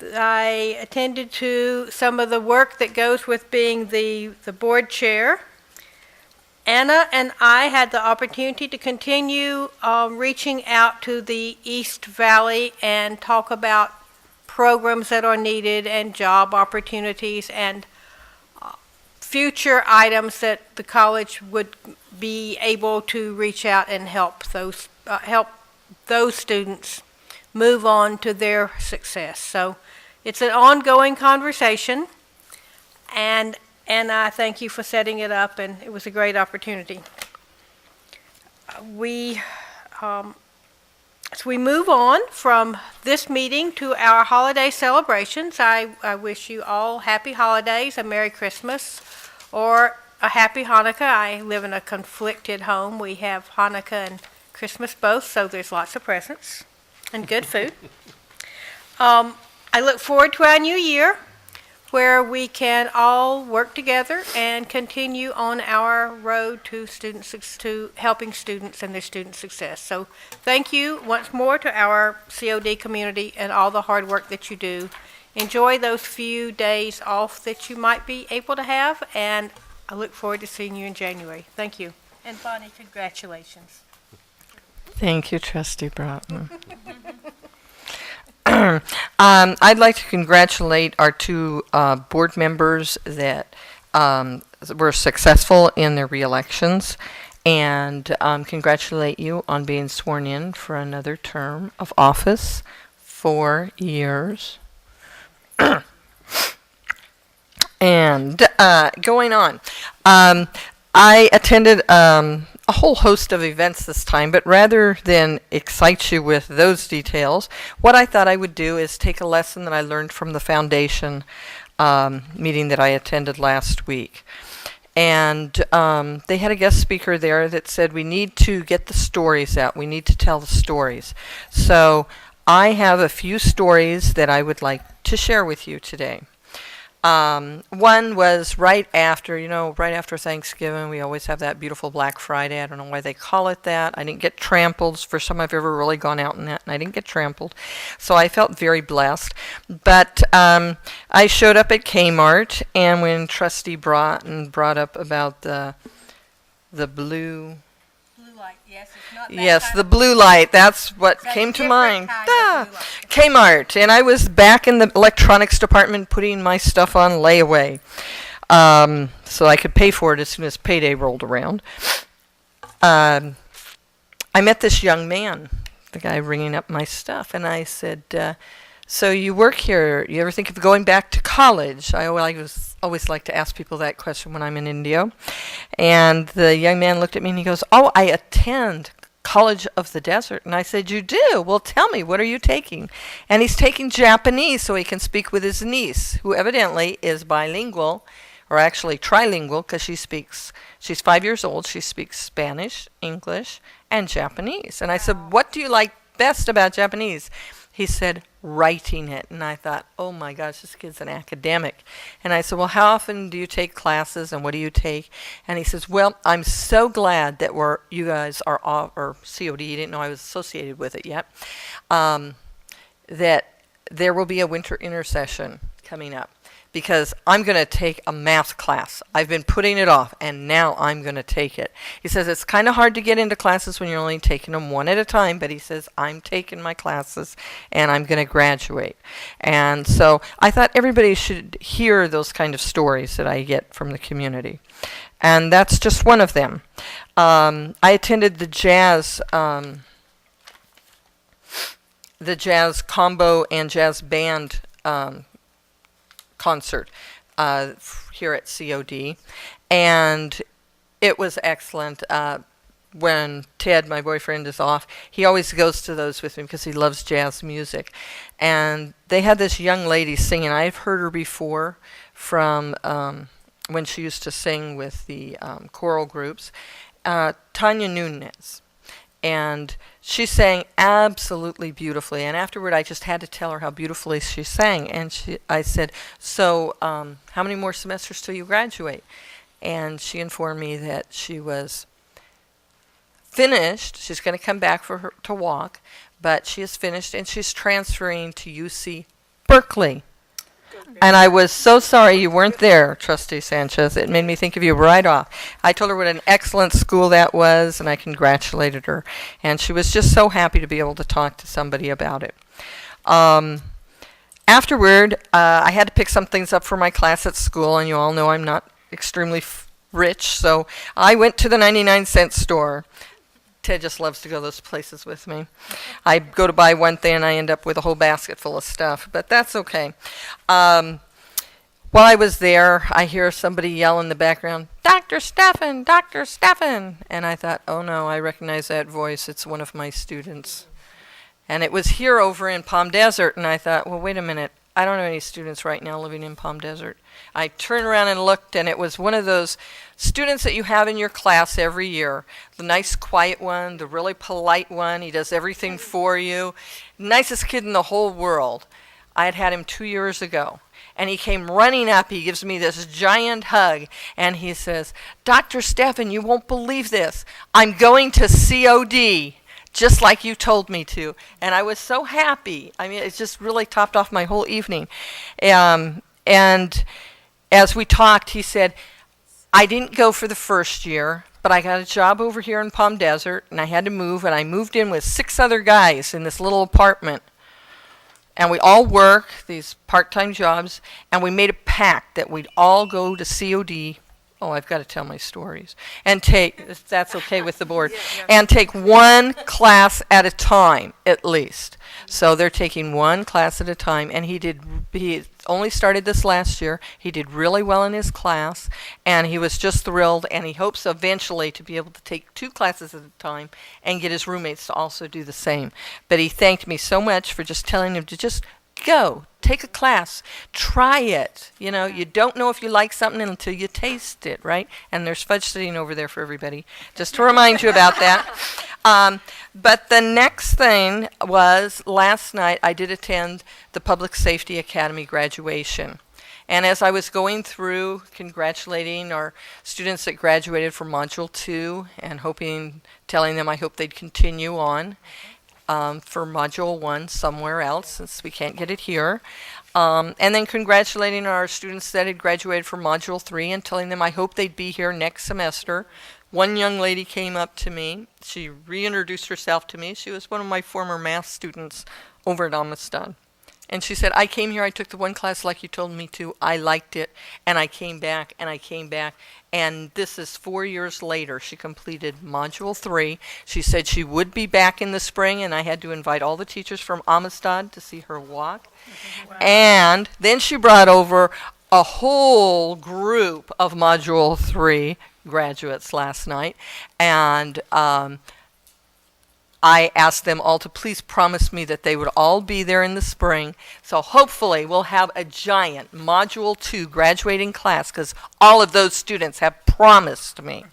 I attended to some of the work that goes with being the board chair. Anna and I had the opportunity to continue reaching out to the East Valley and talk about programs that are needed and job opportunities and future items that the college would be able to reach out and help those students move on to their success. So it's an ongoing conversation, and I thank you for setting it up, and it was a great opportunity. As we move on from this meeting to our holiday celebrations, I wish you all happy holidays, a Merry Christmas, or a Happy Hanukkah. I live in a conflicted home. We have Hanukkah and Christmas both, so there's lots of presents and good food. I look forward to our new year, where we can all work together and continue on our road to helping students and their student success. So thank you once more to our COD community and all the hard work that you do. Enjoy those few days off that you might be able to have, and I look forward to seeing you in January. Thank you. And Bonnie, congratulations. Thank you, Trustee Broughton. I'd like to congratulate our two board members that were successful in their re-elections, and congratulate you on being sworn in for another term of office, 4 years. And going on, I attended a whole host of events this time, but rather than excite you with those details, what I thought I would do is take a lesson that I learned from the foundation meeting that I attended last week. And they had a guest speaker there that said we need to get the stories out. We need to tell the stories. So I have a few stories that I would like to share with you today. One was right after, right after Thanksgiving. We always have that beautiful Black Friday. I don't know why they call it that. I didn't get trampled. It's the first time I've ever really gone out in that, and I didn't get trampled. So I felt very blessed. But I showed up at Kmart, and when Trustee brought up about the blue... Yes, the blue light. That's what came to mind. Kmart. And I was back in the electronics department putting my stuff on layaway so I could pay for it as soon as payday rolled around. I met this young man, the guy ringing up my stuff, and I said, so you work here. You ever think of going back to college? I always like to ask people that question when I'm in Indio. And the young man looked at me and he goes, oh, I attend College of the Desert. And I said, you do? Well, tell me, what are you taking? And he's taking Japanese so he can speak with his niece, who evidently is bilingual, or actually trilingual, because she's 5 years old. She speaks Spanish, English, and Japanese. And I said, what do you like best about Japanese? He said, writing it. And I thought, oh my gosh, this kid's an academic. And I said, well, how often do you take classes and what do you take? And he says, well, I'm so glad that you guys are off, or COD, you didn't know I was associated with it yet, that there will be a winter intersession coming up. Because I'm going to take a math class. I've been putting it off, and now I'm going to take it. He says it's kind of hard to get into classes when you're only taking them one at a time, but he says, I'm taking my classes, and I'm going to graduate. And so I thought everybody should hear those kind of stories that I get from the community. And that's just one of them. I attended the jazz combo and jazz band concert here at COD, and it was excellent. When Ted, my boyfriend, is off, he always goes to those with me because he loves jazz music. And they had this young lady singing. I've heard her before from when she used to sing with the choral groups, Tanya Nunez. And she sang absolutely beautifully. And afterward, I just had to tell her how beautifully she sang. And I said, so how many more semesters till you graduate? And she informed me that she was finished. She's going to come back for her to walk, but she is finished, and she's transferring to UC Berkeley. And I was so sorry you weren't there, Trustee Sanchez. It made me think of you right off. I told her what an excellent school that was, and I congratulated her. And she was just so happy to be able to talk to somebody about it. Afterward, I had to pick some things up for my class at school, and you all know I'm not extremely rich, so I went to the 99-cent store. Ted just loves to go those places with me. I go to buy one thing and I end up with a whole basket full of stuff, but that's okay. While I was there, I hear somebody yell in the background, Dr. Steffen, Dr. Steffen. And I thought, oh no, I recognize that voice. It's one of my students. And it was here over in Palm Desert, and I thought, well, wait a minute. I don't have any students right now living in Palm Desert. I turned around and looked, and it was one of those students that you have in your class every year. The nice, quiet one, the really polite one. He does everything for you. Nicest kid in the whole world. I had him 2 years ago. And he came running up. He gives me this giant hug. And he says, Dr. Steffen, you won't believe this. I'm going to COD. Just like you told me to. And I was so happy. I mean, it just really topped off my whole evening. And as we talked, he said, I didn't go for the first year, but I got a job over here in Palm Desert, and I had to move, and I moved in with 6 other guys in this little apartment. And we all work these part-time jobs, and we made a pact that we'd all go to COD. Oh, I've got to tell my stories. And take, if that's okay with the board, and take one class at a time, at least. So they're taking one class at a time, and he only started this last year. He did really well in his class, and he was just thrilled, and he hopes eventually to be able to take 2 classes at a time and get his roommates to also do the same. But he thanked me so much for just telling him to just go, take a class, try it. You know, you don't know if you like something until you taste it, right? And there's fudge sitting over there for everybody, just to remind you about that. But the next thing was last night I did attend the Public Safety Academy graduation. And as I was going through congratulating our students that graduated from Module 2 and telling them I hope they'd continue on for Module 1 somewhere else since we can't get it here. And then congratulating our students that had graduated from Module 3 and telling them I hope they'd be here next semester. One young lady came up to me. She reintroduced herself to me. She was one of my former math students over at Amistad. And she said, I came here, I took the one class like you told me to, I liked it, and I came back, and I came back. And this is 4 years later. She completed Module 3. She said she would be back in the spring, and I had to invite all the teachers from Amistad to see her walk. Wow. And then she brought over a whole group of Module 3 graduates last night, and I asked them all to please promise me that they would all be there in the spring. So hopefully we'll have a giant Module 2 graduating class because all of those students have promised me.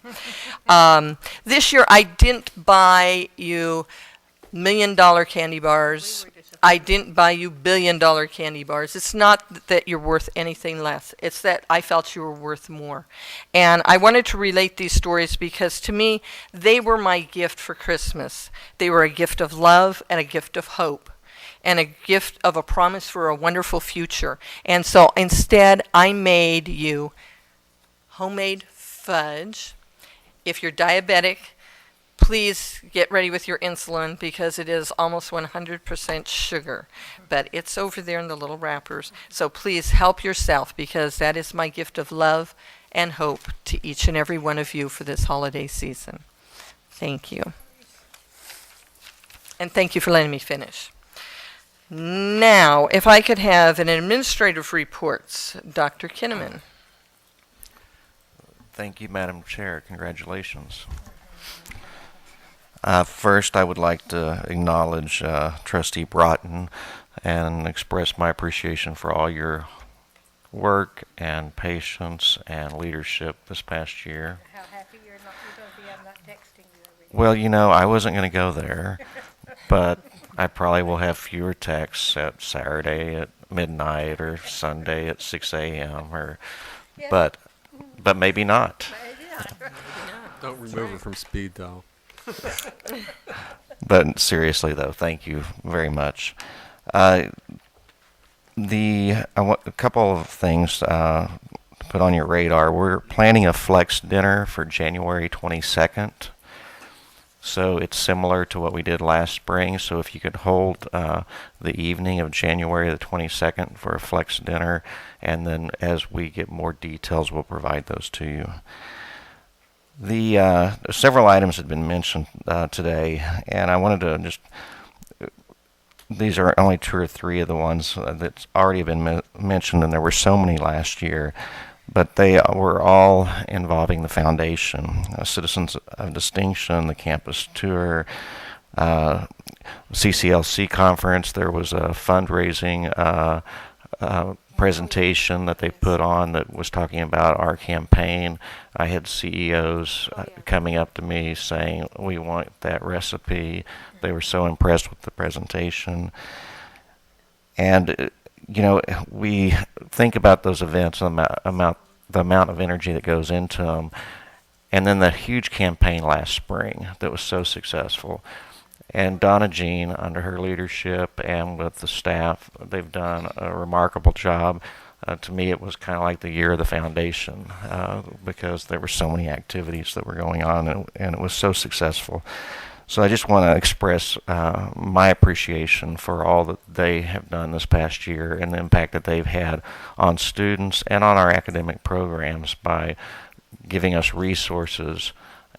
This year I didn't buy you $1 million candy bars. I didn't buy you $1 billion candy bars. It's not that you're worth anything less. It's that I felt you were worth more. And I wanted to relate these stories because to me, they were my gift for Christmas. They were a gift of love and a gift of hope and a gift of a promise for a wonderful future. And so instead, I made you homemade fudge. If you're diabetic, please get ready with your insulin because it is almost 100% sugar. But it's over there in the little wrappers. So please help yourself because that is my gift of love and hope to each and every one of you for this holiday season. Thank you. And thank you for letting me finish. Now, if I could have an administrative reports, Dr. Kinnaman. Thank you, Madam Chair. Congratulations. First, I would like to acknowledge Trustee Broughton and express my appreciation for all your work and patience and leadership this past year. How happy you're going to be I'm not texting you every day. Well, you know, I wasn't going to go there, but I probably will have fewer texts at Saturday at midnight or Sunday at 6 a.m. or, but maybe not. Don't remove it from speed dial. But seriously, though, thank you very much. I want a couple of things to put on your radar. We're planning a flex dinner for January 22nd. So it's similar to what we did last spring. So if you could hold the evening of January the 22nd for a flex dinner, and then as we get more details, we'll provide those to you. The several items had been mentioned today, and I wanted to just, these are only 2 or 3 of the ones that's already been mentioned, and there were so many last year, but they were all involving the foundation, Citizens of Distinction, the campus tour, CCLC conference. There was a fundraising presentation that they put on that was talking about our campaign. I had CEOs coming up to me saying, we want that recipe. They were so impressed with the presentation. And, you know, we think about those events, the amount of energy that goes into them, and then the huge campaign last spring that was so successful. And Donna Jean, under her leadership and with the staff, they've done a remarkable job. To me, it was kind of like the year of the foundation because there were so many activities that were going on, and it was so successful. So I just want to express my appreciation for all that they have done this past year and the impact that they've had on students and on our academic programs by giving us resources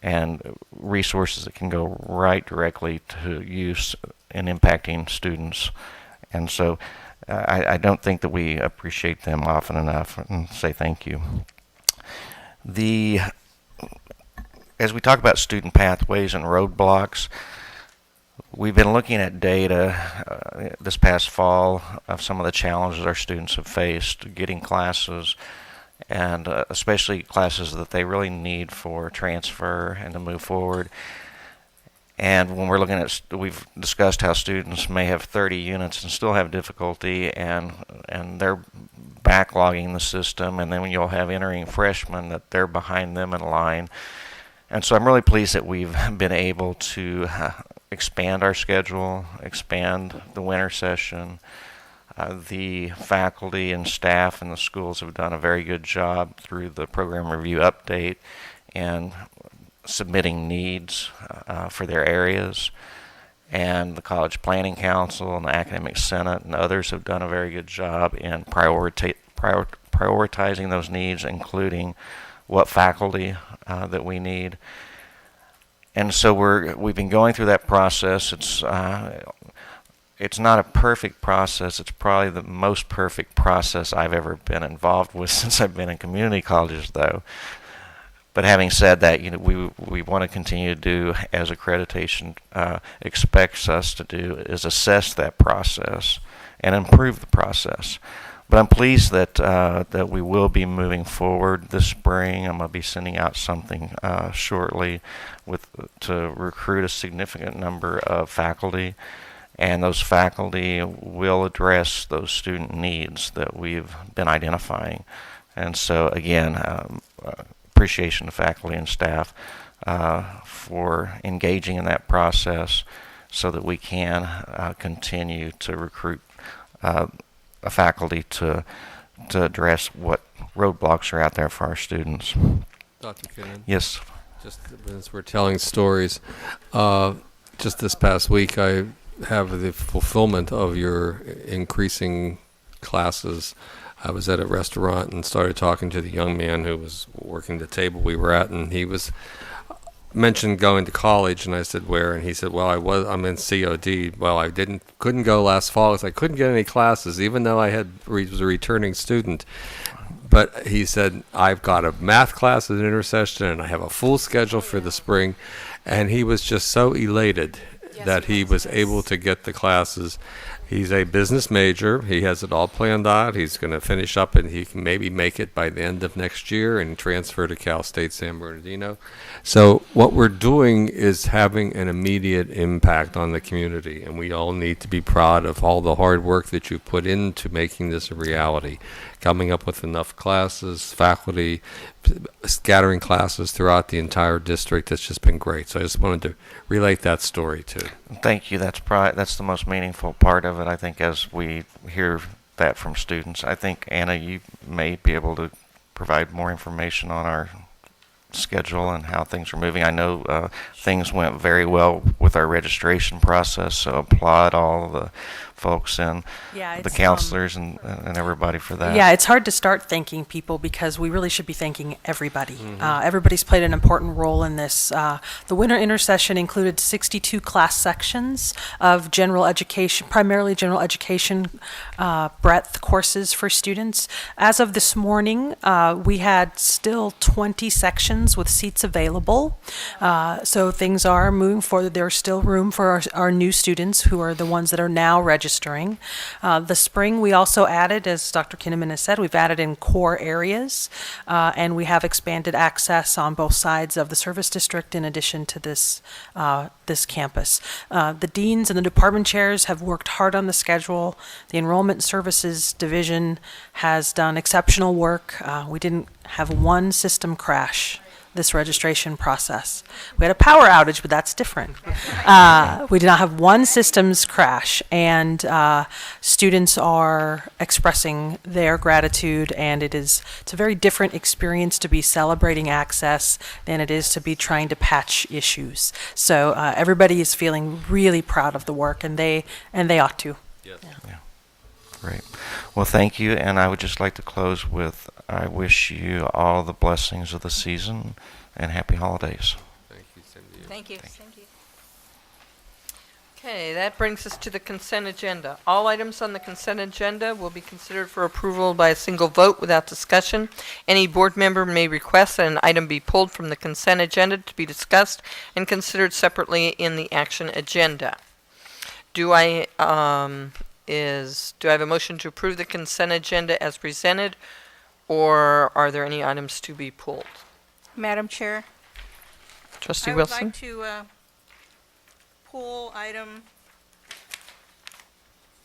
and resources that can go right directly to use in impacting students. And so I don't think that we appreciate them often enough and say thank you. As we talk about student pathways and roadblocks, we've been looking at data this past fall of some of the challenges our students have faced getting classes, and especially classes that they really need for transfer and to move forward. And when we're looking at, we've discussed how students may have 30 units and still have difficulty, and they're backlogging the system, and then when you'll have entering freshmen that they're behind them in line. And so I'm really pleased that we've been able to expand our schedule, expand the winter session. The faculty and staff in the schools have done a very good job through the program review update and submitting needs for their areas. And the College Planning Council and the Academic Senate and others have done a very good job in prioritizing those needs, including what faculty that we need. And so we've been going through that process. It's not a perfect process. It's probably the most perfect process I've ever been involved with since I've been in community colleges, though. But having said that, we want to continue to do, as accreditation expects us to do, is assess that process and improve the process. But I'm pleased that we will be moving forward this spring. I'm going to be sending out something shortly to recruit a significant number of faculty, and those faculty will address those student needs that we've been identifying. And so, again, appreciation to faculty and staff for engaging in that process so that we can continue to recruit a faculty to address what roadblocks are out there for our students. Dr. Kinnan? Yes. Just as we're telling stories, just this past week I have the fulfillment of your increasing classes. I was at a restaurant and started talking to the young man who was working the table we were at, and he was mentioned going to college, and I said, where? And he said, well, I'm in COD. Well, I couldn't go last fall because I couldn't get any classes, even though I was a returning student. But he said, I've got a math class at Intercession, and I have a full schedule for the spring. And he was just so elated that he was able to get the classes. He's a business major. He has it all planned out. He's going to finish up, and he can maybe make it by the end of next year and transfer to Cal State San Bernardino. So what we're doing is having an immediate impact on the community, and we all need to be proud of all the hard work that you put into making this a reality. Coming up with enough classes, faculty, scattering classes throughout the entire district. It's just been great. So I just wanted to relate that story too. Thank you. That's the most meaningful part of it, I think, as we hear that from students. I think, Anna, you may be able to provide more information on our schedule and how things are moving. I know things went very well with our registration process, so applaud all the folks and the counselors and everybody for that. Yeah, it's hard to start thanking people because we really should be thanking everybody. Everybody's played an important role in this. The winter intersession included 62 class sections of general education, primarily general education breadth courses for students. As of this morning, we had still 20 sections with seats available. So things are moving forward. There's still room for our new students who are the ones that are now registering. The spring, we also added, as Dr. Kinnaman has said, we've added in core areas, and we have expanded access on both sides of the service district in addition to this campus. The deans and the department chairs have worked hard on the schedule. The enrollment services division has done exceptional work. We didn't have one system crash this registration process. We had a power outage, but that's different. We did not have one systems crash, and students are expressing their gratitude, and it's a very different experience to be celebrating access than it is to be trying to patch issues. So everybody is feeling really proud of the work, and they ought to. Yes. Yeah. Great. Well, thank you, and I would just like to close with, I wish you all the blessings of the season and happy holidays. Thank you, Cindy. Thank you. Okay, that brings us to the consent agenda. All items on the consent agenda will be considered for approval by a single vote without discussion. Any board member may request that an item be pulled from the consent agenda to be discussed and considered separately in the action agenda. Do I have a motion to approve the consent agenda as presented, or are there any items to be pulled? Madam Chair, Trustee I would Wilson? like to pull item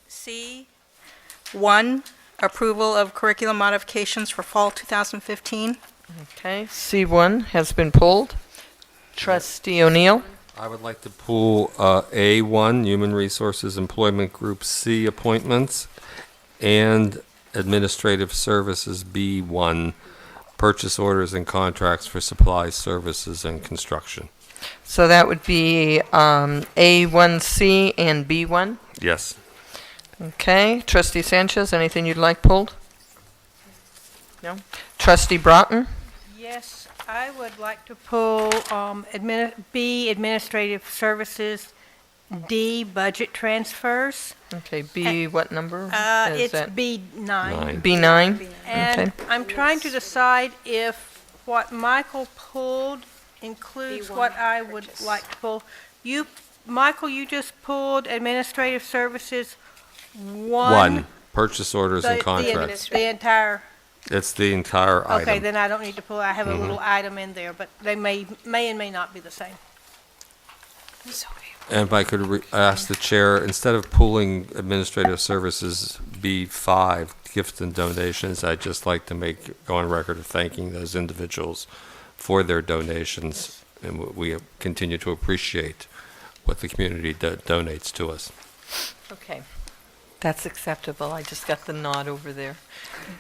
C1, approval of curriculum modifications for fall 2015. Okay, C1 has been pulled. Trustee O'Neill? I would like to pull A1, Human Resources Employment Group C appointments, and Administrative Services B1, purchase orders and contracts for supplies, services, and construction. So that would be A1C and B1? Yes. Okay, Trustee Sanchez, anything you'd like pulled? No? Trustee Broughton? Yes, I would like to pull B, Administrative Services, D, Budget Transfers. Okay, B, what number? is It's that? B9. B9? And Okay. I'm trying to decide if what Michael pulled includes what I would like to pull. Michael, you just pulled Administrative Services 1. Purchase orders and contracts. The entire, It's the entire item. okay, then I don't need to pull, I have a little item in there, but they may and may not be the same. And if I could ask the chair, instead of pulling administrative services B5, gifts and donations, I'd just like to go on record of thanking those individuals for their donations. And we continue to appreciate what the community donates to us. Okay, that's acceptable. I just got the nod over there.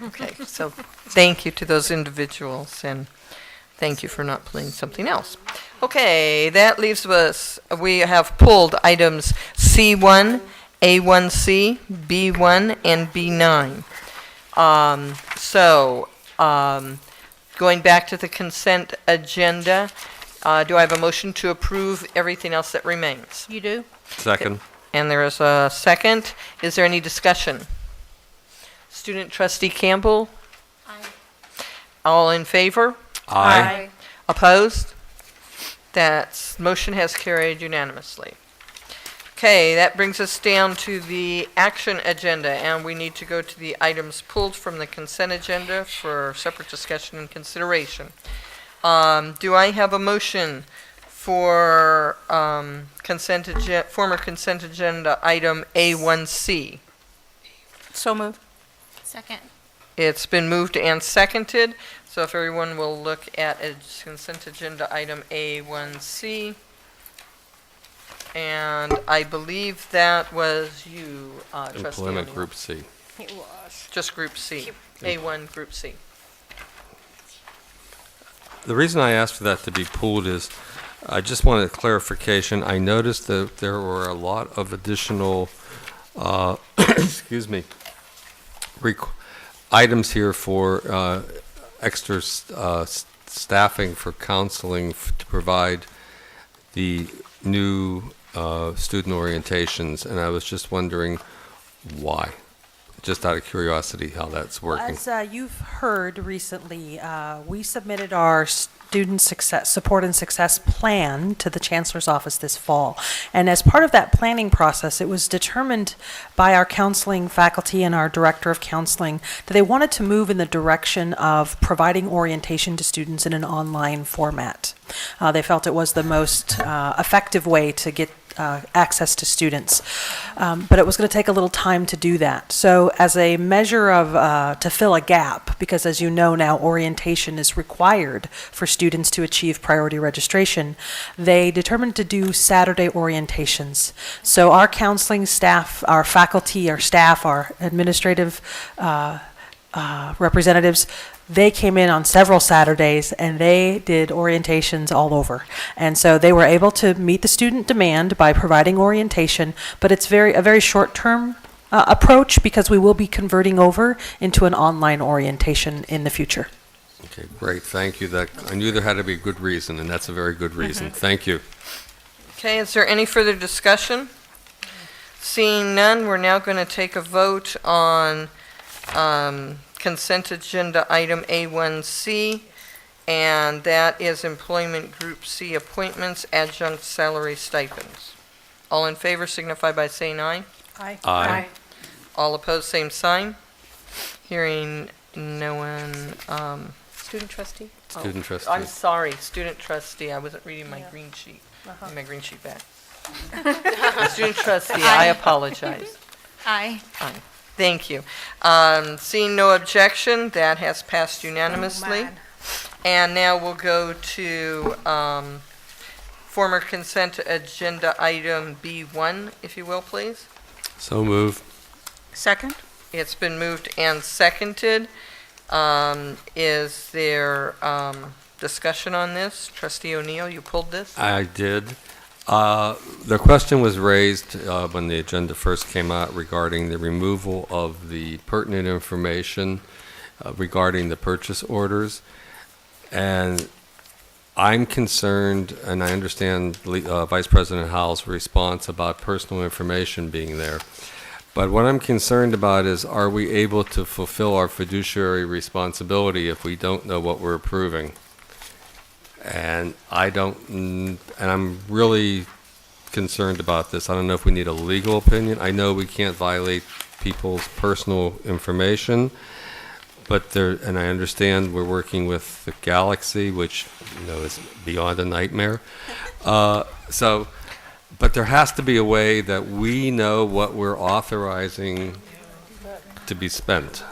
Okay, so thank you to those individuals, and thank you for not pulling something else. Okay, that leaves us, we have pulled items C1, A1C, B1, and B9. Going back to the consent agenda, do I have a motion to approve everything else that remains? You do? Second. And there is a second. Is there any discussion? Student Trustee Campbell? Aye. All in favor? Aye. Opposed? That motion has carried unanimously. Okay, that brings us down to the action agenda, and we need to go to the items pulled from the consent agenda for separate discussion and consideration. Do I have a motion for former consent agenda item A1C? So moved. Second. It's been moved and seconded, so if everyone will look at consent agenda item A1C. And I believe that was you, Trustee Employment O'Neill. Group C. It was. Just Group C, A1 Group C. The reason I asked for that to be pulled is I just wanted clarification. I noticed that there were a lot of additional, excuse me, items here for extra staffing for counseling to provide the new student orientations, and I was just wondering why. Just out of curiosity, how that's working. As you've heard recently, we submitted our student success, support and success plan to the Chancellor's office this fall. And as part of that planning process, it was determined by our counseling faculty and our director of counseling that they wanted to move in the direction of providing orientation to students in an online format. They felt it was the most effective way to get access to students. But it was going to take a little time to do that. So as a measure of, to fill a gap, because as you know now, orientation is required for students to achieve priority registration, they determined to do Saturday orientations. So our counseling staff, our faculty, our staff, our administrative representatives, they came in on several Saturdays and they did orientations all over. And so they were able to meet the student demand by providing orientation, but it's a very short-term approach because we will be converting over into an online orientation in the future. Okay, great, thank you. I knew there had to be a good reason, and that's a very good reason. Thank you. Okay, is there any further discussion? Seeing none, we're now going to take a vote on consent agenda item A1C, and that is Employment Group C appointments, adjunct salary stipends. All in favor signify by saying aye. Aye. Aye. All opposed, same sign. Hearing no one. Student trustee? Student trustee. I'm sorry, student trustee. I wasn't reading my green sheet. Give my green sheet back. Student trustee, I apologize. Aye. Aye. Thank you. Seeing no objection, that has passed unanimously. And now we'll go to former consent agenda item B1, if you will, please. So move. Second? It's been moved and seconded. Is there discussion on this? Trustee O'Neill, you pulled this? I did. The question was raised when the agenda first came out regarding the removal of the pertinent information regarding the purchase orders. And I'm concerned, and I understand Vice President Howell's response about personal information being there. But what I'm concerned about is, are we able to fulfill our fiduciary responsibility if we don't know what we're approving? And I'm really concerned about this. I don't know if we need a legal opinion. I know we can't violate people's personal information, but and I understand we're working with the Galaxy, which, is beyond a nightmare. But there has to be a way that we know what we're authorizing to be spent.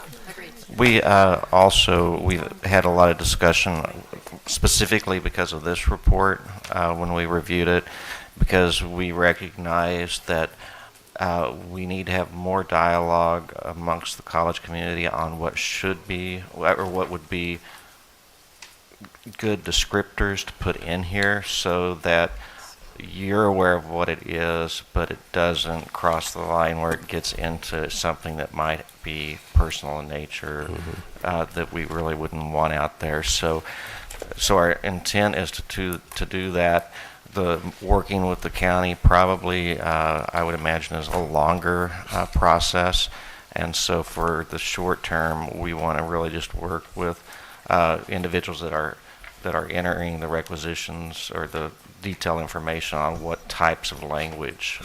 We we had a lot of discussion specifically because of this report when we reviewed it, because we recognized that we need to have more dialogue amongst the college community on what should be, or what would be good descriptors to put in here, so that you're aware of what it is, but it doesn't cross the line where it gets into something that might be personal in nature, that we really wouldn't want out there. So our intent is to do that. The working with the county probably, I would imagine, is a longer process. And so for the short term, we want to really just work with individuals that are entering the requisitions or the detailed information on what types of language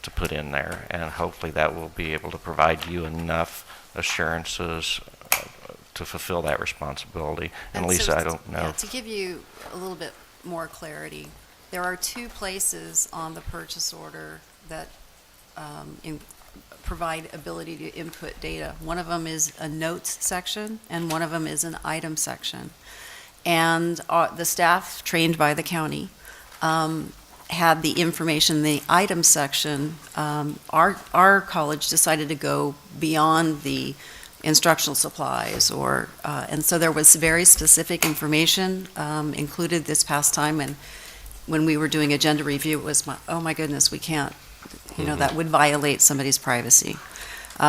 to put in there. And hopefully that will be able to provide you enough assurances to fulfill that responsibility. And Lisa, I don't know. Yeah, to give you a little bit more clarity, there are two places on the purchase order that provide ability to input data. One of them is a notes section, and one of them is an item section. And the staff trained by the county had the information in the item section. Our college decided to go beyond the instructional supplies, and so there was very specific information included this past time. And when we were doing agenda review, it was, oh my goodness, we can't, that would violate somebody's privacy.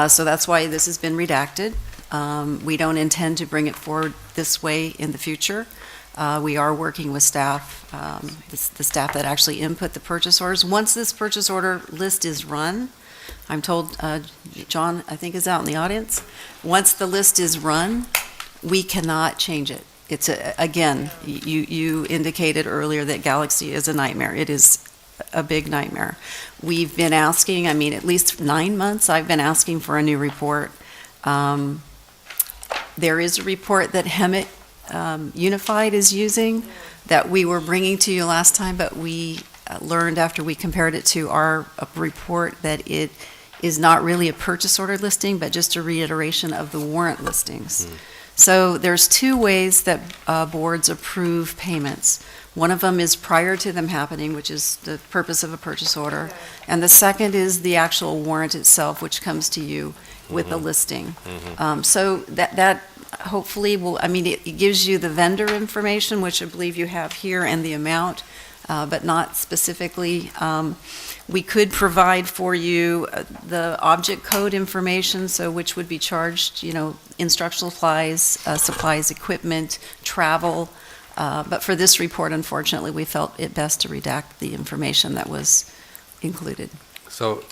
So that's why this has been redacted. We don't intend to bring it forward this way in the future. We are working with staff, the staff that actually input the purchase orders. Once this purchase order list is run, I'm told, John, I think, is out in the audience. Once the list is run, we cannot change it. It's, again, you indicated earlier that Galaxy is a nightmare. It is a big nightmare. We've been asking, at least 9 months, I've been asking for a new report. There is a report that Hemet Unified is using that we were bringing to you last time, but we learned after we compared it to our report that it is not really a purchase order listing, but just a reiteration of the warrant listings. So there's two ways that boards approve payments. One of them is prior to them happening, which is the purpose of a purchase order. And the second is the actual warrant itself, which comes to you with the listing. So that hopefully will, it gives you the vendor information, which I believe you have here, and the amount, but not specifically. We could provide for you the object code information, so which would be charged, instructional supplies, equipment, travel. But for this report, unfortunately, we felt it best to redact the information that was included. So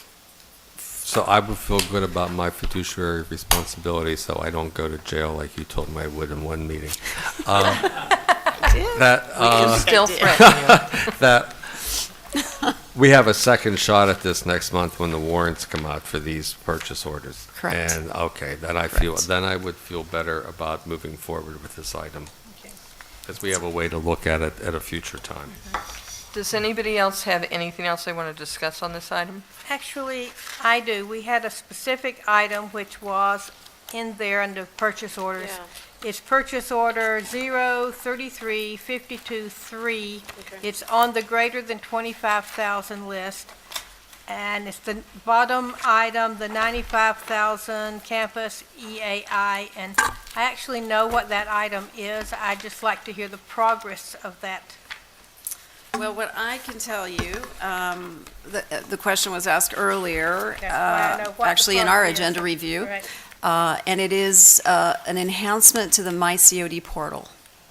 I would feel good about my fiduciary responsibility, so I don't go to jail like you told me I would in one meeting. That we have a second shot at this next month when the warrants come out for these purchase orders. Correct. And then I would feel better about moving forward with this item, because we have a way to look at it at a future time. Does anybody else have anything else they want to discuss on this item? Actually, I do. We had a specific item which was in there under purchase orders. It's purchase order 033-52-3. It's on the greater than 25,000 list. And it's the bottom item, the 95,000 campus EAI. And I actually know what that item is. I'd just like to hear the progress of that. Well, what I can tell you, the question was asked earlier, actually in our agenda review, and it is an enhancement to the MyCOD portal.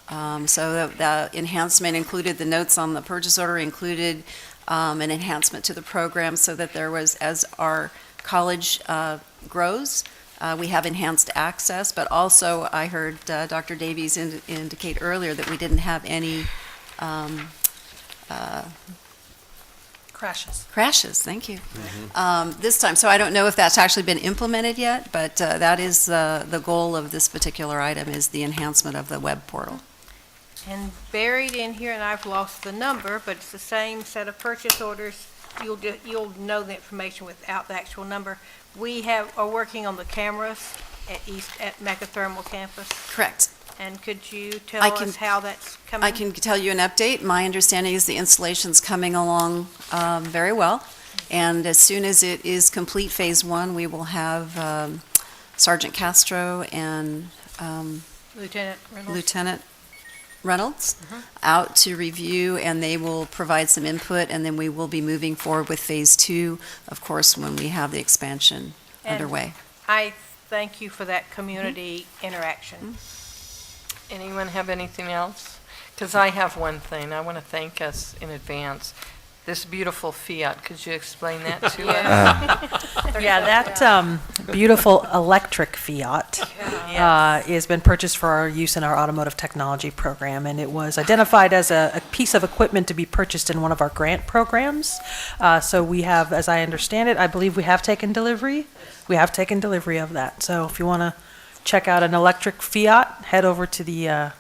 So the enhancement included the notes on the purchase order, included an enhancement to the program so that there was, as our college grows, we have enhanced access, but also I heard Dr. Davies indicate earlier that we didn't have any crashes, thank you. This time, so I don't know if that's actually been implemented yet, but that is the goal of this particular item, is the enhancement of the web portal. And buried in here, and I've lost the number, but it's the same set of purchase orders. You'll know the information without the actual number. We are working on the cameras at Mecca Thermal Campus. Correct. And could you tell us how that's coming? I can tell you an update. My understanding is the installation's coming along very well. And as soon as it is complete, phase one, we will have Sergeant Castro and Lieutenant Reynolds out to review, and they will provide some input, and then we will be moving forward with phase two, of course, when we have the expansion underway. I thank you for that community interaction. Anyone have anything else? Because I have one thing. I want to thank us in advance. This beautiful Fiat, could you explain that to us? Yeah, that beautiful electric Fiat has been purchased for our use in our automotive technology program, and it was identified as a piece of equipment to be purchased in one of our grant programs. So we have, as I understand it, I believe we have taken delivery. We have taken delivery of that. So if you want to check out an electric Fiat, head over to the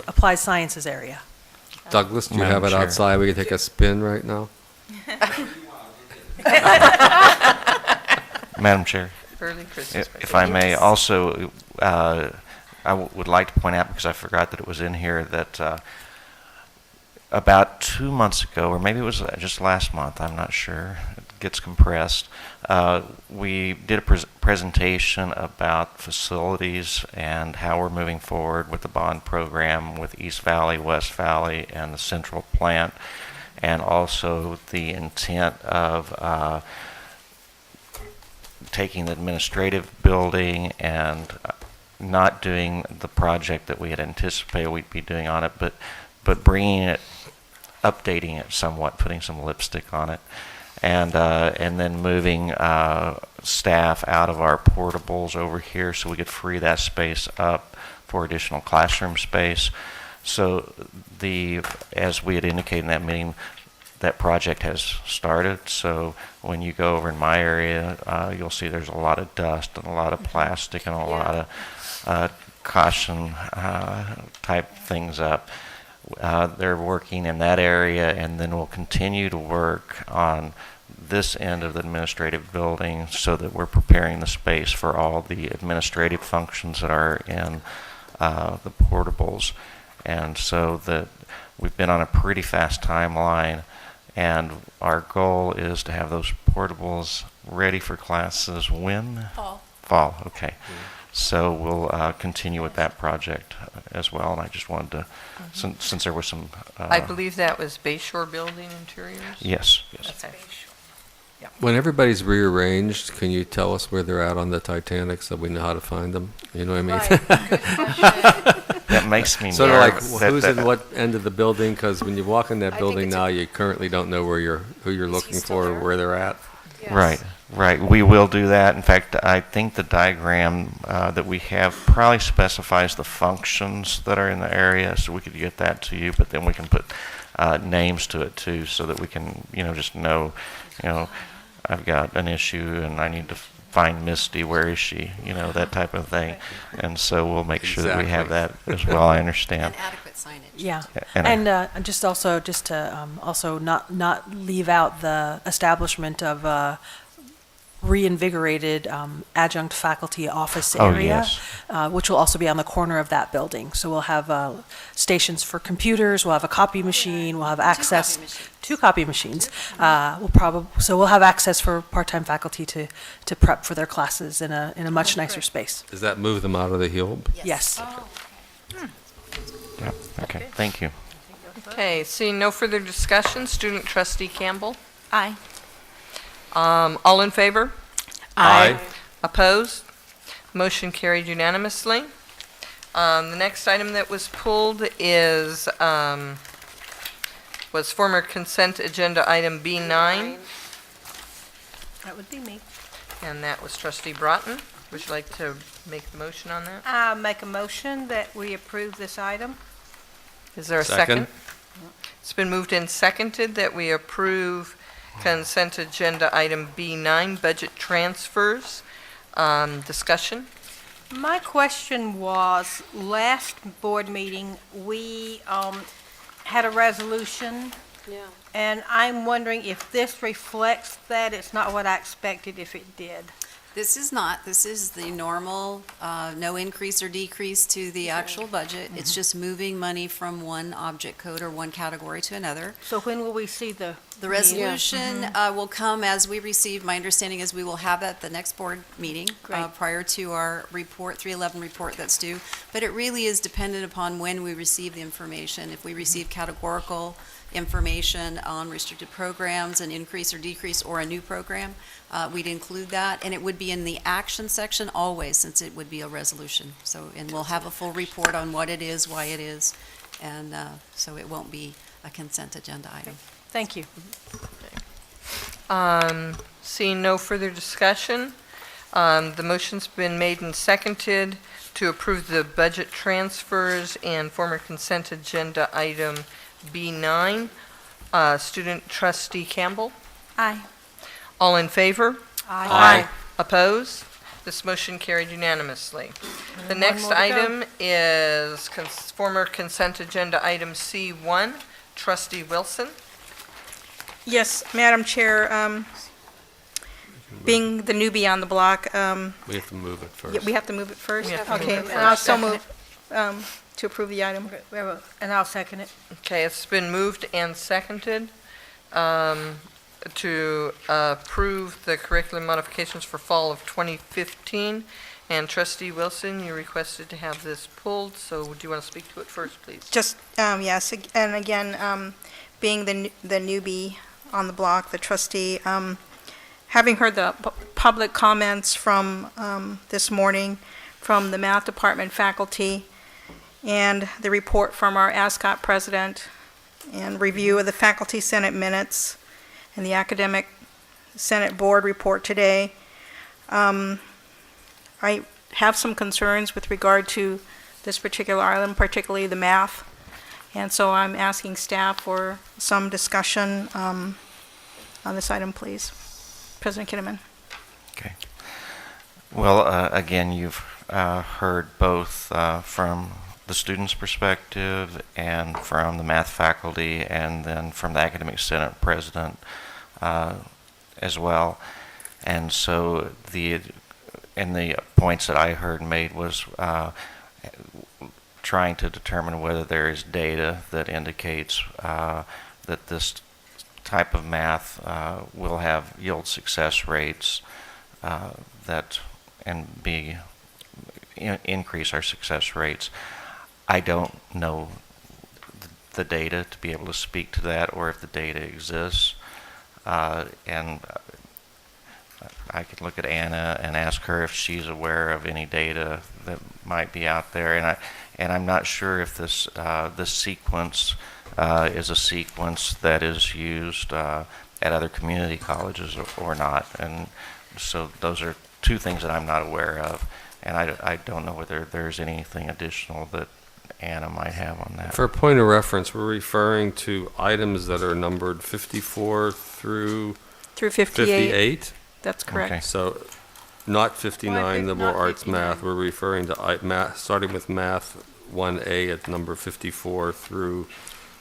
Applied Sciences area. Douglas, do you have it outside? We can take a spin right now. Madam Chair, Early Christmas if I may, also, I would like to point out, because I forgot that it was in here, that about 2 months ago, or maybe it was just last month, I'm not sure, it gets compressed, we did a presentation about facilities and how we're moving forward with the bond program with East Valley, West Valley, and the central plant, and also the intent of taking the administrative building and not doing the project that we had anticipated we'd be doing on it, but bringing it, updating it somewhat, putting some lipstick on it, and then moving staff out of our portables over here so we could free that space up for additional classroom space. So as we had indicated in that meeting, that project has started. So when you go over in my area, you'll see there's a lot of dust and a lot of plastic and a lot of caution type things up. They're working in that area, and then we'll continue to work on this end of the administrative building so that we're preparing the space for all the administrative functions that are in the portables. And so that we've been on a pretty fast timeline, and our goal is to have those portables ready for classes when? Fall, okay. So we'll continue with that project as well, and I just wanted to, since there was some... I believe that was Bayshore Building Interiors? Yes. Okay. When everybody's rearranged, can you tell us where they're at on the Titanic so we know how to find them? You know what I mean? That makes me sort of like nervous. who's in what end of the building, because when you walk in that building now, you currently don't know who you're looking for or where they're at. Yes. Right. We will do that. In fact, I think the diagram that we have probably specifies the functions that are in the area, so we could get that to you, but then we can put names to it too, so that we can, just know, I've got an issue and I need to find Misty, where is she, that type of thing. And so we'll make sure that we have that as well, I understand. And adequate signage. Yeah, And and just to also not leave out the establishment of reinvigorated adjunct faculty office Oh, area, yes. which will also be on the corner of that building. So we'll have stations for computers, we'll have a copy machine, we'll have access. Two copy machines. We'll have access for part-time faculty to prep for their classes in a much nicer space. Does that move them out of the Hillb? Yes. Yeah, okay, thank you. Okay, seeing no further discussion, Student Trustee Campbell. Aye. All in favor? Aye. Opposed? Motion carried unanimously. The next item that was pulled was former consent agenda item B9, That would be me. and that was Trustee Broughton. Would you like to make the motion on that? I make a motion that we approve this item. Is there a second? It's been moved and seconded that we approve consent agenda item B9, budget transfers. Discussion? My question was, last board meeting, we had a resolution, and I'm wondering if this reflects that. It's not what I expected if it did. This is not. This is the normal, no increase or decrease to the actual budget. It's just moving money from one object code or one category to another. So when will we see the? The resolution will come as we receive. My understanding is we will have that at the next board meeting prior to our report, 311 report that's due. But it really is dependent upon when we receive the information. If we receive categorical information on restricted programs, an increase or decrease, or a new program, we'd include that. And it would be in the action section always, since it would be a resolution. And we'll have a full report on what it is, why it is, and so it won't be a consent agenda item. Thank you. Seeing no further discussion, the motion's been made and seconded to approve the budget transfers and former consent agenda item B9. Student Trustee Campbell? Aye. All in favor? Aye. Opposed? This motion carried unanimously. The next more to go. item is former consent agenda item C1. Trustee Wilson? Yes, Madam Chair, being the newbie on the block, We have to move it first. yeah, we have to move it first? We have to move Okay, it and I'll first. so move to approve the item. And I'll second it. Okay, it's been moved and seconded to approve the curriculum modifications for fall of 2015. And Trustee Wilson, you requested to have this pulled, so do you want to speak to it first, please? Just, yes, and again, being the newbie on the block, the trustee, having heard the public comments from this morning from the math department faculty and the report from our ASCOT president and review of the faculty senate minutes and the academic senate board report today, I have some concerns with regard to this particular item, particularly the math. And so I'm asking staff for some discussion on this item, please. President Kinnaman. Okay. Well, again, you've heard both from the students' perspective and from the math faculty and then from the academic senate president as well. And so the points that I heard made was trying to determine whether there is data that indicates that this type of math will yield success rates increase our success rates. I don't know the data to be able to speak to that, or if the data exists, and I could look at Anna and ask her if she's aware of any data that might be out there, and I'm not sure if this sequence is a sequence that is used at other community colleges or not, and so those are two things that I'm not aware of, and I don't know whether there's anything additional that Anna might have on that. For a point of reference, we're referring to items that are numbered 54 through 58. 58. That's correct. Okay. So Not 59 liberal not arts 59? math. We're referring to math, starting with math 1A at number 54 through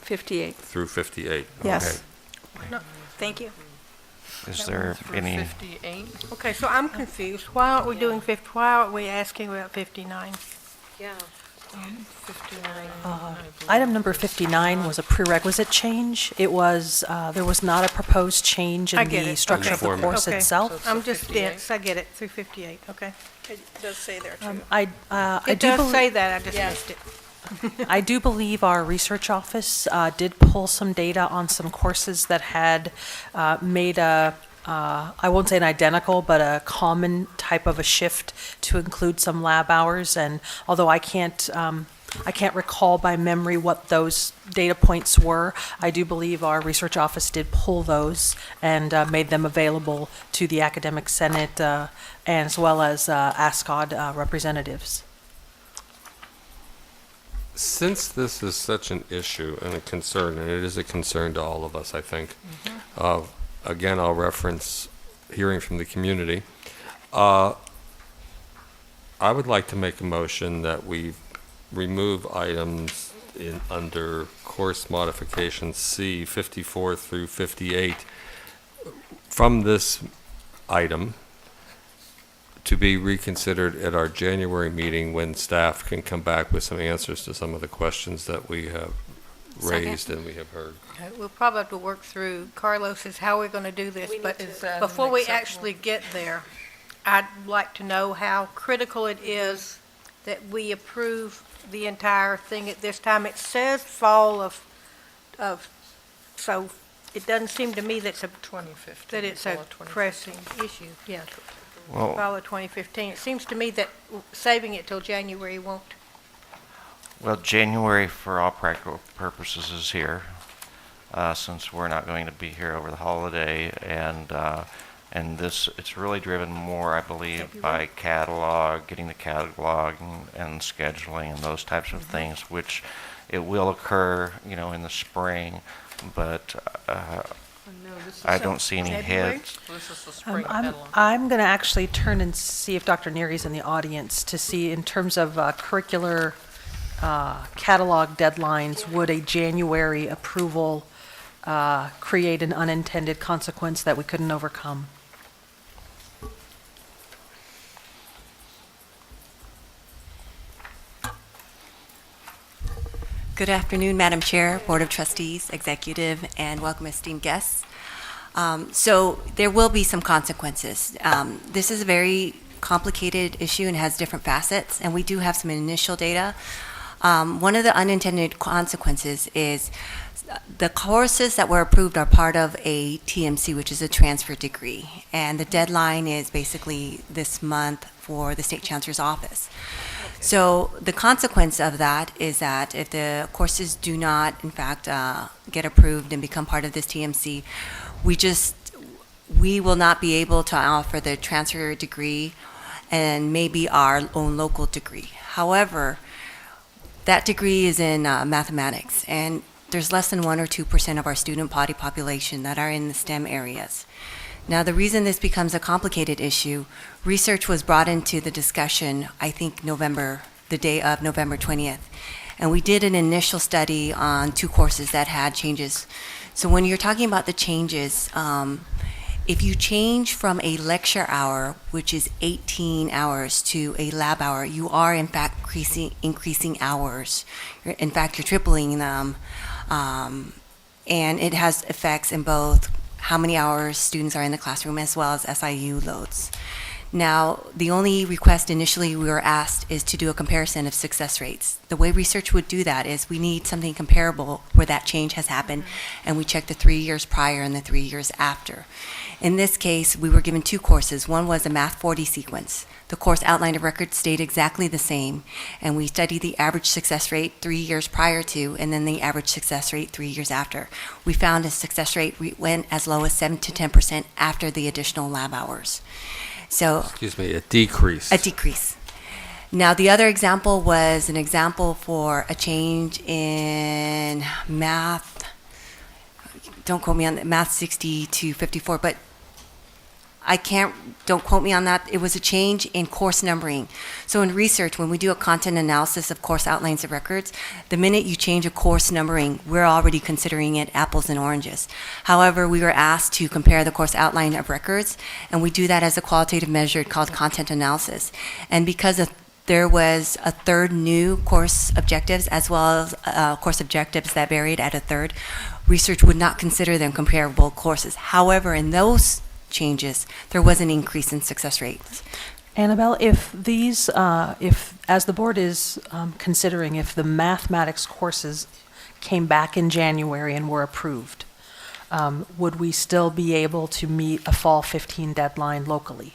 58. 58. Yes. Okay. No. Thank you. Is there any? 58? Okay, so I'm confused. Why aren't we doing 50, why aren't we asking about 59? Yeah. 59. Item number 59 was a prerequisite change. It was, there was not a proposed change I in get the it. structure of the Format. course Okay. itself. I'm just dense, I get it, through 58, okay. It does say there, too. I It do does believe. say that, I just missed it. I do believe our research office did pull some data on some courses that had made I won't say an identical, but a common type of a shift to include some lab hours. And although I can't recall by memory what those data points were, I do believe our research office did pull those and made them available to the Academic Senate as well as ASCOD representatives. Since this is such an issue and a concern, and it is a concern to all of us, I think, again, I'll reference hearing from the community. I would like to make a motion that we remove items under course modification C 54 through 58 from this item to be reconsidered at our January meeting when staff can come back with some answers to some of the questions that we have raised and we have heard. Okay, we'll probably have to work through Carlos's how we're going to do this, We but need to, before we acceptable. actually get there, I'd like to know how critical it is that we approve the entire thing at this time. It says fall of, so it doesn't seem to me that it's a pressing issue, yeah. Well, Fall of 2015. It seems to me that saving it till January won't. Well, January, for all practical purposes, is here, since we're not going to be here over the holiday, and this, it's really driven more, I believe, by catalog, getting the catalog and scheduling and those types of things, which it will occur, in the spring, but I don't see any hits. I'm going to actually turn and see if Dr. Neary's in the audience to see in terms of curricular catalog deadlines, would a January approval create an unintended consequence that we couldn't overcome? Good afternoon, Madam Chair, Board of Trustees, Executive, and welcome esteemed guests. So there will be some consequences. This is a very complicated issue and has different facets, and we do have some initial data. One of the unintended consequences is the courses that were approved are part of a TMC, which is a transfer degree, and the deadline is basically this month for the State Chancellor's Office. So the consequence of that is that if the courses do not, in fact, get approved and become part of this TMC, we will not be able to offer the transfer degree and maybe our own local degree. However, that degree is in mathematics, and there's less than 1 or 2% of our student body population that are in the STEM areas. Now, the reason this becomes a complicated issue, research was brought into the discussion, I think the day of November 20th. And we did an initial study on 2 courses that had changes. So when you're talking about the changes, if you change from a lecture hour, which is 18 hours, to a lab hour, you are in fact increasing hours. In fact, you're tripling them. And it has effects in both how many hours students are in the classroom as well as SIU loads. Now, the only request initially we were asked is to do a comparison of success rates. The way research would do that is we need something comparable where that change has happened, and we check the 3 years prior and the 3 years after. In this case, we were given 2 courses. One was a Math 40 sequence. The course outline of record stayed exactly the same, and we studied the average success rate 3 years prior to, and then the average success rate 3 years after. We found a success rate went as low as 7 to 10% after the additional lab hours. So, Excuse me, a decrease. A decrease. Now, the other example was an example for a change in math. Don't quote me on that, math 60 to 54, but don't quote me on that, it was a change in course numbering. So in research, when we do a content analysis of course outlines of records, the minute you change a course numbering, we're already considering it apples and oranges. However, we were asked to compare the course outline of records, and we do that as a qualitative measure called content analysis. And because there was a third new course objectives as well as course objectives that varied at a third, research would not consider them comparable courses. However, in those changes, there was an increase in success rates. Annabelle, if these, if, as the board is considering, if the mathematics courses came back in January and were approved, would we still be able to meet a fall 15 deadline locally?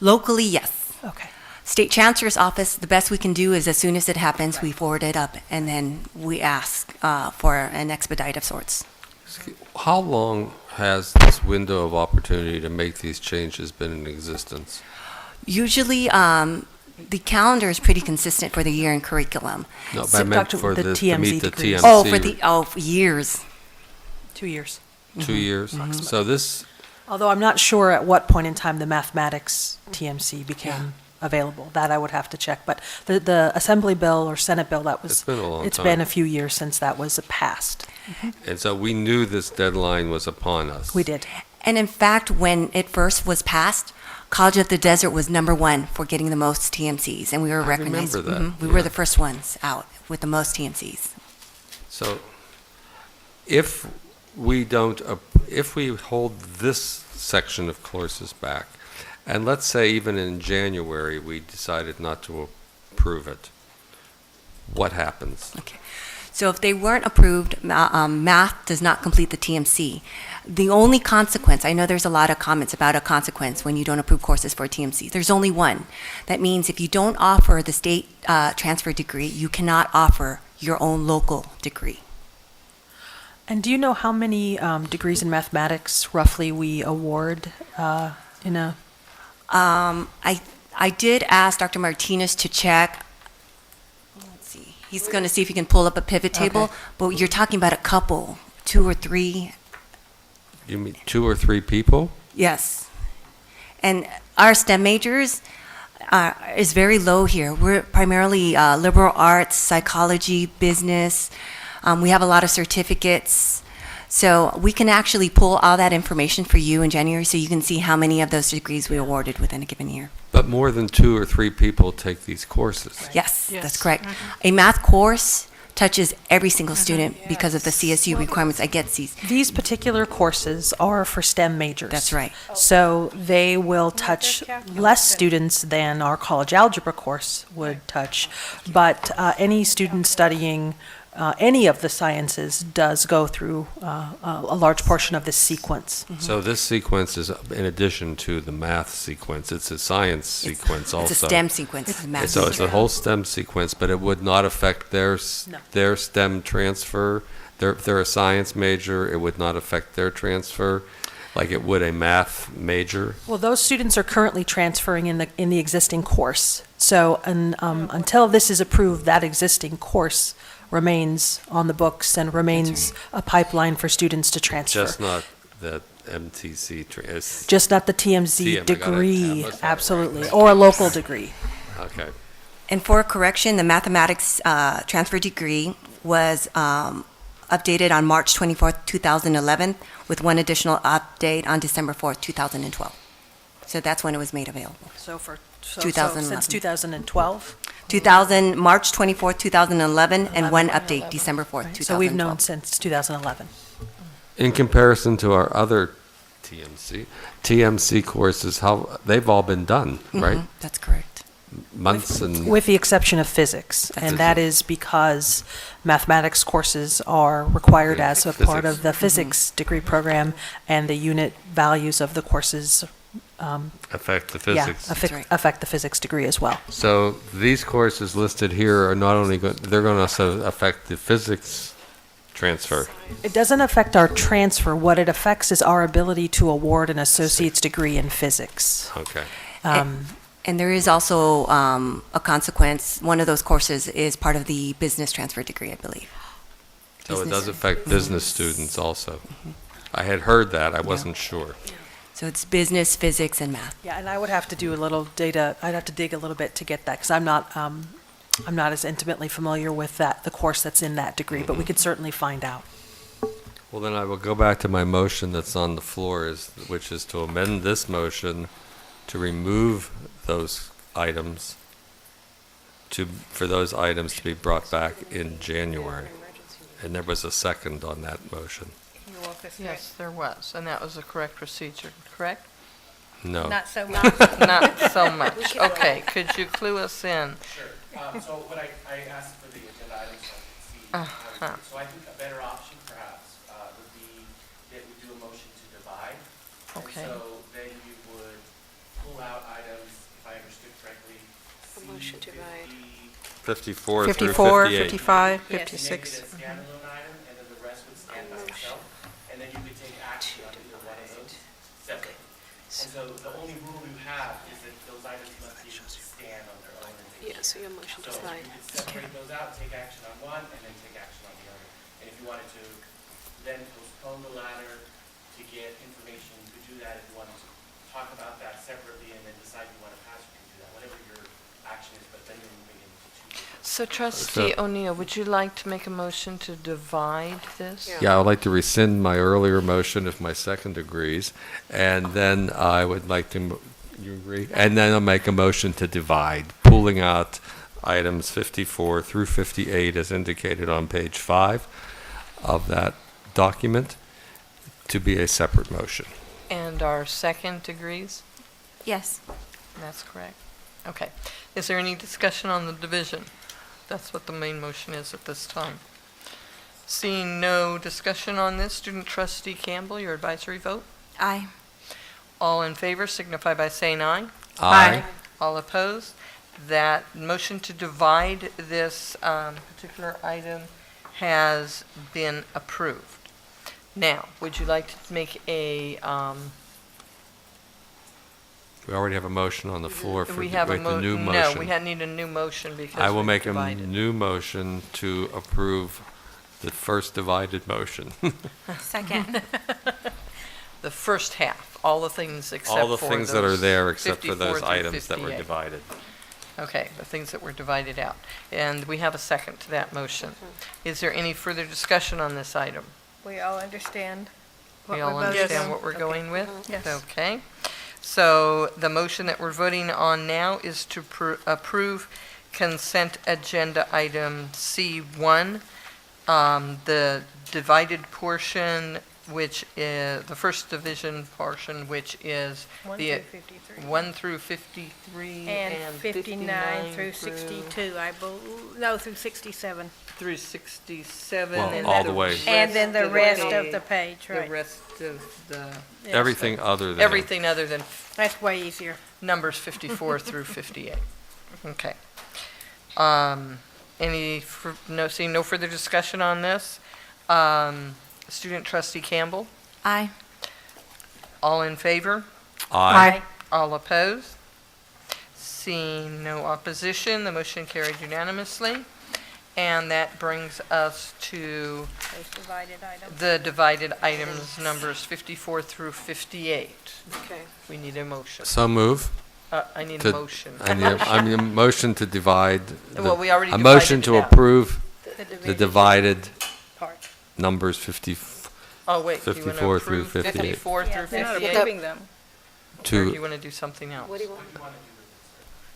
Locally, yes. Okay. State Chancellor's Office, the best we can do is as soon as it happens, we forward it up, and then we ask for an expedite of sorts. How long has this window of opportunity to make these changes been in existence? Usually, the calendar is pretty consistent for the year in curriculum. No, but I meant for the to meet the degrees. TMC. For years. 2 years. 2 years? So this, Although I'm not sure at what point in time the mathematics TMC became available. That I would have to check. But the Assembly bill or Senate bill, that was, it's been a long it's time. been a few years since that was passed. And so we knew this deadline was upon us. We did. And in fact, when it first was passed, College of the Desert was #1 for getting the most TMCs, and we were recognized. remember that, We were the first ones out with the most TMCs. So if we don't, if we hold this section of courses back, and let's say even in January we decided not to approve it, what happens? Okay. So if they weren't approved, math does not complete the TMC. The only consequence, I know there's a lot of comments about a consequence when you don't approve courses for TMC. There's only one. That means if you don't offer the state transfer degree, you cannot offer your own local degree. And do you know how many degrees in mathematics roughly we award in a... I did ask Dr. Martinez to check. Let's see. He's going to see if he can pull up a pivot table. Okay. But you're talking about a couple, 2 or 3. You mean 2 or 3 people? Yes. And our STEM majors is very low here. We're primarily liberal arts, psychology, business. We have a lot of certificates. So we can actually pull all that information for you in January so you can see how many of those degrees we awarded within a given year. But more than 2 or 3 people take these courses. Yes, that's correct. A math course touches every single student because of the CSU requirements. I get these. These particular courses are for STEM majors. That's right. So they will touch less students than our college algebra course would touch, but any student studying any of the sciences does go through a large portion of this sequence. So this sequence is in addition to the math sequence. It's a science sequence also. It's a STEM sequence. It's a math So it's a whole STEM sequence, but it would not affect their STEM transfer. If they're a science major, it would not affect their transfer like it would a math major. Well, those students are currently transferring in the existing course. So until this is approved, that existing course remains on the books and remains a pipeline for students to transfer. Just not the MTC. Just not the TMZ TM, degree, absolutely, or a local degree. Okay. And for correction, the mathematics transfer degree was updated on March 24th, 2011, with one additional update on December 4th, 2012. So that's when it was made available. So since 2012? March 24th, 2011, and one update, December 4th, 2012. So we've known since 2011. In comparison to our other TMC courses, how they've all been done, right? That's correct. Months and... With the exception of physics, and that is because mathematics courses are required as a part of the physics degree program, and the unit values of the courses affect the physics. Affect the physics degree as well. So these courses listed here are not only they're going to also affect the physics transfer. It doesn't affect our transfer. What it affects is our ability to award an associate's degree in physics. Okay. And there is also a consequence. One of those courses is part of the business transfer degree, I believe. So it does affect business students also. I had heard that. I wasn't sure. So it's business, physics, and math. Yeah, and I would have to do a little data, I'd have to dig a little bit to get that, because I'm not as intimately familiar with the course that's in that degree, but we could certainly find out. Well, then I will go back to my motion that's on the floor, which is to amend this motion to remove those items, for those items to be brought back in January. And there was a second on that motion. Yes, there was, and that was the correct procedure, correct? No. Not so much. Not so much. Okay, could you clue us in? Sure. So what I asked for the agenda items so I could see. So I think a better option perhaps would be that we do a motion to divide. Okay. And so then you would pull out items, if I understood correctly, A motion to divide. 54 through 54, 58. 55, Yes. 56. Make it a standalone item, and then the rest would stand by itself. And then you could take action on either one of those separately. And so the only rule you have is that those items must be able to stand on their own. Yeah, so your motion to So divide. you could separate those out, take action on one, and then take action on the other. And if you wanted to then postpone the latter to get information, you could do that. If you wanted to talk about that separately and then decide you want to pass, you can do that, whatever your action is, but then you're moving into two. So Trustee O'Neill, would you like to make a motion to divide this? Yeah, I would like to rescind my earlier motion if my second agrees, and then I would like to, you agree? And then I'll make a motion to divide, pulling out items 54 through 58 as indicated on page 5 of that document to be a separate motion. And our second agrees? Yes. That's correct. Okay. Is there any discussion on the division? That's what the main motion is at this time. Seeing no discussion on this, Student Trustee Campbell, your advisory vote? Aye. All in favor signify by saying aye. Aye. All opposed? That motion to divide this particular item has been approved. Now, would you like to make a, We already have a motion on the floor for we have a the new motion. No, we need a new motion because I will we've make divided. a new motion to approve the first divided motion. Second. The first half, all the things except for All the things that are those there except for 54 those through items that were 58. divided. Okay, the things that were divided out. And we have a second to that motion. Is there any further discussion on this item? We all understand what We we're all voting understand on? what we're Okay. going with? Yes. Okay. So the motion that we're voting on now is to approve consent agenda item C1, the divided portion, which is the first division portion, which is 1 the through 53. 1 through 53 And 59 through 62, I believe, no, through 67. through 67. Well, and all the the way. And then the rest of page- the page, right. The rest of the. Yes. Everything other than. Everything other than That's way easier. numbers 54 through 58. Okay. Seeing no further discussion on this, Student Trustee Campbell, Aye. all in favor? Aye. All opposed? Seeing no opposition, the motion carried unanimously. And that brings us to Those divided items. the divided items, numbers 54 through 58. Okay. We need a motion. So move. I need to- a motion. I need a motion to divide. Well, we already A motion divided to it out. approve The the divided part. numbers 50 Oh, wait, do you want to 54 through approve 58. 54 through They're not 58? approving them. Or do you to, want to do something else? What do you want?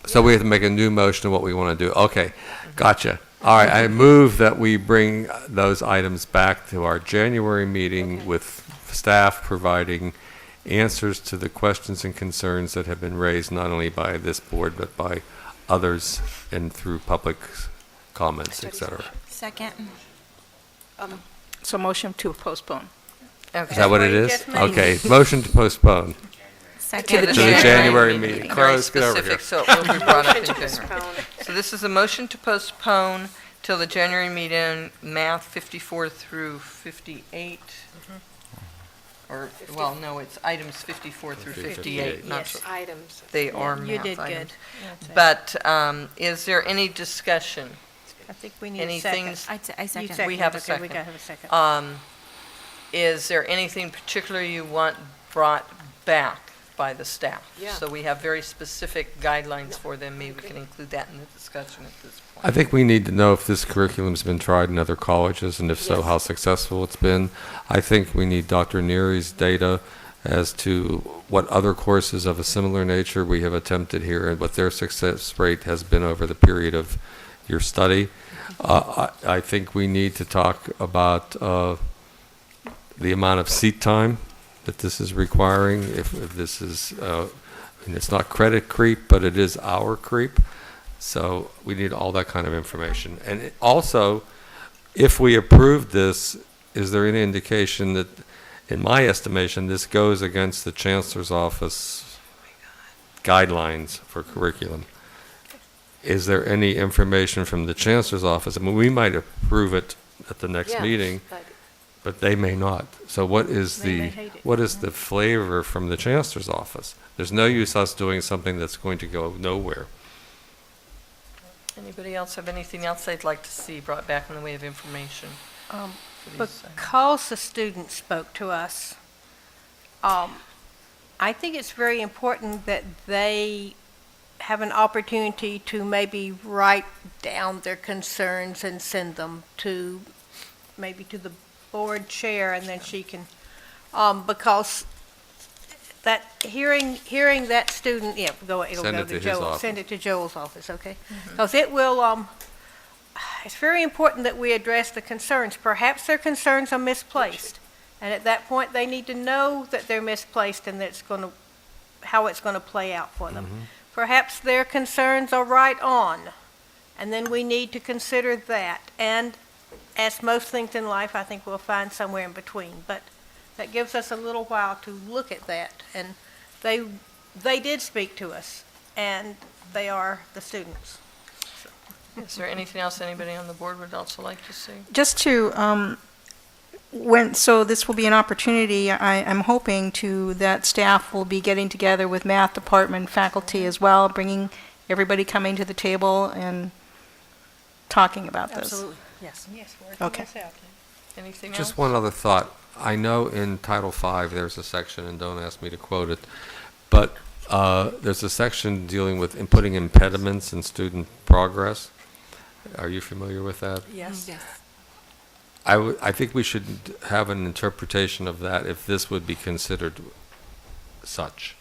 so we have to make a new motion of what we want to do. Okay, gotcha. All right, I move that we bring those items back to our January meeting with staff providing answers to the questions and concerns that have been raised not only by this board but by others and through public comments, et cetera. Second. So motion to postpone. Okay. Is that what it Well, you is? just made Okay, motion to postpone Second. to the January meeting. Very Carlos, get over here. specific, so it will be brought up in Motion to January. postpone. So this is a motion to postpone till the January meeting, math 54 through 58. Or, well, no, it's items 54 through 58, not, Yes. Items. they are math You did items. good. But is there any discussion? I think we need a Anything second. I You second. second. We have a Okay, second. we got to have a second. Is there anything particular you want brought back by the staff. Yeah. So we have very specific guidelines for them. Maybe we can include that in the discussion at this point. I think we need to know if this curriculum's been tried in other colleges, and if so, Yes. how successful it's been. I think we need Dr. Neary's data as to what other courses of a similar nature we have attempted here and what their success rate has been over the period of your study. I think we need to talk about the amount of seat time that this is requiring, if this is, and it's not credit creep, but it is hour creep. So we need all that kind of information. And also, if we approve this, is there any indication that, in my estimation, this goes against the Chancellor's Office guidelines for curriculum? Is there any information from the Chancellor's Office? I mean, we might approve it at the next meeting, but they may not. So what is the flavor from the Chancellor's Office? There's no use us doing something that's going to go nowhere. Anybody else have anything else they'd like to see brought back in the way of information? for these, Because the students spoke to us, I think it's very important that they have an opportunity to maybe write down their concerns and send them to, maybe to the board chair, and then she can, because that, hearing that student, yeah, it'll Send go it to to his Joel. office. Send it to Joel's office, okay? Because it will, it's very important that we address the concerns. Perhaps their concerns are misplaced, and at that point, they need to know that they're misplaced and that it's going to, how it's going to play out for them. Perhaps their concerns are right on, and then we need to consider that. And as most things in life, I think we'll find somewhere in between. But that gives us a little while to look at that. And they did speak to us, and they are the students. Is there anything else anybody on the board would also like to see? Just to, so this will be an opportunity, I'm hoping that staff will be getting together with math department faculty as well, bringing everybody coming to the table and talking about this. Absolutely, yes. Yes, working Okay. this out. Anything else? Just one other thought. I know in Title V there's a section, and don't ask me to quote it, but there's a section dealing with putting impediments in student progress. Are you familiar with that? Yes. Yes. I think we should have an interpretation of that if this would be considered such.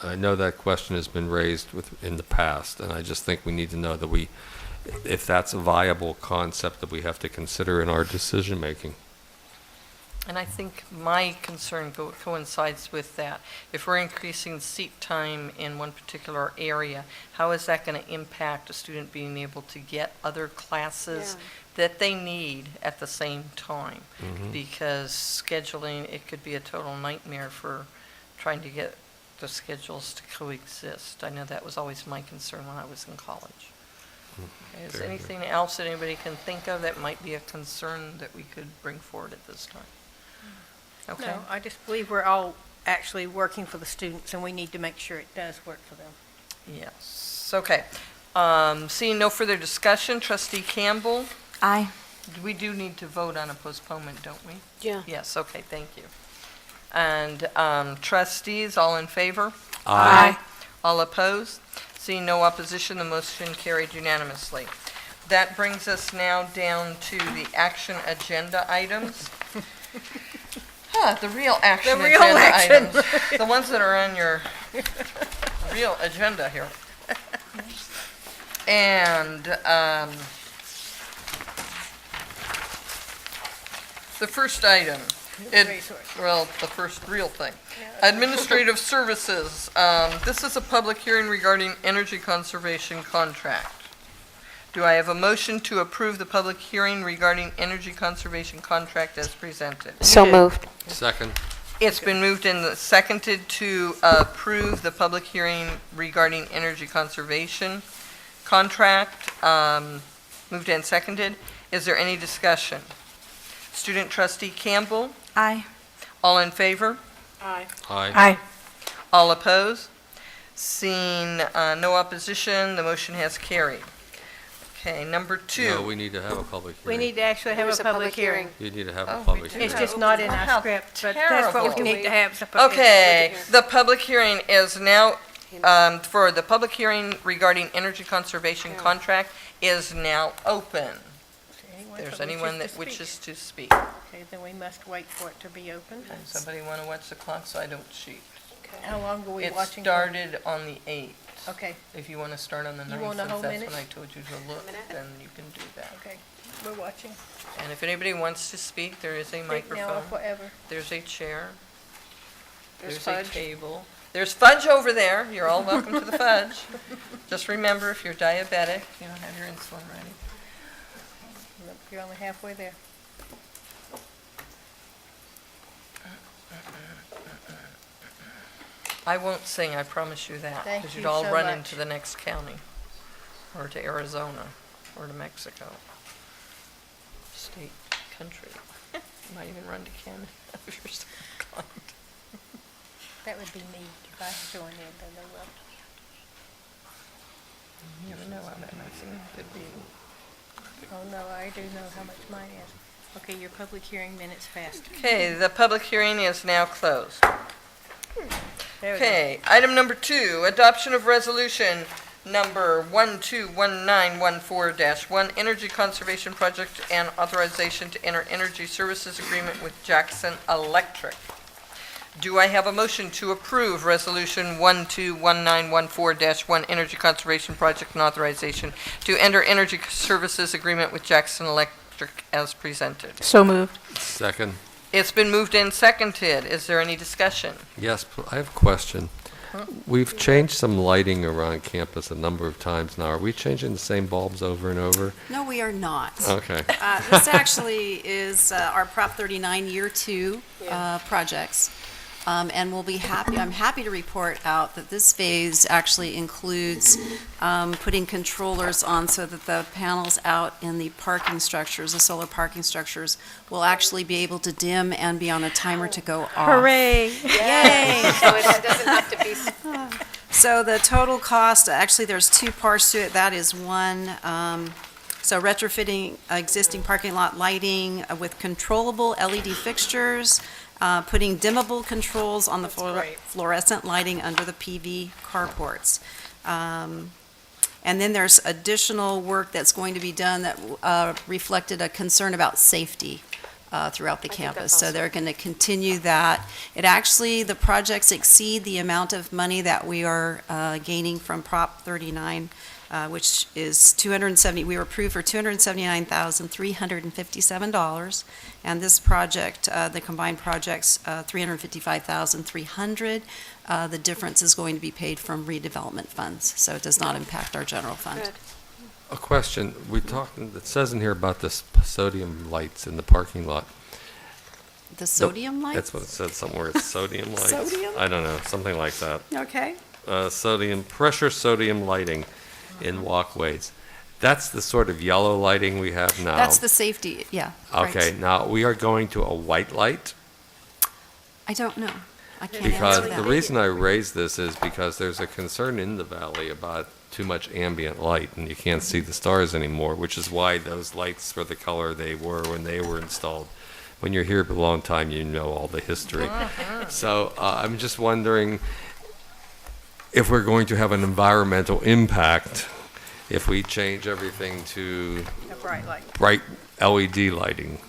I know that question has been raised in the past, and I just think we need to know that if that's a viable concept that we have to consider in our decision-making. And I think my concern coincides with that. If we're increasing seat time in one particular area, how is that going to impact a student being able to get other classes that they need at the same time? Because scheduling, it could be a total nightmare for trying to get the schedules to coexist. I know that was always my concern when I was in college. Okay, is there anything else that anybody can think of that might be a concern that we could bring forward at this time? Okay. No, I just believe we're all actually working for the students, and we need to make sure it does work for them. Yes, okay. Seeing no further discussion, Trustee Campbell, Aye. we do need to vote on a postponement, don't we? Yeah. Yes, okay, thank you. And trustees, all in favor? Aye. All opposed? Seeing no opposition, the motion carried unanimously. That brings us now down to the action agenda items. The real action real agenda action. items. The ones that are on your real agenda here. And the first item, the first real thing. Administrative services. This is a public hearing regarding energy conservation contract. Do I have a motion to approve the public hearing regarding energy conservation contract as presented? So moved. Second. It's been moved and seconded to approve the public hearing regarding energy conservation contract. Moved and seconded. Is there any discussion? Student trustee Campbell? Aye. All in favor? Aye. Aye. All opposed? Seeing no opposition, the motion has carried. Okay, number two. No, we need to have a public We hearing. need to actually have There's a public hearing. You need to have Oh, a public we do. hearing. It's just not in How our script, but that's what we terrible. need to have. is a public- Okay, the public hearing is now, for the public hearing regarding energy conservation contract is now open. If there's anyone that wishes to speak. Okay, then we must wait for it to be open. Does somebody want to watch the clock so I don't cheat? How long are we It watching? for? started on the 8th. Okay, If you want to start on the 9th, You want a since whole that's minute? when I told you to look, then you can do that. okay, we're watching. And if anybody wants to speak, there is a Speak now or microphone. forever. There's a chair. There's a fudge. table. There's fudge over there. You're all welcome to the fudge. Just remember, if you're diabetic, you don't have your insulin ready. Look, you're only halfway there. I won't sing, I promise you that. Thank Because you you'd all so run much. into the next county, or to Arizona, or to Mexico. State, country. You might even run to Canada if you're so inclined. That would be me if I join in, then they will. You never know how that Mexican could be. Oh, no, I do know how much mine is. Okay, your public hearing minutes fast. Okay, the public hearing is now closed. There we go. Okay, item number 2, adoption of resolution number 121914-1, Energy Conservation Project and authorization to enter energy services agreement with Jackson Electric. Do I have a motion to approve resolution 121914-1, Energy Conservation Project and authorization to enter energy services agreement with Jackson Electric as presented? So moved. Second. It's been moved and seconded. Is there any discussion? Yes, I have a question. We've changed some lighting around campus a number of times now. Are we changing the same bulbs over and over? No, we are not. Okay. This actually is our Prop 39 Year 2 projects. And we'll be happy, I'm happy to report out that this phase actually includes putting controllers on so that the panels out in the parking structures, the solar parking structures, will actually be able to dim and be on a timer to go off. Hooray! Yay! So it doesn't have to be. So the total cost, actually, there's 2 parts to it. That is one, so retrofitting existing parking lot lighting with controllable LED fixtures, putting dimmable controls on the fluorescent lighting under the PV carports. And then there's additional work that's going to be done that reflected a concern about safety throughout the campus. So they're going to continue that. It actually, the projects exceed the amount of money that we are gaining from Prop 39, which is we were approved for $279,357. And this project, the combined projects, $355,300. The difference is going to be paid from redevelopment funds, so it does not impact our general fund. Good. A question. It says in here about the sodium lights in the parking lot. The sodium lights? That's what it said somewhere. It's sodium lights. Sodium? I don't know, something like that. Okay. Pressure sodium lighting in walkways. That's the sort of yellow lighting we have now. That's the safety, yeah. Okay, right. now we are going to a white light. I don't know. I can't Because answer the that. reason I raise this is because there's a concern in the valley about too much ambient light and you can't see the stars anymore, which is why those lights were the color they were when they were installed. When you're here for a long time, you know all the history. So I'm just wondering if we're going to have an environmental impact if we change everything to A bright light. bright LED lighting.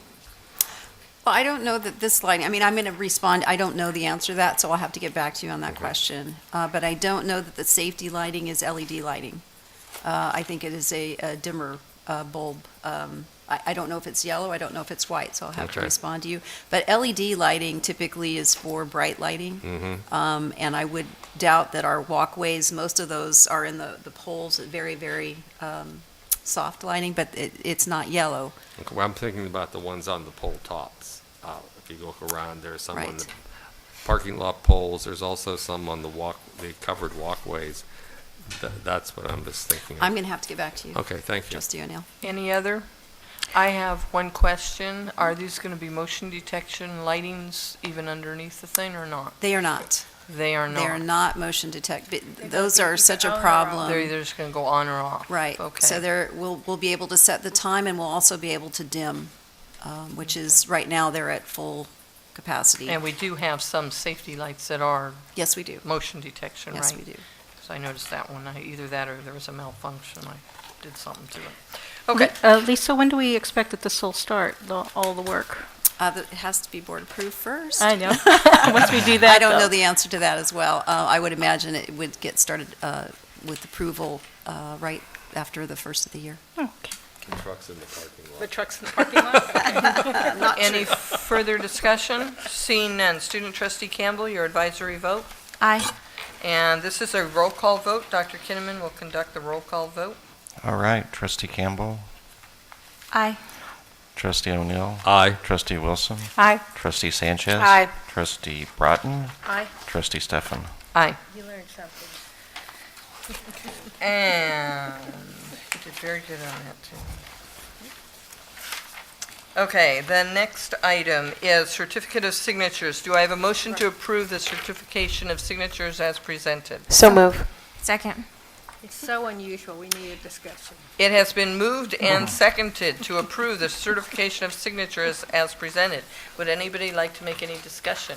Well, I don't know that this lighting, I mean, I'm going to respond, I don't know the answer to that, so I'll have to get back to you on that question. But I don't know that the safety lighting is LED lighting. I think it is a dimmer bulb. I don't know if it's yellow, I don't know if it's white, so I'll have to Okay. respond to you. But LED lighting typically is for bright lighting. And I would doubt that our walkways, most of those are in the poles, very, very soft lighting, but it's not yellow. Okay, well, I'm thinking about the ones on the pole tops. If you look around, there's some on Right. the parking lot poles. There's also some on the covered walkways. That's what I'm just thinking of. I'm going to have to get back to you. Okay, thank you. Trustee O'Neill. Any other? I have one question. Are these going to be motion detection lightings even underneath the thing or not? They are not. They are They are not. not motion detect. Those are such a problem. They're either just going to go on or off. Right. Okay. So we'll be able to set the time, and we'll also be able to dim, which is, right now, they're at full capacity. And we do have some safety lights that are. Yes, we do. Motion detection, right? Yes, we do. Because I noticed that one, either that or there was a malfunction. I did something to it. Okay. Lisa, when do we expect that this will start, all the work? It has to be board approved first. I know. Once we do that, I don't know though. the answer to that as well. I would imagine it would get started with approval right after the first of the year. Okay. The trucks in the parking lot. The trucks in the parking lot? Not Any true. further discussion? Seeing none. Student trustee Campbell, your advisory vote. Aye. And this is a roll call vote. Dr. Kinnaman will conduct the roll call vote. All right, Trustee Campbell, Aye. Trustee O'Neill, Aye. Trustee Wilson, Aye. Trustee Sanchez, Aye. Trustee Broughton, Aye. Trustee Stefan. Aye. You learned something. And you did very good on that, too. Okay, the next item is certificate of signatures. Do I have a motion to approve the certification of signatures as presented? So move. Second. It's so unusual, we need a discussion. It has been moved and seconded to approve the certification of signatures as presented. Would anybody like to make any discussion?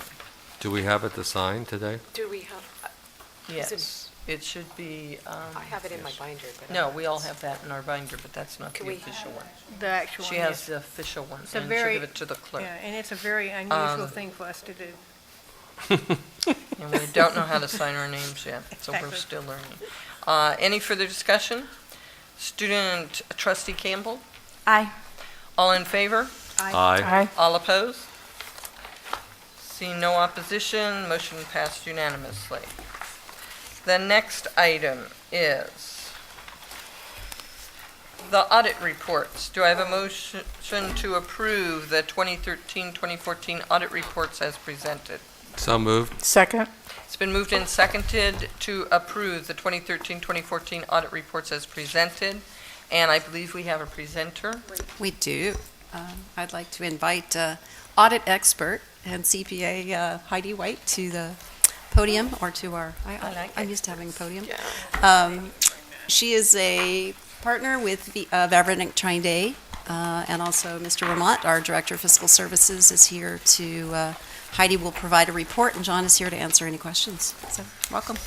Do we have it to sign today? Do we have, Yes, it should be. I have it in my binder, but. No, we all have that in our binder, but that's not Can the we- official one. The actual She one, has yes. the official one, It's a and she'll very- give it to the clerk. Yeah, and it's a very unusual thing for us to do. And we don't know how to sign our names yet, so we're Exactly. still learning. Any further discussion? Student trustee Campbell? Aye. All in favor? Aye. All opposed? Seeing no opposition, motion passed unanimously. The next item is the audit reports. Do I have a motion to approve the 2013-2014 audit reports as presented? So moved. Second. It's been moved and seconded to approve the 2013-2014 audit reports as presented, and I believe we have a presenter. We do. I'd like to invite audit expert and CPA Heidi White to the podium, or to our, I'm used to having a podium. She is a partner with the Vavrinic Trinde, and also Mr. Vermont, our Director of Fiscal Services, is here to, Heidi will provide a report, and John is here to answer any questions. So, welcome.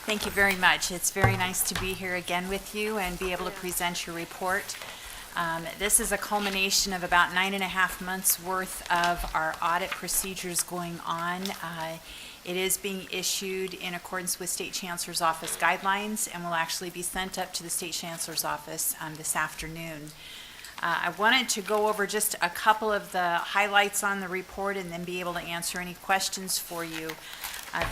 Thank you very much. It's very nice to be here again with you and be able to present your report. This is a culmination of about 9.5 months' worth of our audit procedures going on. It is being issued in accordance with State Chancellor's Office guidelines and will actually be sent up to the State Chancellor's Office this afternoon. I wanted to go over just a couple of the highlights on the report and then be able to answer any questions for you.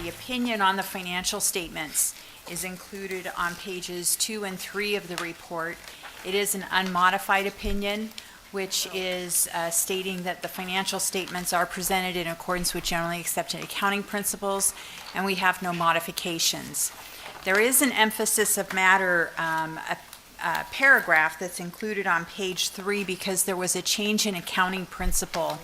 The opinion on the financial statements is included on pages 2 and 3 of the report. It is an unmodified opinion, which is stating that the financial statements are presented in accordance with generally accepted accounting principles, and we have no modifications. There is an emphasis of matter, a paragraph that's included on page 3 because there was a change in accounting principle.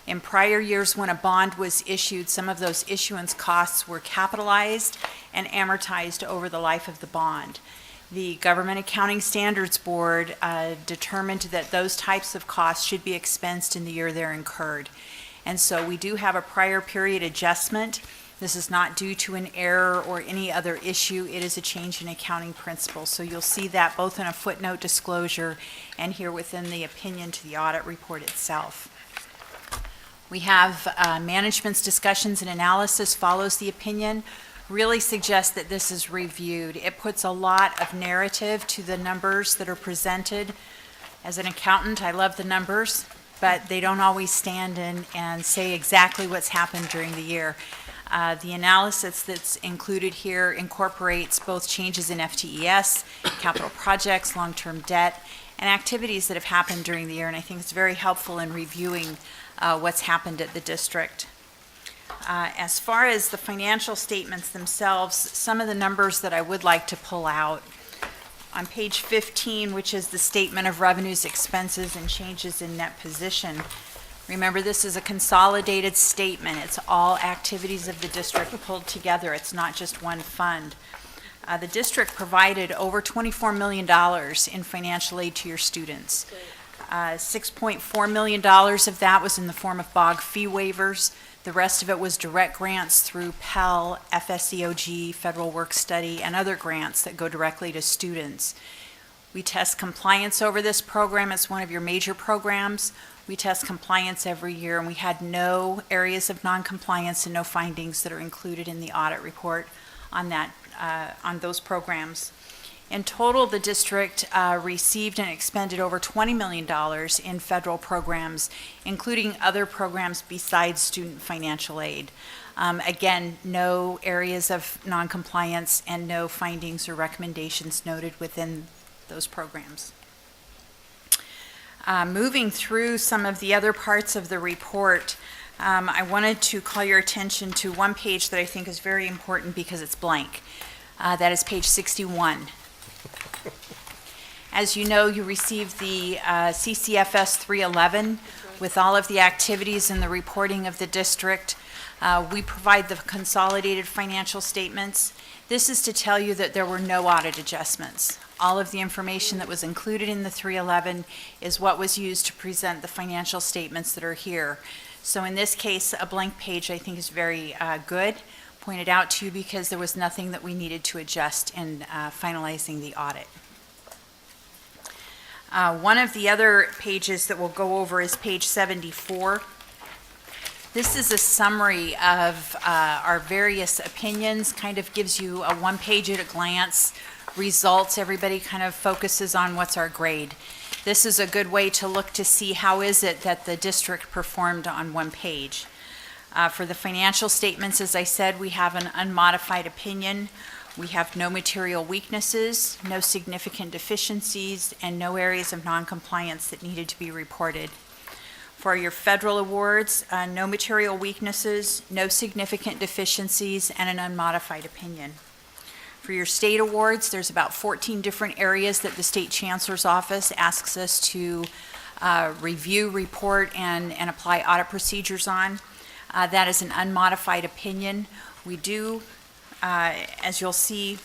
In prior years, when a bond was issued, some of those issuance costs were capitalized and amortized over the life of the bond. The Government Accounting Standards Board determined that those types of costs should be expensed in the year they're incurred. And so we do have a prior period adjustment. This is not due to an error or any other issue. It is a change in accounting principles. So you'll see that both in a footnote disclosure and here within the opinion to the audit report itself. We have management's discussions and analysis follows the opinion. Really suggests that this is reviewed. It puts a lot of narrative to the numbers that are presented. As an accountant, I love the numbers, but they don't always stand in and say exactly what's happened during the year. The analysis that's included here incorporates both changes in FTES, capital projects, long-term debt, and activities that have happened during the year, and I think it's very helpful in reviewing what's happened at the district. As far as the financial statements themselves, some of the numbers that I would like to pull out. On page 15, which is the statement of revenues, expenses, and changes in net position, Remember, this is a consolidated statement. It's all activities of the district pulled together. It's not just one fund. The district provided over $24 million in financial aid to your students. $6.4 million of that was in the form of BOG fee waivers. The rest of it was direct grants through Pell, FSEOG, Federal Work Study, and other grants that go directly to students. We test compliance over this program. It's one of your major programs. We test compliance every year, and we had no areas of non-compliance and no findings that are included in the audit report on that, on those programs. In total, the district received and expended over $20 million in federal programs, including other programs besides student financial aid. Again, no areas of non-compliance and no findings or recommendations noted within those programs. Moving through some of the other parts of the report, I wanted to call your attention to one page that I think is very important because it's blank. That is page 61. As you know, you received the CCFS 311 with all of the activities and the reporting of the district. We provide the consolidated financial statements. This is to tell you that there were no audit adjustments. All of the information that was included in the 311 is what was used to present the financial statements that are here. So in this case, a blank page I think is very good, pointed out to you because there was nothing that we needed to adjust in finalizing the audit. One of the other pages that we'll go over is page 74. This is a summary of our various opinions, kind of gives you a one-page at a glance, results. Everybody kind of focuses on what's our grade. This is a good way to look to see how is it that the district performed on one page. For the financial statements, as I said, we have an unmodified opinion. We have no material weaknesses, no significant deficiencies, and no areas of non-compliance that needed to be reported. For your federal awards, no material weaknesses, no significant deficiencies, and an unmodified opinion. For your state awards, there's about 14 different areas that the State Chancellor's Office asks us to review, report, and apply audit procedures on. That is an unmodified opinion. We do, as you'll see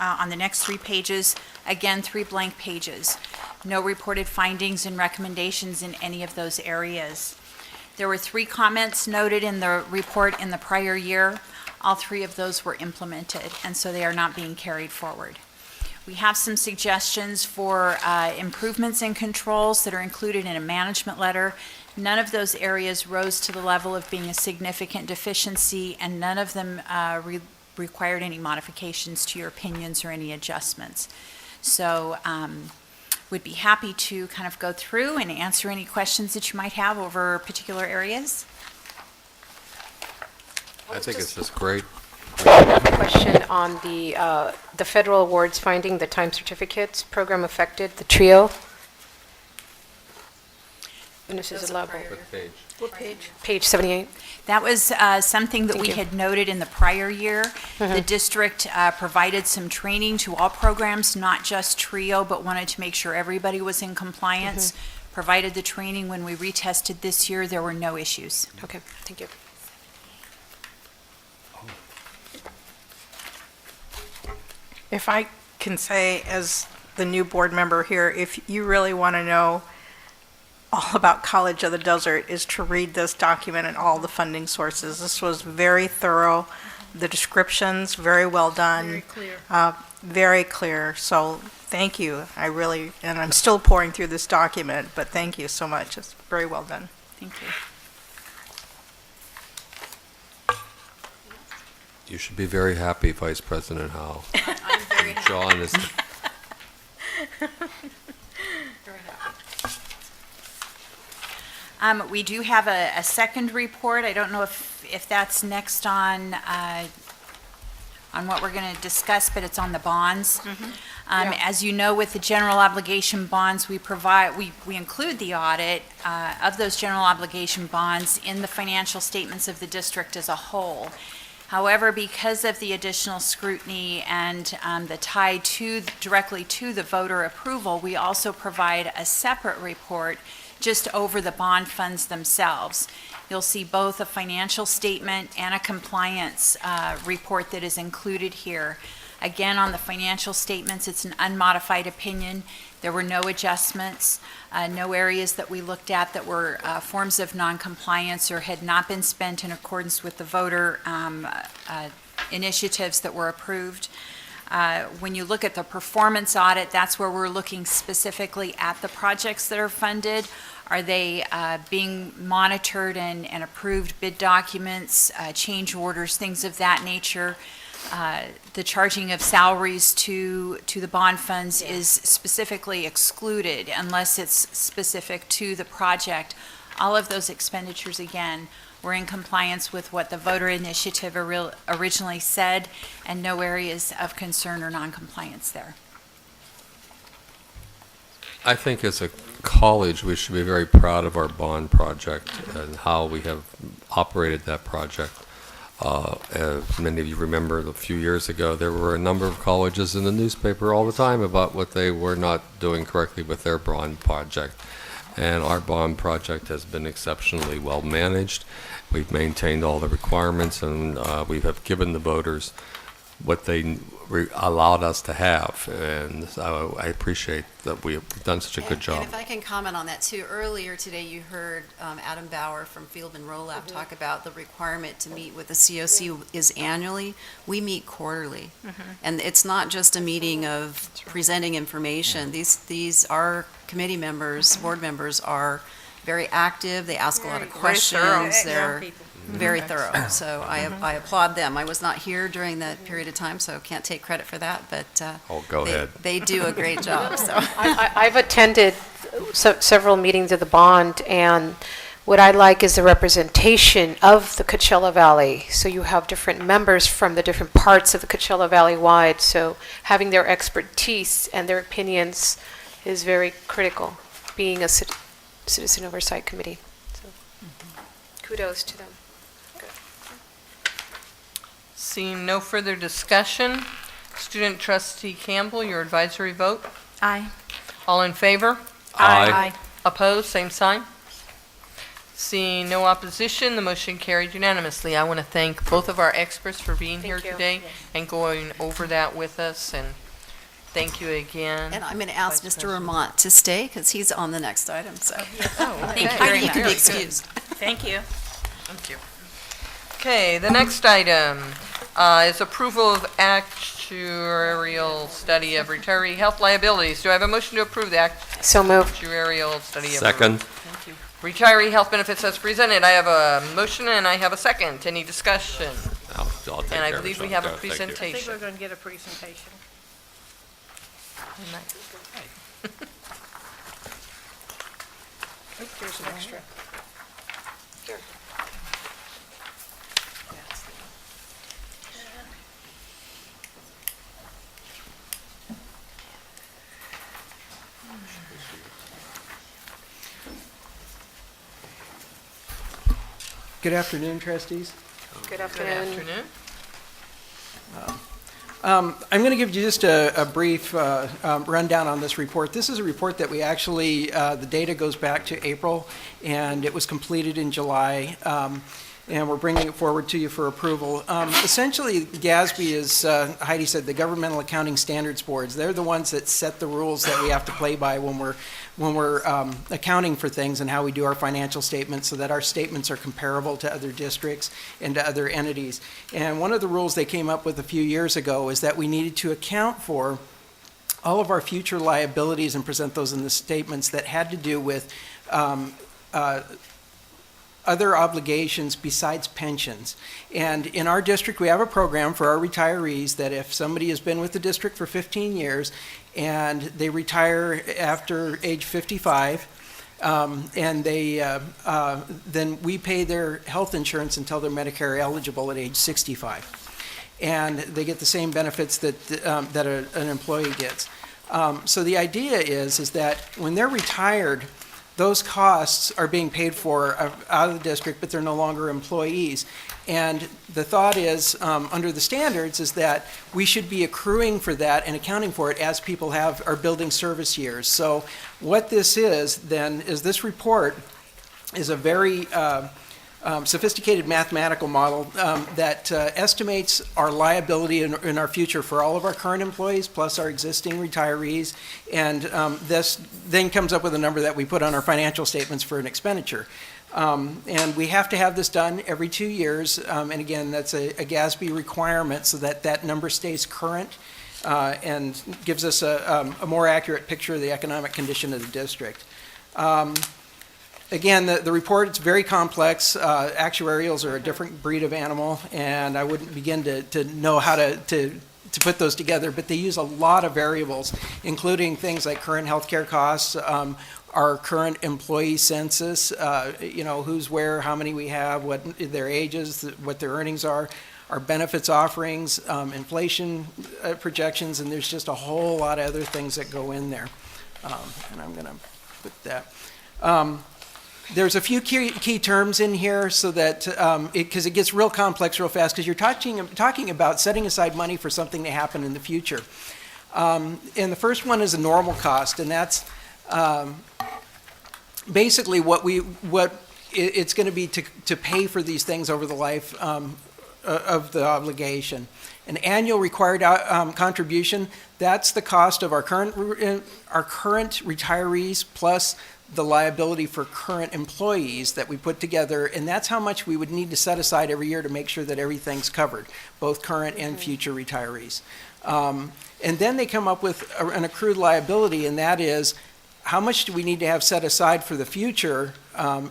on the next 3 pages, again, 3 blank pages. No reported findings and recommendations in any of those areas. There were 3 comments noted in the report in the prior year. All 3 of those were implemented, and so they are not being carried forward. We have some suggestions for improvements in controls that are included in a management letter. None of those areas rose to the level of being a significant deficiency, and none of them required any modifications to your opinions or any adjustments. So we'd be happy to kind of go through and answer any questions that you might have over particular areas. I think it's just great. Question on the federal awards finding, the time certificates program affected, the TRIO. And this is allowable. What page? What page? Page 78. That was something that we had noted in the prior year. The district provided some training to all programs, not just TRIO, but wanted to make sure everybody was in compliance. Provided the training. When we retested this year, there were no issues. Okay, thank you. If I can say, as the new board member here, if you really want to know all about College of the Desert, is to read this document and all the funding sources. This was very thorough. The descriptions, very well done. Very clear. Very clear. So thank you. I really, and I'm still pouring through this document, but thank you so much. It's very well done. Thank you. You should be very happy, Vice President Howe. I'm very happy. John is. We do have a second report. I don't know if that's next on what we're going to discuss, but it's on the bonds. As you know, with the general obligation bonds, we include the audit of those general obligation bonds in the financial statements of the district as a whole. However, because of the additional scrutiny and the tie directly to the voter approval, we also provide a separate report just over the bond funds themselves. You'll see both a financial statement and a compliance report that is included here. Again, on the financial statements, it's an unmodified opinion. There were no adjustments, no areas that we looked at that were forms of noncompliance or had not been spent in accordance with the voter initiatives that were approved. When you look at the performance audit, that's where we're looking specifically at the projects that are funded. Are they being monitored and approved bid documents, change orders, things of that nature? The charging of salaries to the bond funds is specifically excluded unless it's specific to the project. All of those expenditures, again, were in compliance with what the voter initiative originally said, and no areas of concern or noncompliance there. I think as a college, we should be very proud of our bond project and how we have operated that project. As many of you remember, a few years ago, there were a number of colleges in the newspaper all the time about what they were not doing correctly with their bond project. And our bond project has been exceptionally well managed. We've maintained all the requirements, and we have given the voters what they allowed us to have. And so I appreciate that we've done such a good job. And if I can comment on that too, earlier today you heard Adam Bauer from Field and Roll Lab talk about the requirement to meet with the COC is annually. We meet quarterly. And it's not just a meeting of presenting information. These are committee members, board members are very active. They ask a lot of questions. They're very thorough. So I applaud them. I was not here during that period of time, so can't take credit for that, but go ahead. They do a great job. So I've attended several meetings of the bond, and what I like is the representation of the Coachella Valley. So you have different members from the different parts of the Coachella Valley wide, so having their expertise and their opinions is very critical, being a citizen oversight committee. So kudos to them. Seeing no further discussion, Student Trustee Campbell, your advisory vote? Aye. All in favor? Aye. Opposed, same sign. Seeing no opposition, the motion carried unanimously. I want to thank both of our experts for being here today and going over that with us, and thank you again. And I'm going to ask Mr. Vermont to stay because he's on the next item. So Thank you very much. You can be excused. Thank you. Thank you. Okay, the next item is approval of actuarial study of retiree health liabilities. Do I have a motion to approve the So moved. actuarial study of Second. retiree health benefits as presented? I have a motion and I have a second. Any discussion? I'll take And I care of believe it. we have a Thank you. I think presentation. we're going to get a presentation. Here's an extra. Good afternoon, trustees. Good afternoon. I'm going to give you just a brief rundown on this report. This is a report that we actually, the data goes back to April, and it was completed in July, and we're bringing it forward to you for approval. Essentially, GASB is, Heidi said, the Governmental Accounting Standards Boards. They're the ones that set the rules that we have to play by when we're accounting for things and how we do our financial statements so that our statements are comparable to other districts and to other entities. And one of the rules they came up with a few years ago is that we needed to account for all of our future liabilities and present those in the statements that had to do with other obligations besides pensions. And in our district, we have a program for our retirees that if somebody has been with the district for 15 years and they retire after age 55, and then we pay their health insurance until they're Medicare eligible at age 65. And they get the same benefits that an employee gets. So the idea is that when they're retired, those costs are being paid for out of the district, but they're no longer employees. And the thought is, under the standards, is that we should be accruing for that and accounting for it as people are building service years. So what this is, then, is this report is a very sophisticated mathematical model that estimates our liability in our future for all of our current employees plus our existing retirees, and this then comes up with a number that we put on our financial statements for an expenditure. And we have to have this done every 2 years, and again, that's a GASB requirement so that that number stays current and gives us a more accurate picture of the economic condition of the district. Again, the report, it's very complex. Actuarials are a different breed of animal, and I wouldn't begin to know how to put those together, but they use a lot of variables, including things like current healthcare costs, our current employee census, who's where, how many we have, what their ages, what their earnings are, our benefits offerings, inflation projections, and there's just a whole lot of other things that go in there. And I'm going to put that. There's a few key terms in here so that, because it gets real complex real fast, because you're talking about setting aside money for something to happen in the future. And the first one is a normal cost, and that's basically what it's going to be to pay for these things over the life of the obligation. An annual required contribution, that's the cost of our current retirees plus the liability for current employees that we put together, and that's how much we would need to set aside every year to make sure that everything's covered, both current and future retirees. And then they come up with an accrued liability, and that is how much do we need to have set aside for the future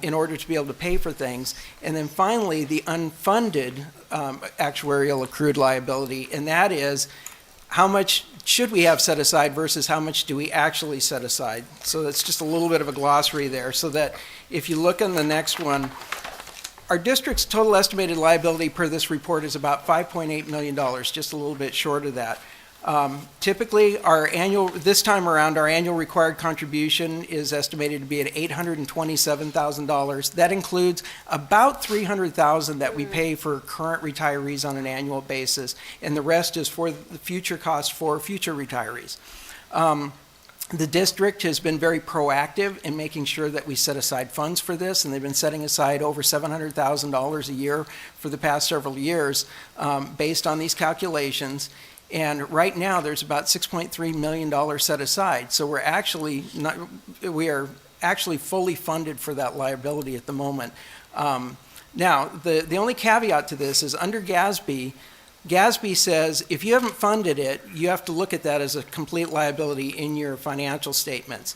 in order to be able to pay for things. And then finally, the unfunded actuarial accrued liability, and that is how much should we have set aside versus how much do we actually set aside. So that's just a little bit of a glossary there, so that if you look on the next one, our district's total estimated liability per this report is about $5.8 million, just a little bit short of that. Typically, this time around, our annual required contribution is estimated to be at $827,000. That includes about $300,000 that we pay for current retirees on an annual basis, and the rest is for the future costs for future retirees. The district has been very proactive in making sure that we set aside funds for this, and they've been setting aside over $700,000 a year for the past several years based on these calculations. And right now, there's about $6.3 million set aside. So we are actually fully funded for that liability at the moment. Now, the only caveat to this is under GASB, GASB says if you haven't funded it, you have to look at that as a complete liability in your financial statements.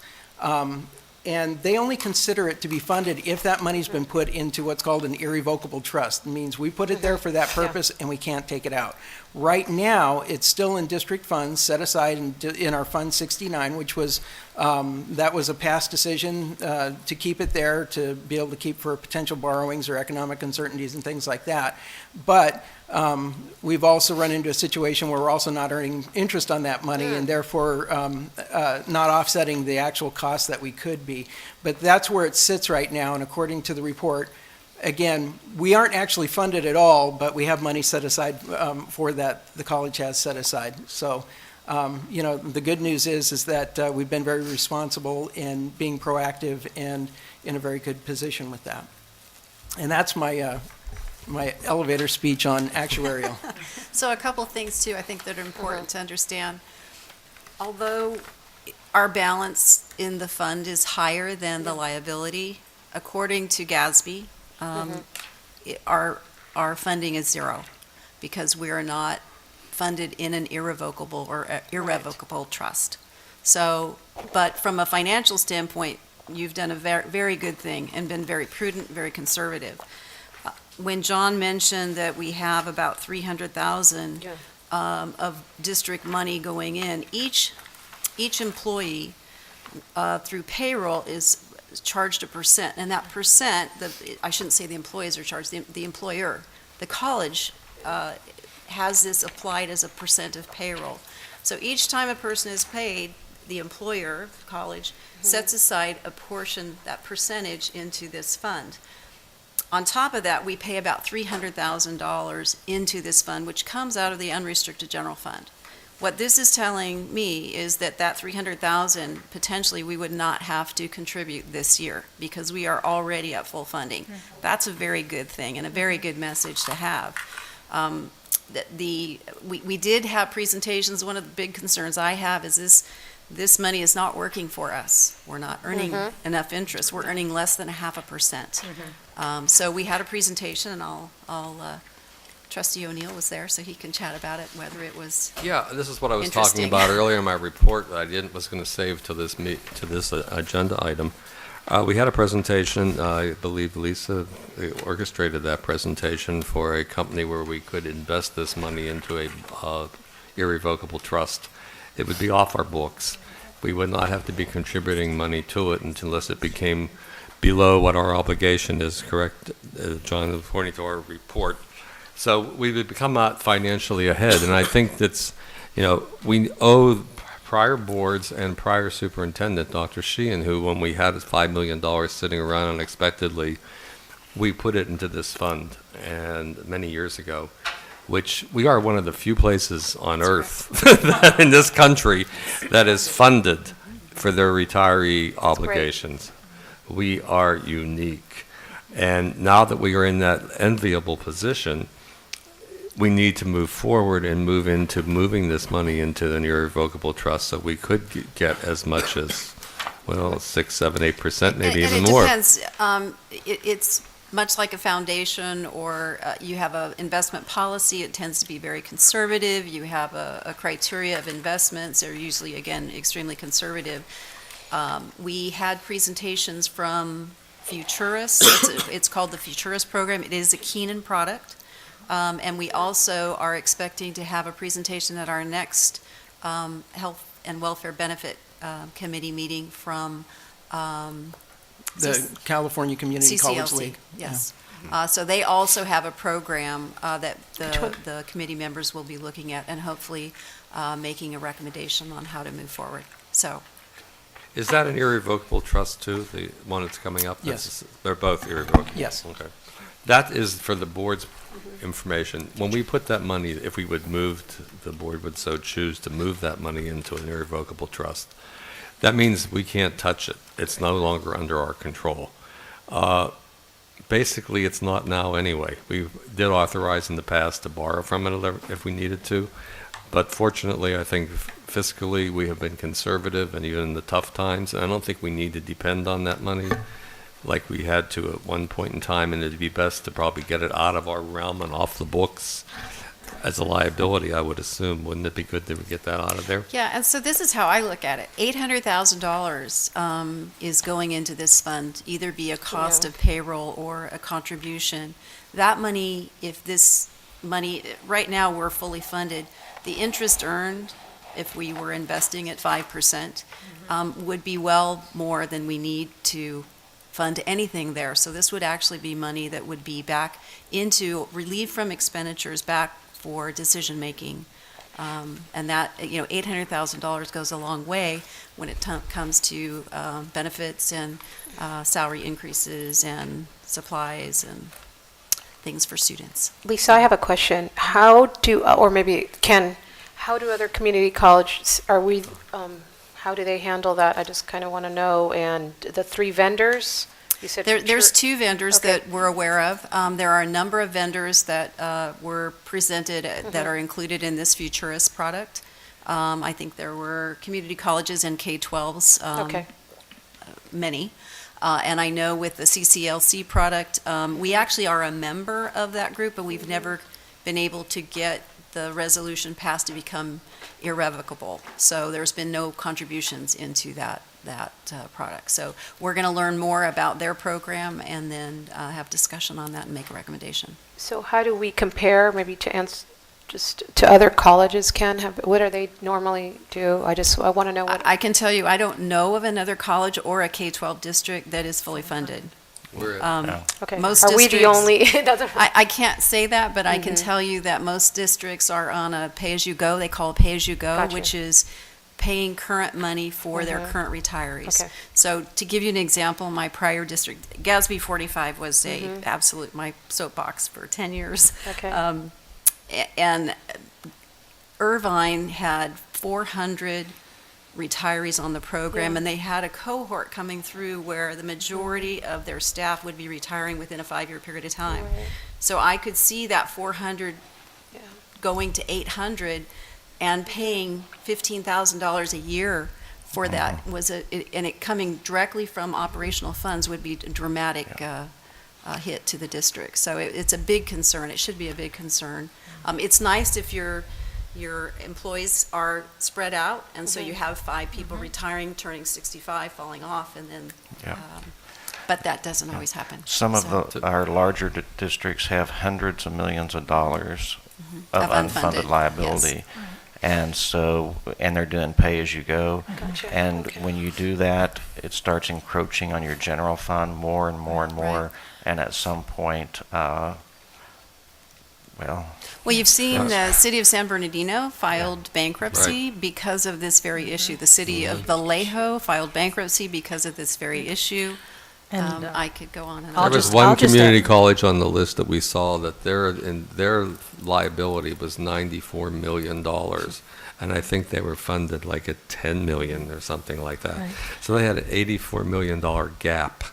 And they only consider it to be funded if that money's been put into what's called an irrevocable trust. It means we put it there for that purpose and we can't take it out. Right now, it's still in district funds set aside in our Fund 69, which was, that was a past decision to keep it there to be able to keep for potential borrowings or economic uncertainties and things like that. But we've also run into a situation where we're also not earning interest on that money and therefore not offsetting the actual costs that we could be. But that's where it sits right now, and according to the report, again, we aren't actually funded at all, but we have money set aside for that the college has set aside. So, the good news is that we've been very responsible in being proactive and in a very good position with that. And that's my my elevator speech on actuarial. So a couple things too, I think that are important to understand. Although our balance in the fund is higher than the liability, according to GASB, our funding is zero because we are not funded in an irrevocable or irrevocable trust. So, but from a financial standpoint, you've done a very, very good thing and been very prudent, very conservative. When John mentioned that we have about $300,000 of district money going in, each employee through payroll is charged a percent, and that percent, I shouldn't say the employees are charged, the employer, the college has this applied as a percent of payroll. So each time a person is paid, the employer, college, sets aside a portion, that percentage, into this fund. On top of that, we pay about $300,000 into this fund, which comes out of the unrestricted general fund. What this is telling me is that that $300,000, potentially, we would not have to contribute this year because we are already at full funding. That's a very good thing and a very good message to have. We did have presentations. One of the big concerns I have is this money is not working for us. We're not earning enough interest. We're earning less than 0.5%. So we had a presentation, and I'll Trustee O'Neill was there, so he can chat about it, whether it was Yeah, this is what I was talking interesting. about earlier in my report that I was going to save to this agenda item. We had a presentation, I believe Lisa orchestrated that presentation for a company where we could invest this money into a irrevocable trust. It would be off our books. We would not have to be contributing money to it unless it became below what our obligation is, correct, John, according to our report. So we would become out financially ahead, and I think that's, we owe prior boards and prior superintendent, Dr. Sheehan, who, when we had $5 million sitting around unexpectedly, we put it into this fund, and many years ago, which we are one of the few places on earth in this country that is funded for their retiree obligations. We are unique. And now that we are in that enviable position, we need to move forward and move into moving this money into an irrevocable trust so we could get as much as, 6, 7, 8%, maybe even more. It depends. It's much like a foundation, or you have an investment policy. It tends to be very conservative. You have a criteria of investments. They're usually, again, extremely conservative. We had presentations from Futurist. It's called the Futurist program. It is a Keenan product. And we also are expecting to have a presentation at our next Health and Welfare Benefit Committee meeting from The California Community College CCLC, League. yes. So they also have a program that the committee members will be looking at and hopefully making a recommendation on how to move forward. So. Is that an irrevocable trust too, the one that's coming up? Yes. They're both irrevocable? Yes. Okay. That is for the board's information. When we put that money, if we would the board would so choose to move that money into an irrevocable trust, that means we can't touch it. It's no longer under our control. Basically, it's not now anyway. We did authorize in the past to borrow from it if we needed to, but fortunately, I think fiscally we have been conservative, and even in the tough times, I don't think we need to depend on that money like we had to at one point in time, and it'd be best to probably get it out of our realm and off the books as a liability, I would assume. Wouldn't it be good to get that out of there? Yeah, and so this is how I look at it. $800,000 is going into this fund, either via cost of payroll or a contribution. That money, if this money, right now we're fully funded, the interest earned, if we were investing at 5%, would be well more than we need to fund anything there. So this would actually be money that would be back into relief from expenditures back for decision-making. And that, $800,000 goes a long way when it comes to benefits and salary increases and supplies and things for students. Lisa, I have a question. How do, or maybe Ken, how do other community colleges, how do they handle that? I just kind of want to know. And the 3 vendors, you said there's 2 vendors that we're aware of. There are a number of vendors that were presented that are included in this Futurist product. I think there were community colleges and K-12s, many. And I know with the CCLC product, we actually are a member of that group, but we've never been able to get the resolution passed to become irrevocable. So there's been no contributions into that product. So we're going to learn more about their program and then have discussion on that and make a recommendation. So how do we compare, maybe to answer, just to other colleges, Ken? What do they normally do? I want to know what. I can tell you, I don't know of another college or a K-12 district that is fully funded. Okay. Most are we the only? I can't say that, but I can tell you that most districts are on a pay-as-you-go. They call it pay-as-you-go, which is paying current money for their current retirees. Okay. So to give you an example, my prior district, GASB 45 was a absolute, my soapbox for 10 years. Okay. And Irvine had 400 retirees on the program, and they had a cohort coming through where the majority of their staff would be retiring within a 5-year period of time. Right. So I could see that 400 going to 800 and paying $15,000 a year for that and it coming directly from operational funds would be a dramatic hit to the district. So it's a big concern. It should be a big concern. It's nice if your employees are spread out, and so you have 5 people retiring, turning 65, falling off, and then, but that doesn't always happen. Some of our larger districts have hundreds of millions of dollars of unfunded liability. Yes. And so, and they're doing pay-as-you-go. Gotcha. And Okay. when you do that, it starts encroaching on your general fund more and more and more. And at some point, Well, you've seen the city of San Bernardino filed bankruptcy because of this very issue. The city of Vallejo filed bankruptcy because of this very issue. And, I could go on and There on. was one community college on the list that we saw that their liability was $94 million. And I think they were funded like at $10 million or something like that. Right. So they had an $84 million gap.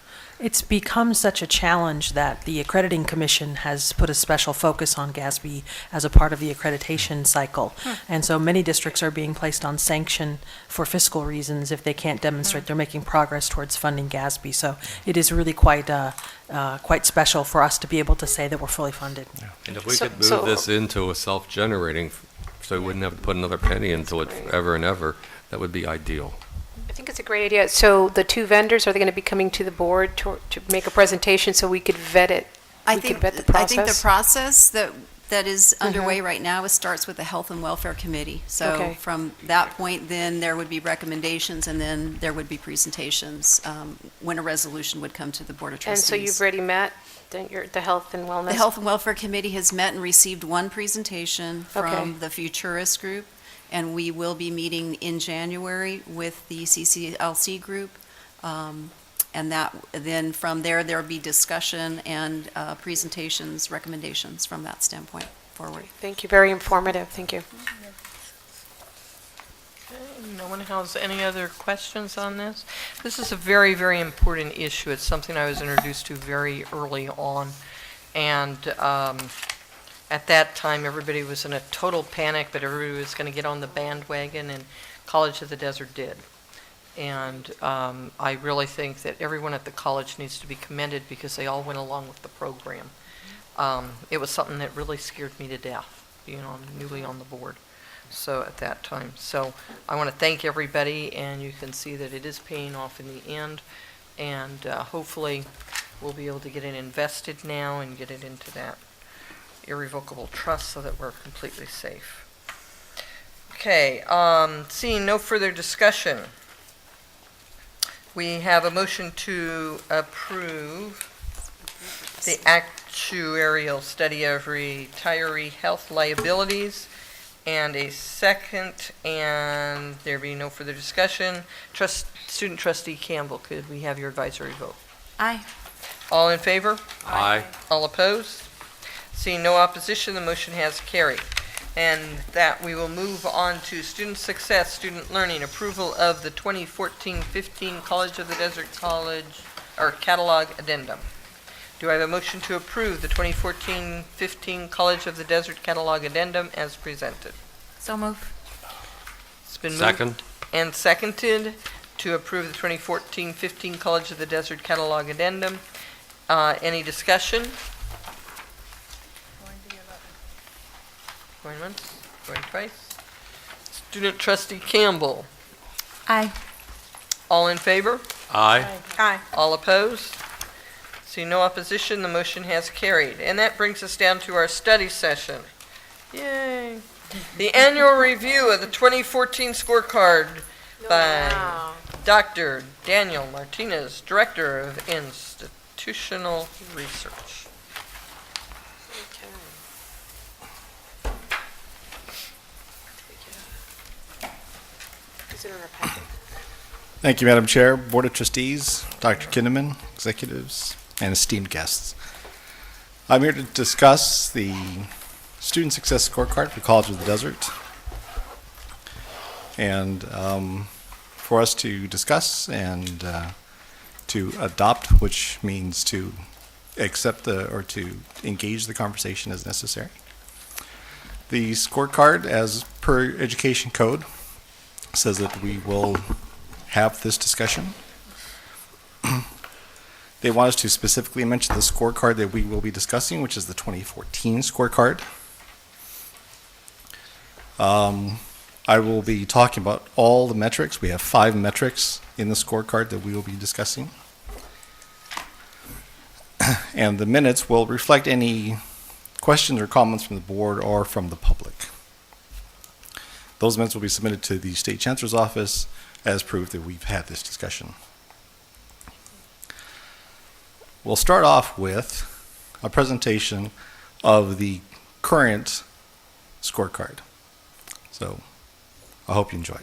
It's become such a challenge that the Accrediting Commission has put a special focus on GASB as a part of the accreditation cycle. And so many districts are being placed on sanction for fiscal reasons if they can't demonstrate they're making progress towards funding GASB. So it is really quite special for us to be able to say that we're fully funded. And if we could move this into a self-generating, so we wouldn't have to put another penny into it forever and ever, that would be ideal. I think it's a great idea. So the 2 vendors, are they going to be coming to the board to make a presentation so we could vet it? I think the process that is underway right now starts with the Health and Welfare Committee. So from that point, then there would be recommendations, and then there would be presentations when a resolution would come to the Board of Trustees. And so you've already met the Health and Wellness? The Health and Welfare Committee has met and received one presentation from the Futurist group, and we will be meeting in January with the CCLC group. And that, then from there will be discussion and presentations, recommendations from that standpoint forward. Thank you. Very informative. Thank you. No one has any other questions on this? This is a very, very important issue. It's something I was introduced to very early on. And at that time, everybody was in a total panic, but everybody was going to get on the bandwagon, and College of the Desert did. And I really think that everyone at the college needs to be commended because they all went along with the program. It was something that really scared me to death, being newly on the board. So at that time. So I want to thank everybody, and you can see that it is paying off in the end. And hopefully we'll be able to get it invested now and get it into that irrevocable trust so that we're completely safe. Okay, seeing no further discussion, we have a motion to approve the actuarial study of retiree health liabilities, and a second, and there be no further discussion. Student Trustee Campbell, could we have your advisory vote? Aye. All in favor? Aye. All opposed? Seeing no opposition, the motion has carried. And that we will move on to student success, student learning, approval of the 2014-15 College of the Desert catalog addendum. Do I have a motion to approve the 2014-15 College of the Desert catalog addendum as presented? So move. It's been Second. moved and seconded to approve the 2014-15 College of the Desert catalog addendum. Any discussion? Going once, going twice. Student Trustee Campbell. Aye. All in favor? Aye. Aye. All opposed? See no opposition, the motion has carried. And that brings us down to our study session. Yay. The annual review of the 2014 scorecard by Dr. Daniel Martinez, Director of Institutional Research. Thank you, Madam Chair, Board of Trustees, Dr. Kinnaman, executives, and esteemed guests. I'm here to discuss the Student Success Scorecard for College of the Desert. And for us to discuss and to adopt, which means to accept or to engage the conversation as necessary. The scorecard, as per Education Code, says that we will have this discussion. They want us to specifically mention the scorecard that we will be discussing, which is the 2014 scorecard. I will be talking about all the metrics. We have 5 metrics in the scorecard that we will be discussing. And the minutes will reflect any questions or comments from the board or from the public. Those minutes will be submitted to the State Chancellor's Office as proof that we've had this discussion. We'll start off with a presentation of the current scorecard. So I hope you enjoy.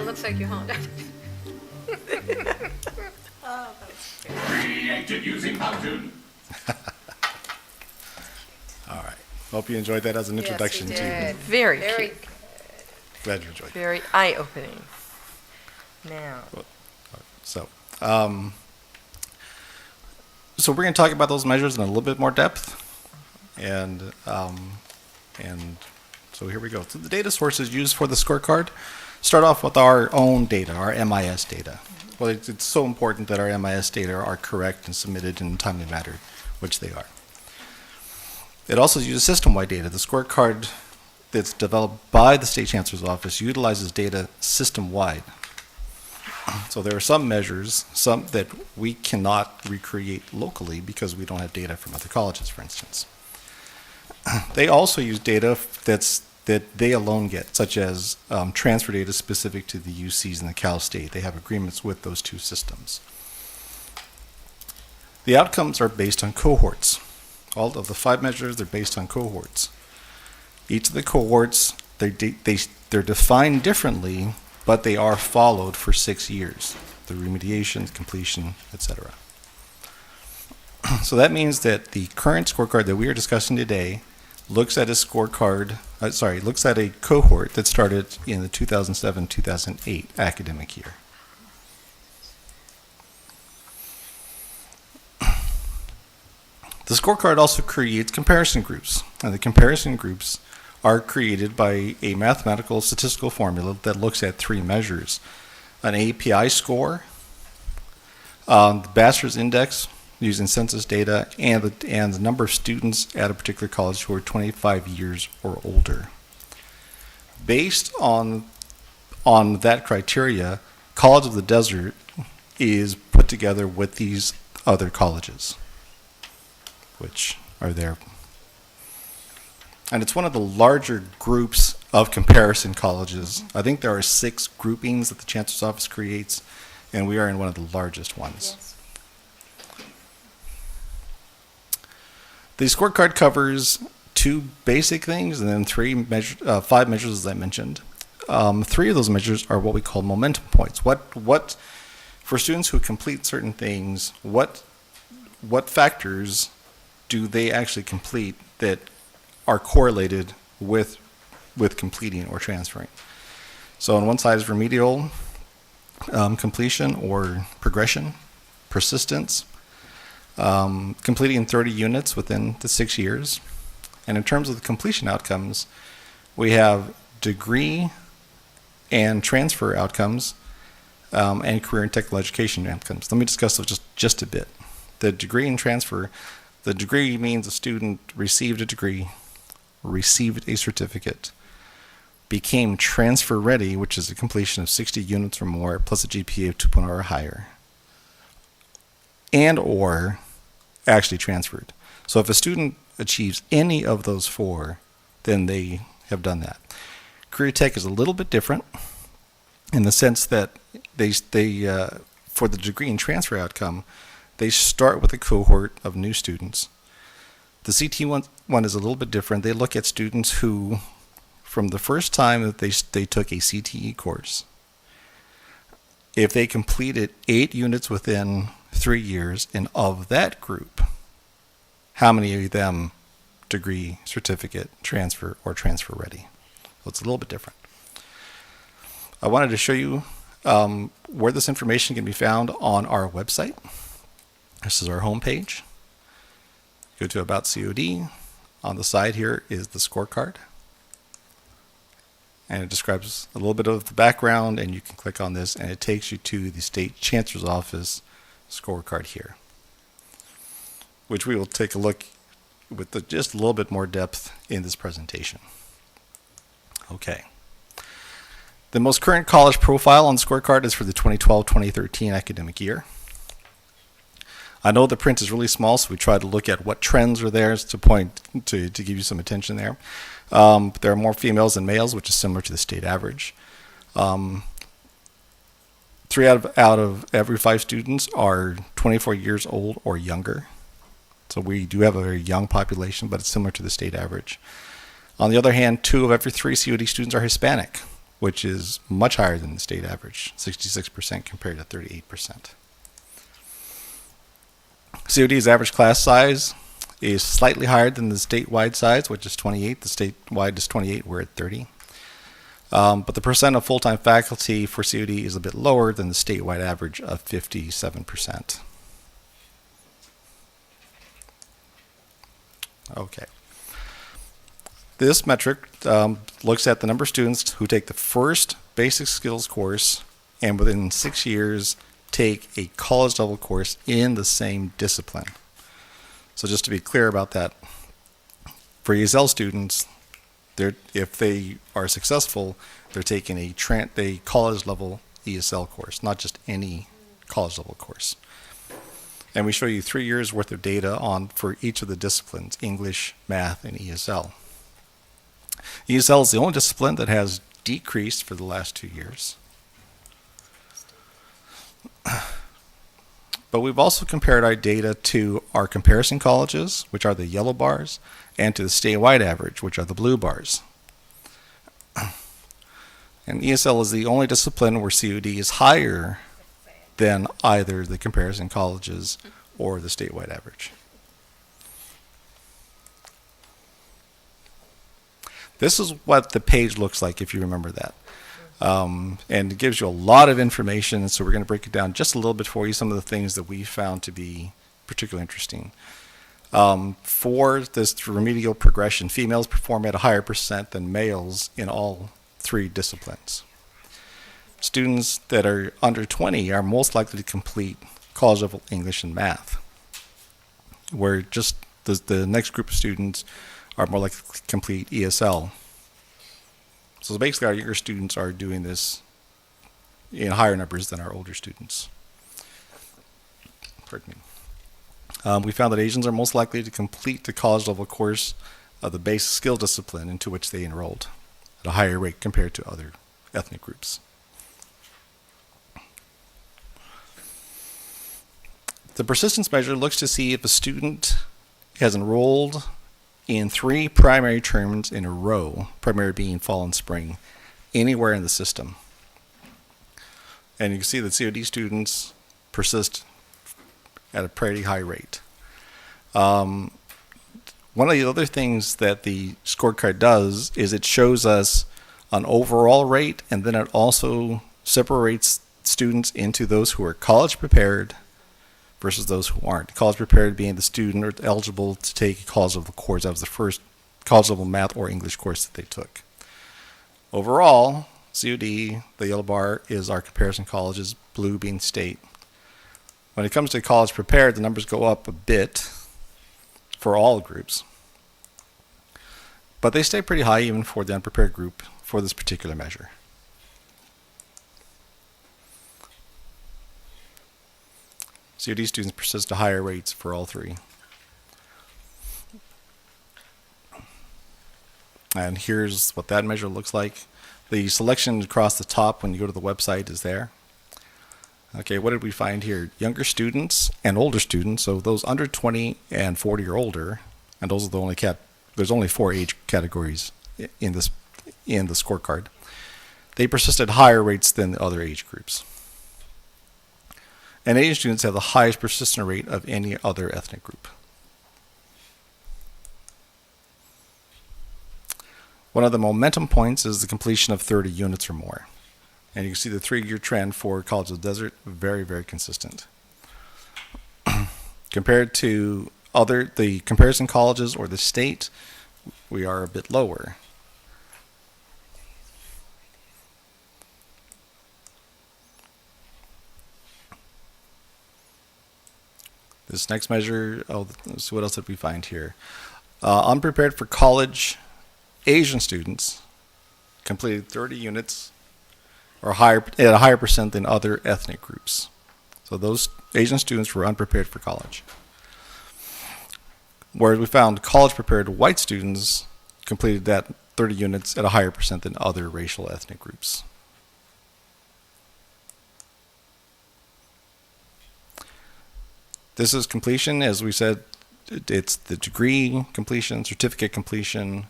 Looks like you honed. Created using Powtoon. All right. Hope you enjoyed that as an introduction yes, to. Did. Very cute. Glad you enjoyed it. Very eye-opening. Now. So we're going to talk about those measures in a little bit more depth, and so here we go. So the data sources used for the scorecard. start off with our own data, our MIS data. Well, it's so important that our MIS data are correct and submitted in a timely manner, which they are. It also uses system-wide data. The scorecard that's developed by the State Chancellor's Office utilizes data system-wide. So there are some measures, some that we cannot recreate locally because we don't have data from other colleges, for instance. They also use data that they alone get, such as transfer data specific to the UCs and the Cal State. They have agreements with those two systems. The outcomes are based on cohorts. All of the 5 measures, they're based on cohorts. Each of the cohorts, they're defined differently, but they are followed for 6 years. The remediation, completion, etc. So that means that the current scorecard that we are discussing today looks at a looks at a cohort that started in the 2007-2008 academic year. The scorecard also creates comparison groups, and the comparison groups are created by a mathematical statistical formula that looks at 3 measures: an API score, the bachelor's index using census data, and the number of students at a particular college who are 25 years or older. Based on that criteria, College of the Desert is put together with these other colleges, which are there. And it's one of the larger groups of comparison colleges. I think there are 6 groupings that the Chancellor's Office creates, and we are in one of the largest ones. Yes. The scorecard covers 2 basic things and then 5 measures, as I mentioned. 3 of those measures are what we call momentum points. What for students who complete certain things, what factors do they actually complete that are correlated with completing or transferring? So on one side is remedial completion or progression, persistence, completing 30 units within the 6 years. And in terms of the completion outcomes, we have degree and transfer outcomes and career and technical education outcomes. Let me discuss those just a bit. The degree and transfer, the degree means a student received a degree, received a certificate, became transfer ready, which is a completion of 60 units or more, plus a GPA of 2.0 or higher, and or actually transferred. So if a student achieves any of those 4, then they have done that. Career Tech is a little bit different in the sense that they for the degree and transfer outcome, they start with a cohort of new students. The CT one is a little bit different. They look at students who, from the first time that they took a CTE course, if they completed 8 units within 3 years, and of that group, how many of them degree, certificate, transfer, or transfer ready? So it's a little bit different. I wanted to show you where this information can be found on our website. This is our homepage. Go to About COD. On the side here is the scorecard. And it describes a little bit of the background, and you can click on this, and it takes you to the State Chancellor's Office scorecard here, which we will take a look with just a little bit more depth in this presentation. Okay. The most current college profile on the scorecard is for the 2012-2013 academic year. I know the print is really small, so we try to look at what trends are there to give you some attention there. There are more females than males, which is similar to the state average. 3 out of every 5 students are 24 years old or younger. So we do have a very young population, but it's similar to the state average. On the other hand, 2 of every 3 COD students are Hispanic, which is much higher than the state average, 66% compared to 38%. COD's average class size is slightly higher than the statewide size, which is 28. The statewide is 28. We're at 30. But the percent of full-time faculty for COD is a bit lower than the statewide average of 57%. Okay. This metric looks at the number of students who take the first basic skills course and within 6 years take a college level course in the same discipline. So just to be clear about that, for ESL students, if they are successful, they're taking a college level ESL course, not just any college level course. And we show you 3 years worth of data for each of the disciplines, English, math, and ESL. ESL is the only discipline that has decreased for the last 2 years. But we've also compared our data to our comparison colleges, which are the yellow bars, and to the statewide average, which are the blue bars. And ESL is the only discipline where COD is higher than either the comparison colleges or the statewide average. This is what the page looks like, if you remember that. And it gives you a lot of information, so we're going to break it down just a little bit for you, some of the things that we found to be particularly interesting. For this remedial progression, females perform at a higher percent than males in all 3 disciplines. Students that are under 20 are most likely to complete college level English and math, where just the next group of students are more likely to complete ESL. So basically our younger students are doing this in higher numbers than our older students. Pardon me. We found that Asians are most likely to complete the college level course of the basic skill discipline into which they enrolled at a higher rate compared to other ethnic groups. The persistence measure looks to see if a student has enrolled in 3 primary terms in a row, primary being fall and spring, anywhere in the system. And you can see that COD students persist at a pretty high rate. One of the other things that the scorecard does is it shows us an overall rate, and then it also separates students into those who are college prepared versus those who aren't. College prepared being the student or eligible to take a college level course. That was the first college level math or English course that they took. Overall, COD, the yellow bar, is our comparison colleges, blue being state. When it comes to college prepared, the numbers go up a bit for all groups. But they stay pretty high even for the unprepared group for this particular measure. COD students persist at higher rates for all 3. And here's what that measure looks like. The selection across the top when you go to the website is there. Okay, what did we find here? Younger students and older students, so those under 20 and 40 or older, and those are the only there's only 4 age categories in the scorecard. They persist at higher rates than the other age groups. And Asian students have the highest persistent rate of any other ethnic group. One of the momentum points is the completion of 30 units or more. And you can see the 3-year trend for College of the Desert, very, very consistent. Compared to the comparison colleges or the state, we are a bit lower. This next measure, let's see what else did we find here. Unprepared for college Asian students completed 30 units or higher at a higher percent than other ethnic groups. So those Asian students were unprepared for college. Whereas we found college prepared white students completed that 30 units at a higher percent than other racial ethnic groups. This is completion, as we said, it's the degree completion, certificate completion,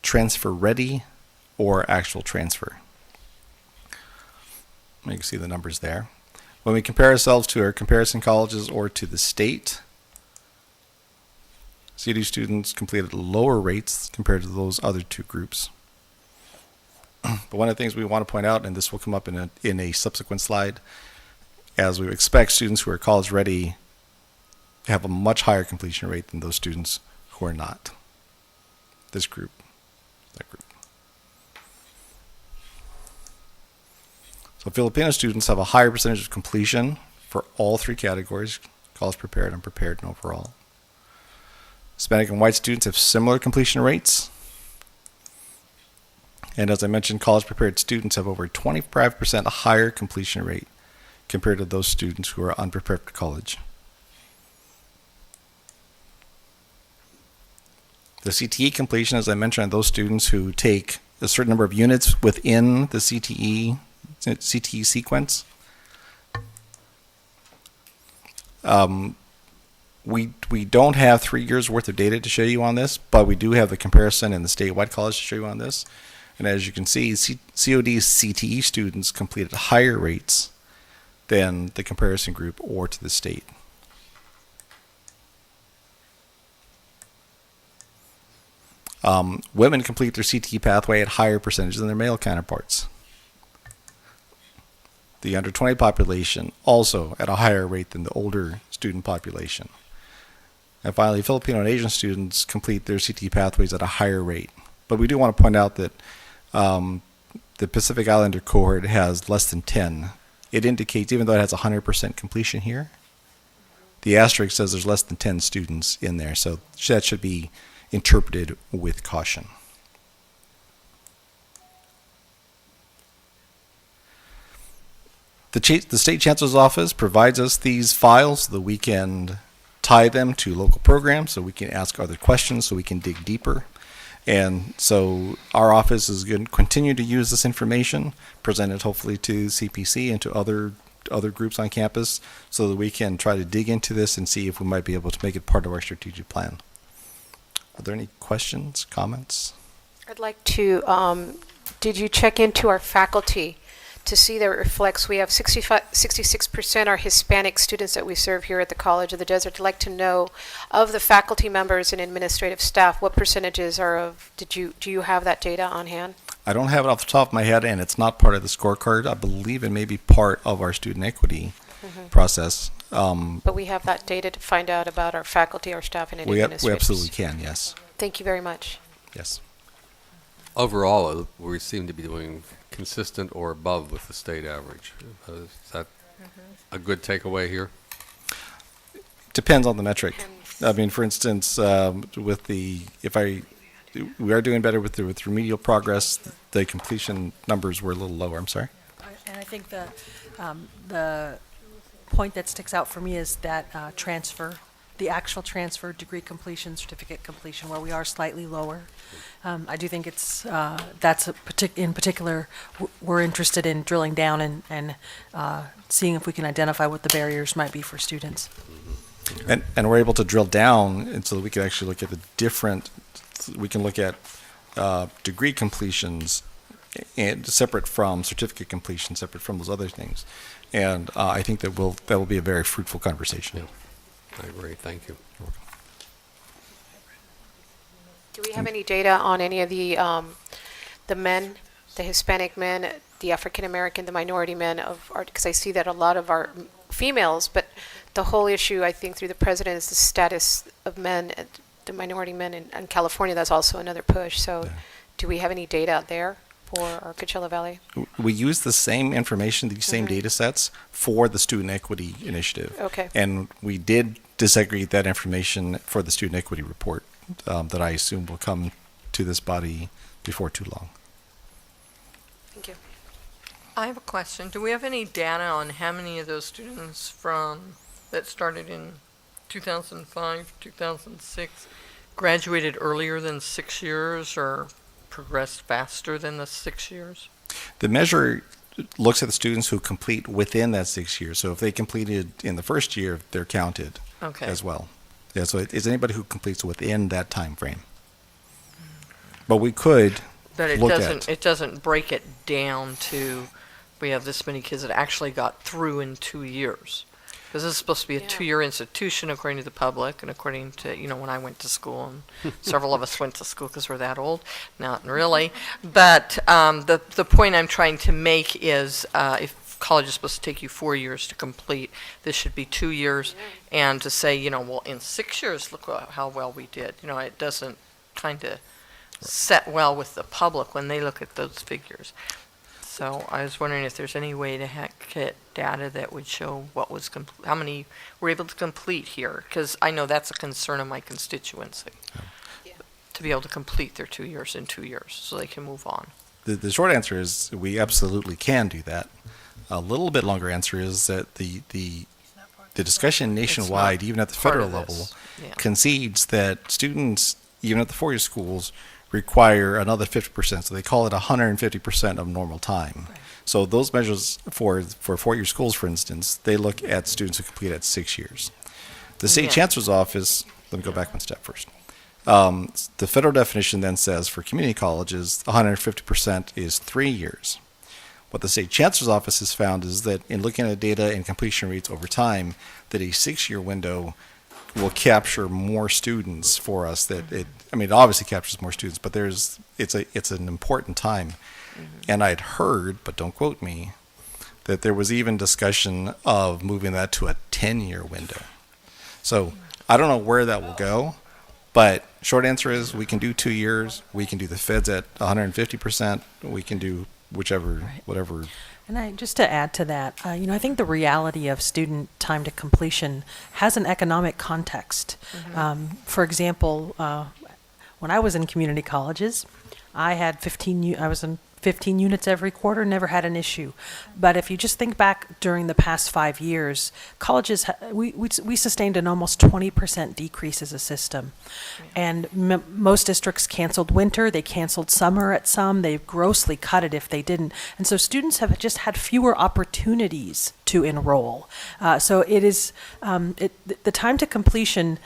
transfer ready, or actual transfer. You can see the numbers there. When we compare ourselves to our comparison colleges or to the state, COD students completed lower rates compared to those other 2 groups. But one of the things we want to point out, and this will come up in a subsequent slide, as we expect students who are college ready have a much higher completion rate than those students who are not. This group, that group. So Filipino students have a higher percentage of completion for all three categories: college prepared, unprepared, and overall. Hispanic and white students have similar completion rates. And as I mentioned, college prepared students have over 25% higher completion rate compared to those students who are unprepared for college. The CTE completion, as I mentioned, are those students who take a certain number of units within the CTE sequence. We don't have 3 years worth of data to show you on this, but we do have the comparison in the statewide college to show you on this. And as you can see, COD CTE students completed higher rates than the comparison group or to the state. Women complete their CTE pathway at higher percentages than their male counterparts. The under 20 population also at a higher rate than the older student population. And finally, Filipino and Asian students complete their CTE pathways at a higher rate. But we do want to point out that the Pacific Islander cohort has less than 10. It indicates, even though it has 100% completion here, the asterisk says there's less than 10 students in there. So that should be interpreted with caution. The State Chancellor's Office provides us these files so that we can tie them to local programs, so we can ask other questions, so we can dig deeper. And so our office is going to continue to use this information, present it hopefully to CPC and to other groups on campus, so that we can try to dig into this and see if we might be able to make it part of our strategic plan. Are there any questions, comments? I'd like to, did you check into our faculty to see that it reflects, we have 66% are Hispanic students that we serve here at the College of the Desert. I'd like to know, of the faculty members and administrative staff, what percentages are of, do you have that data on hand? I don't have it off the top of my head, and it's not part of the scorecard. I believe it may be part of our student equity process. But we have that data to find out about our faculty, our staff, and administrators. We absolutely can, yes. Thank you very much. Yes. Overall, we seem to be doing consistent or above with the state average. Is that a good takeaway here? Depends on the metric. I mean, for instance, with we are doing better with remedial progress. The completion numbers were a little lower. I'm sorry. And I think the point that sticks out for me is that transfer, the actual transfer, degree completion, certificate completion, where we are slightly lower. I do think it's that's in particular we're interested in drilling down and seeing if we can identify what the barriers might be for students. And we're able to drill down, and so that we can actually look at the different. We can look at degree completions and separate from certificate completion, separate from those other things, and I think that will be a very fruitful conversation. Yeah. I agree. Thank you. Do we have any data on any of the men, the Hispanic men, the African American, the minority men of our? Because I see that a lot of our females, but the whole issue, I think, through the president is the status of men, the minority men in California. That's also another push. So, do we have any data out there for our Coachella Valley? We use the same information, these same data sets for the Student Equity Initiative. Okay. And we did disaggregate that information for the Student Equity Report that I assume will come to this body before too long. Thank you. I have a question. Do we have any data on how many of those students that started in 2005, 2006 graduated earlier than 6 years or progressed faster than the 6 years? The measure looks at the students who complete within that 6 years. So if they completed in the first year, they're counted as well. Yeah, so it's anybody who completes within that time frame. But we could But it look doesn't. at It doesn't break it down to we have this many kids that actually got through in 2 years. Because this is supposed to be a 2-year institution according to the public and according to, when I went to school, and several of us went to school because we're that old. Not really. But the point I'm trying to make is if college is supposed to take you 4 years to complete, this should be 2 years. And to say, well, in 6 years, look how well we did. It doesn't kind of set well with the public when they look at those figures. So I was wondering if there's any way to get data that would show what was how many were able to complete here, because I know that's a concern of my constituency. To be able to complete their 2 years in 2 years, so they can move on. The short answer is we absolutely can do that. A little bit longer answer is that the discussion nationwide, even at the federal level, concedes that students, even at the four-year schools, require another 50%. So they call it 150% of normal time. Right. So those measures for four-year schools, for instance, they look at students who complete at 6 years. The state chancellor's office, let me go back one step first. The federal definition then says for community colleges, 150% is 3 years. What the state chancellor's office has found is that in looking at data and completion rates over time, that a 6-year window will capture more students for us. It obviously captures more students, but it's an important time. Mm-hmm. And I'd heard, but don't quote me, that there was even discussion of moving that to a 10-year window. So I don't know where that will go, but short answer is we can do 2 years. We can do the feds at 150%. We can do whatever. And just to add to that, I think the reality of student time to completion has an economic context. Mm-hmm. For example, when I was in community colleges, I was in 15 units every quarter, never had an issue. But if you just think back during the past 5 years, colleges, we sustained an almost 20% decrease as a system. And most districts canceled winter, they canceled summer at some, they grossly cut it if they didn't. And so students have just had fewer opportunities to enroll. So it is, the time to completion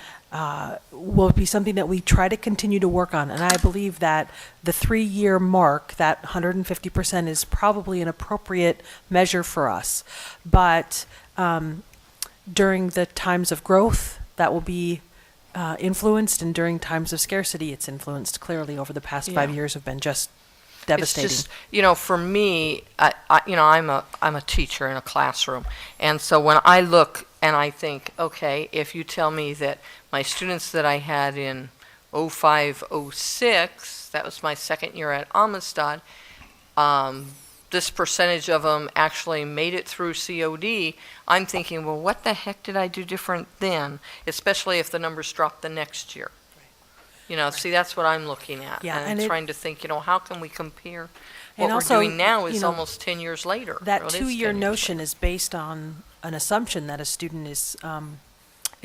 will be something that we try to continue to work on. And I believe that the 3-year mark, that 150%, is probably an appropriate measure for us. But during the times of growth, that will be influenced, and during times of scarcity, it's influenced clearly. Over the past 5 years have been just devastating. It's just, for me, I'm a teacher in a classroom, and so when I look and I think, okay, if you tell me that my students that I had in 05, 06, that was my second year at Amistad, this percentage of them actually made it through COD, I'm thinking, well, what the heck did I do different then, especially if the numbers drop the next year? See, that's what I'm looking at. Yeah, and trying to think, how can we compare? What And we're also, doing now is almost 10 years later. That Well, it is 2-year 10 years notion is based on an assumption that a student is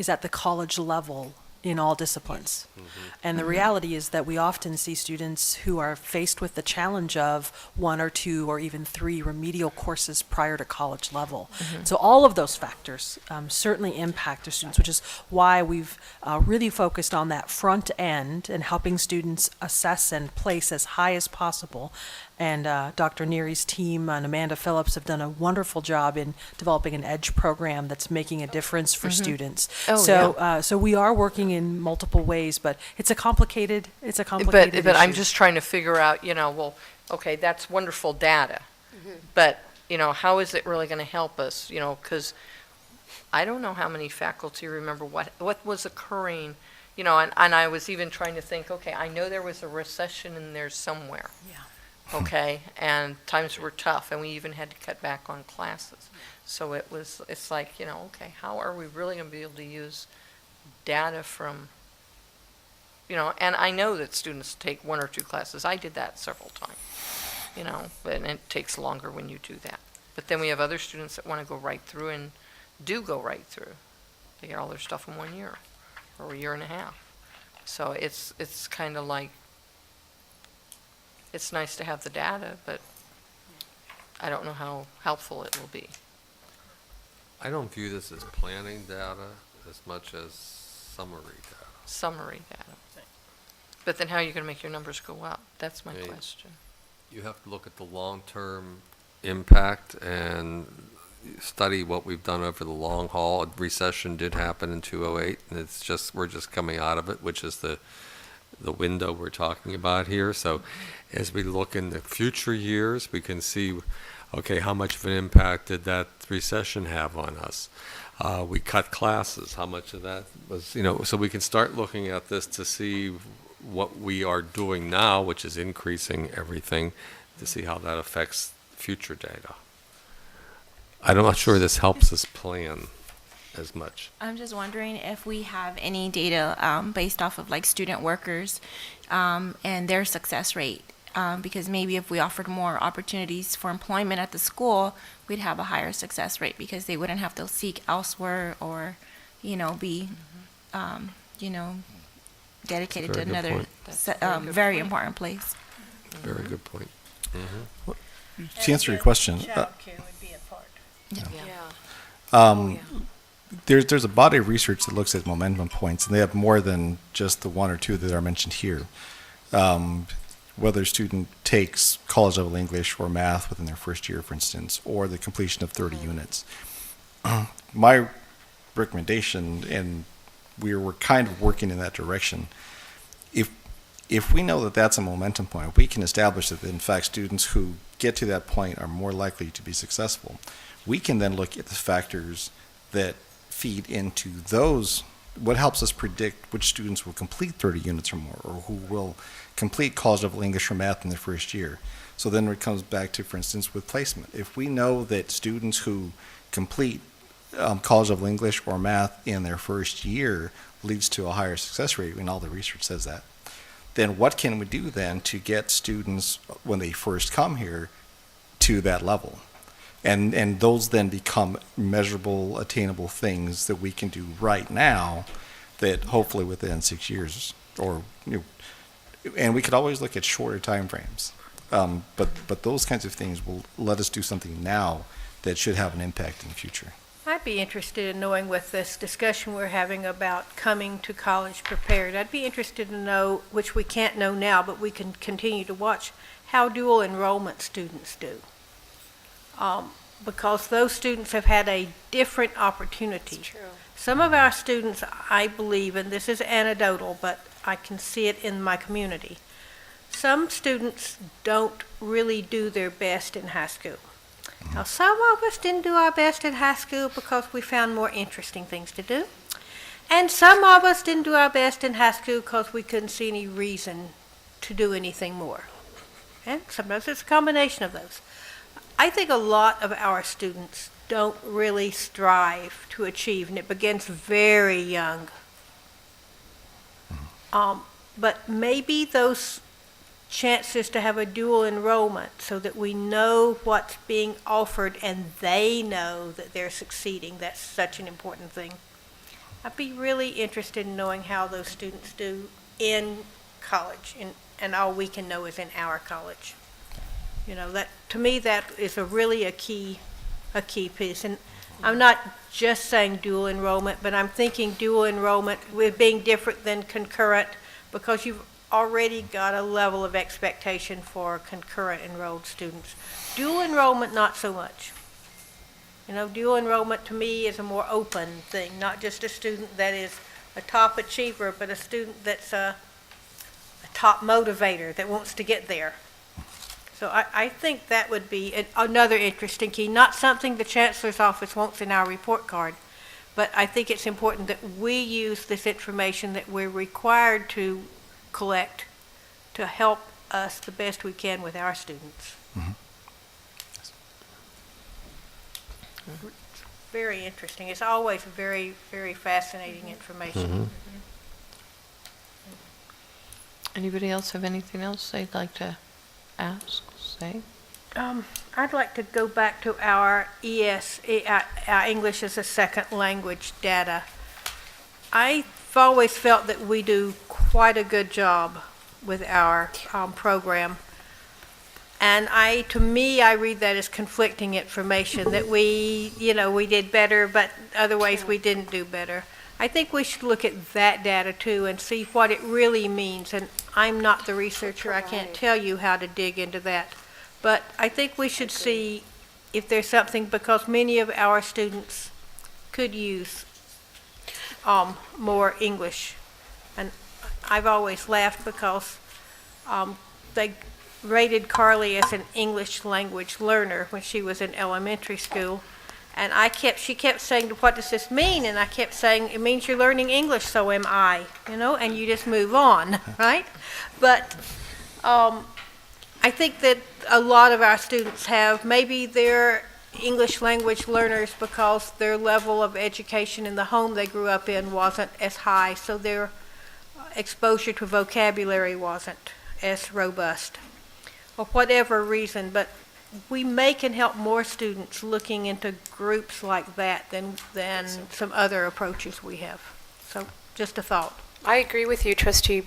at the college level in all disciplines. Mm-hmm. And the reality is that we often see students who are faced with the challenge of 1 or 2 or even 3 remedial courses prior to college level. Mm-hmm. So all of those factors certainly impact our students, which is why we've really focused on that front end and helping students assess and place as high as possible. And Dr. Neary's team and Amanda Phillips have done a wonderful job in developing an EDGE program that's making a difference for students. So we are working in multiple ways, but it's a complicated But issue. I'm just trying to figure out, okay, that's wonderful data, but, how is it really going to help us? Because I don't know how many faculty remember what was occurring, and I was even trying to think, okay, I know there was a recession in there somewhere. Yeah. Okay, and times were tough, and we even had to cut back on classes. So it's like, okay, how are we really going to be able to use data from, and I know that students take 1 or 2 classes. I did that several times, and it takes longer when you do that. But then we have other students that want to go right through and do go right through. They get all their stuff in 1 year or a year and a half. So it's kind of like, it's nice to have the data, but I don't know how helpful it will be. I don't view this as planning data as much as summary data. Summary data. But then how are you going to make your numbers go up? That's my question. You have to look at the long-term impact and study what we've done over the long haul. A recession did happen in 2008, and we're just coming out of it, which is the window we're talking about here. So as we look in the future years, we can see, okay, how much of an impact did that recession have on us? We cut classes. How much of that was, so we can start looking at this to see what we are doing now, which is increasing everything, to see how that affects future data. I'm not sure this helps us plan as much. I'm just wondering if we have any data based off of like student workers and their success rate. Because maybe if we offered more opportunities for employment at the school, we'd have a higher success rate because they wouldn't have to seek elsewhere or, be, dedicated to Very good another point. very important place. Very good point. To answer your question, Childcare would be a part. there's a body of research that looks at momentum points, and they have more than just the one or two that are mentioned here. Whether a student takes college level English or math within their first year, for instance, or the completion of 30 units. My recommendation, and we were kind of working in that direction, if we know that that's a momentum point, we can establish that in fact students who get to that point are more likely to be successful. We can then look at the factors that feed into those, what helps us predict which students will complete 30 units or more, or who will complete college level English or math in their first year. So then it comes back to, for instance, with placement. If we know that students who complete college level English or math in their first year leads to a higher success rate, and all the research says that, then what can we do then to get students, when they first come here, to that level? And those then become measurable, attainable things that we can do right now that hopefully within 6 years, or, and we could always look at shorter time frames. But those kinds of things will let us do something now that should have an impact in the future. I'd be interested in knowing, with this discussion we're having about coming to college prepared, I'd be interested to know, which we can't know now, but we can continue to watch, how dual enrollment students do. Because those students have had a different opportunity. Some of our students, I believe, and this is anecdotal, but I can see it in my community, some students don't really do their best in high school. Now, some of us didn't do our best in high school because we found more interesting things to do. And some of us didn't do our best in high school because we couldn't see any reason to do anything more. And sometimes it's a combination of those. I think a lot of our students don't really strive to achieve, and it begins very young. But maybe those chances to have a dual enrollment so that we know what's being offered and they know that they're succeeding, that's such an important thing. I'd be really interested in knowing how those students do in college, and all we can know is in our college. That, to me, that is a key piece. And I'm not just saying dual enrollment, but I'm thinking dual enrollment with being different than concurrent, because you've already got a level of expectation for concurrent enrolled students. Dual enrollment, not so much. Dual enrollment to me is a more open thing, not just a student that is a top achiever, but a student that's a top motivator that wants to get there. So I think that would be another interesting key, not something the Chancellor's Office wants in our report card, but I think it's important that we use this information that we're required to collect to help us the best we can with our students. Mm-hmm. Very interesting. It's always very, very fascinating information. Anybody else have anything else they'd like to ask, say? I'd like to go back to our our English as a second language data. I've always felt that we do quite a good job with our program. And to me, I read that as conflicting information, that we did better, but other ways we didn't do better. I think we should look at that data too and see what it really means. And I'm not the researcher, I can't tell you how to dig into that. But I think we should see if there's something, because many of our students could use more English. And I've always laughed because they rated Carly as an English language learner when she was in elementary school. And she kept saying, what does this mean? And I kept saying, it means you're learning English, so am I, and you just move on, right? But I I think that a lot of our students have, maybe they're English language learners because their level of education in the home they grew up in wasn't as high, so their exposure to vocabulary wasn't as robust, or whatever reason. But we can help more students looking into groups like that than some other approaches we have. So just a thought. I agree with you, Trustee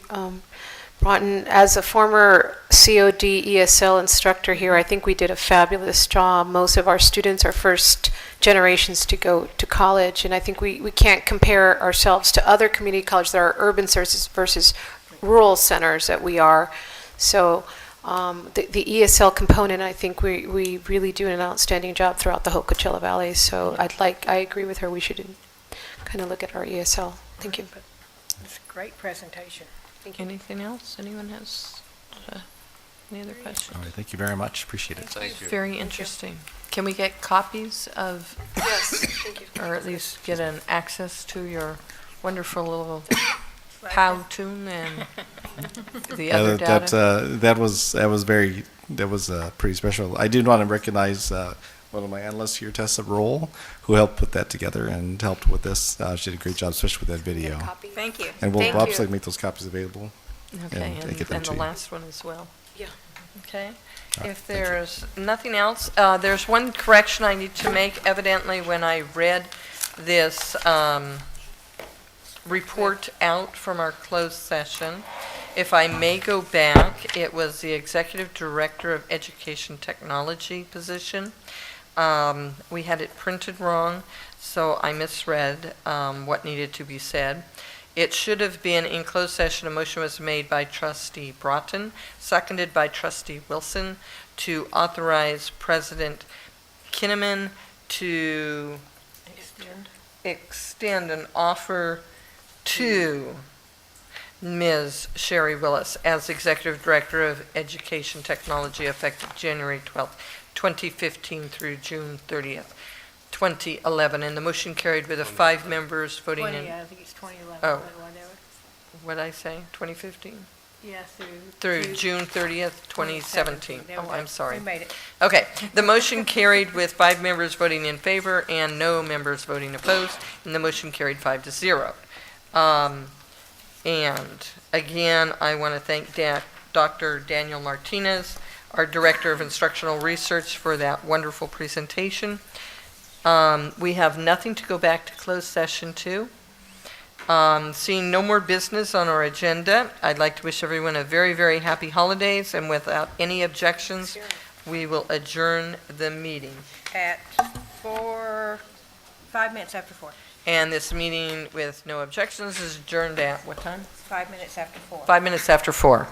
Broughton. As a former COD ESL instructor here, I think we did a fabulous job. Most of our students are first generations to go to college, and I think we can't compare ourselves to other community colleges that are urban services versus rural centers that we are. So the ESL component, I think we really do an outstanding job throughout the whole Coachella Valley. So I agree with her. We should kind of look at our ESL. Thank you. It's a great presentation. Thank you. Anything else? Anyone has any other questions? All right, thank you very much. Appreciate it. Thank you. Very interesting. Can we get copies of? Yes, thank you. Or at least get an access to your wonderful little POW tune and the other data? That was pretty special. I did want to recognize one of my analysts here, Tessa Roll, who helped put that together and helped with this. She did a great job, especially with that video. Thank you. And we'll Thank obviously you. make those copies available. Okay, get them and to the you. last one as well. Yeah. Okay. If there's nothing else, there's one correction I need to make. Evidently, when I read this report out from our closed session, if I may go back, it was the Executive Director of Education Technology position. We had it printed wrong, so I misread what needed to be said. It should have been in closed session. A motion was made by Trustee Broughton, seconded by Trustee Wilson, to authorize President Kinnaman to extend an offer to Ms. Sherry Willis as Executive Director of Education Technology effective January 12th, 2015 through June 30th, 2011. And the motion carried with 5 members voting in. I think it's 2011. Oh. But whatever. What did I say? 2015? Yeah, Through June 30th, 2017. There we Oh, go. I'm sorry. We made it. Okay. The motion carried with 5 members voting in favor and no members voting opposed, and the motion carried 5-0. And again, I want to thank Dr. Daniel Martinez, our Director of Instructional Research, for that wonderful presentation. We have nothing to go back to closed session to. Seeing no more business on our agenda, I'd like to wish everyone a very, very happy holidays, and without any objections, we will adjourn the meeting. At 5 minutes after 4. And this meeting with no objections is adjourned at what time? 5 minutes after 4. 5 minutes after 4.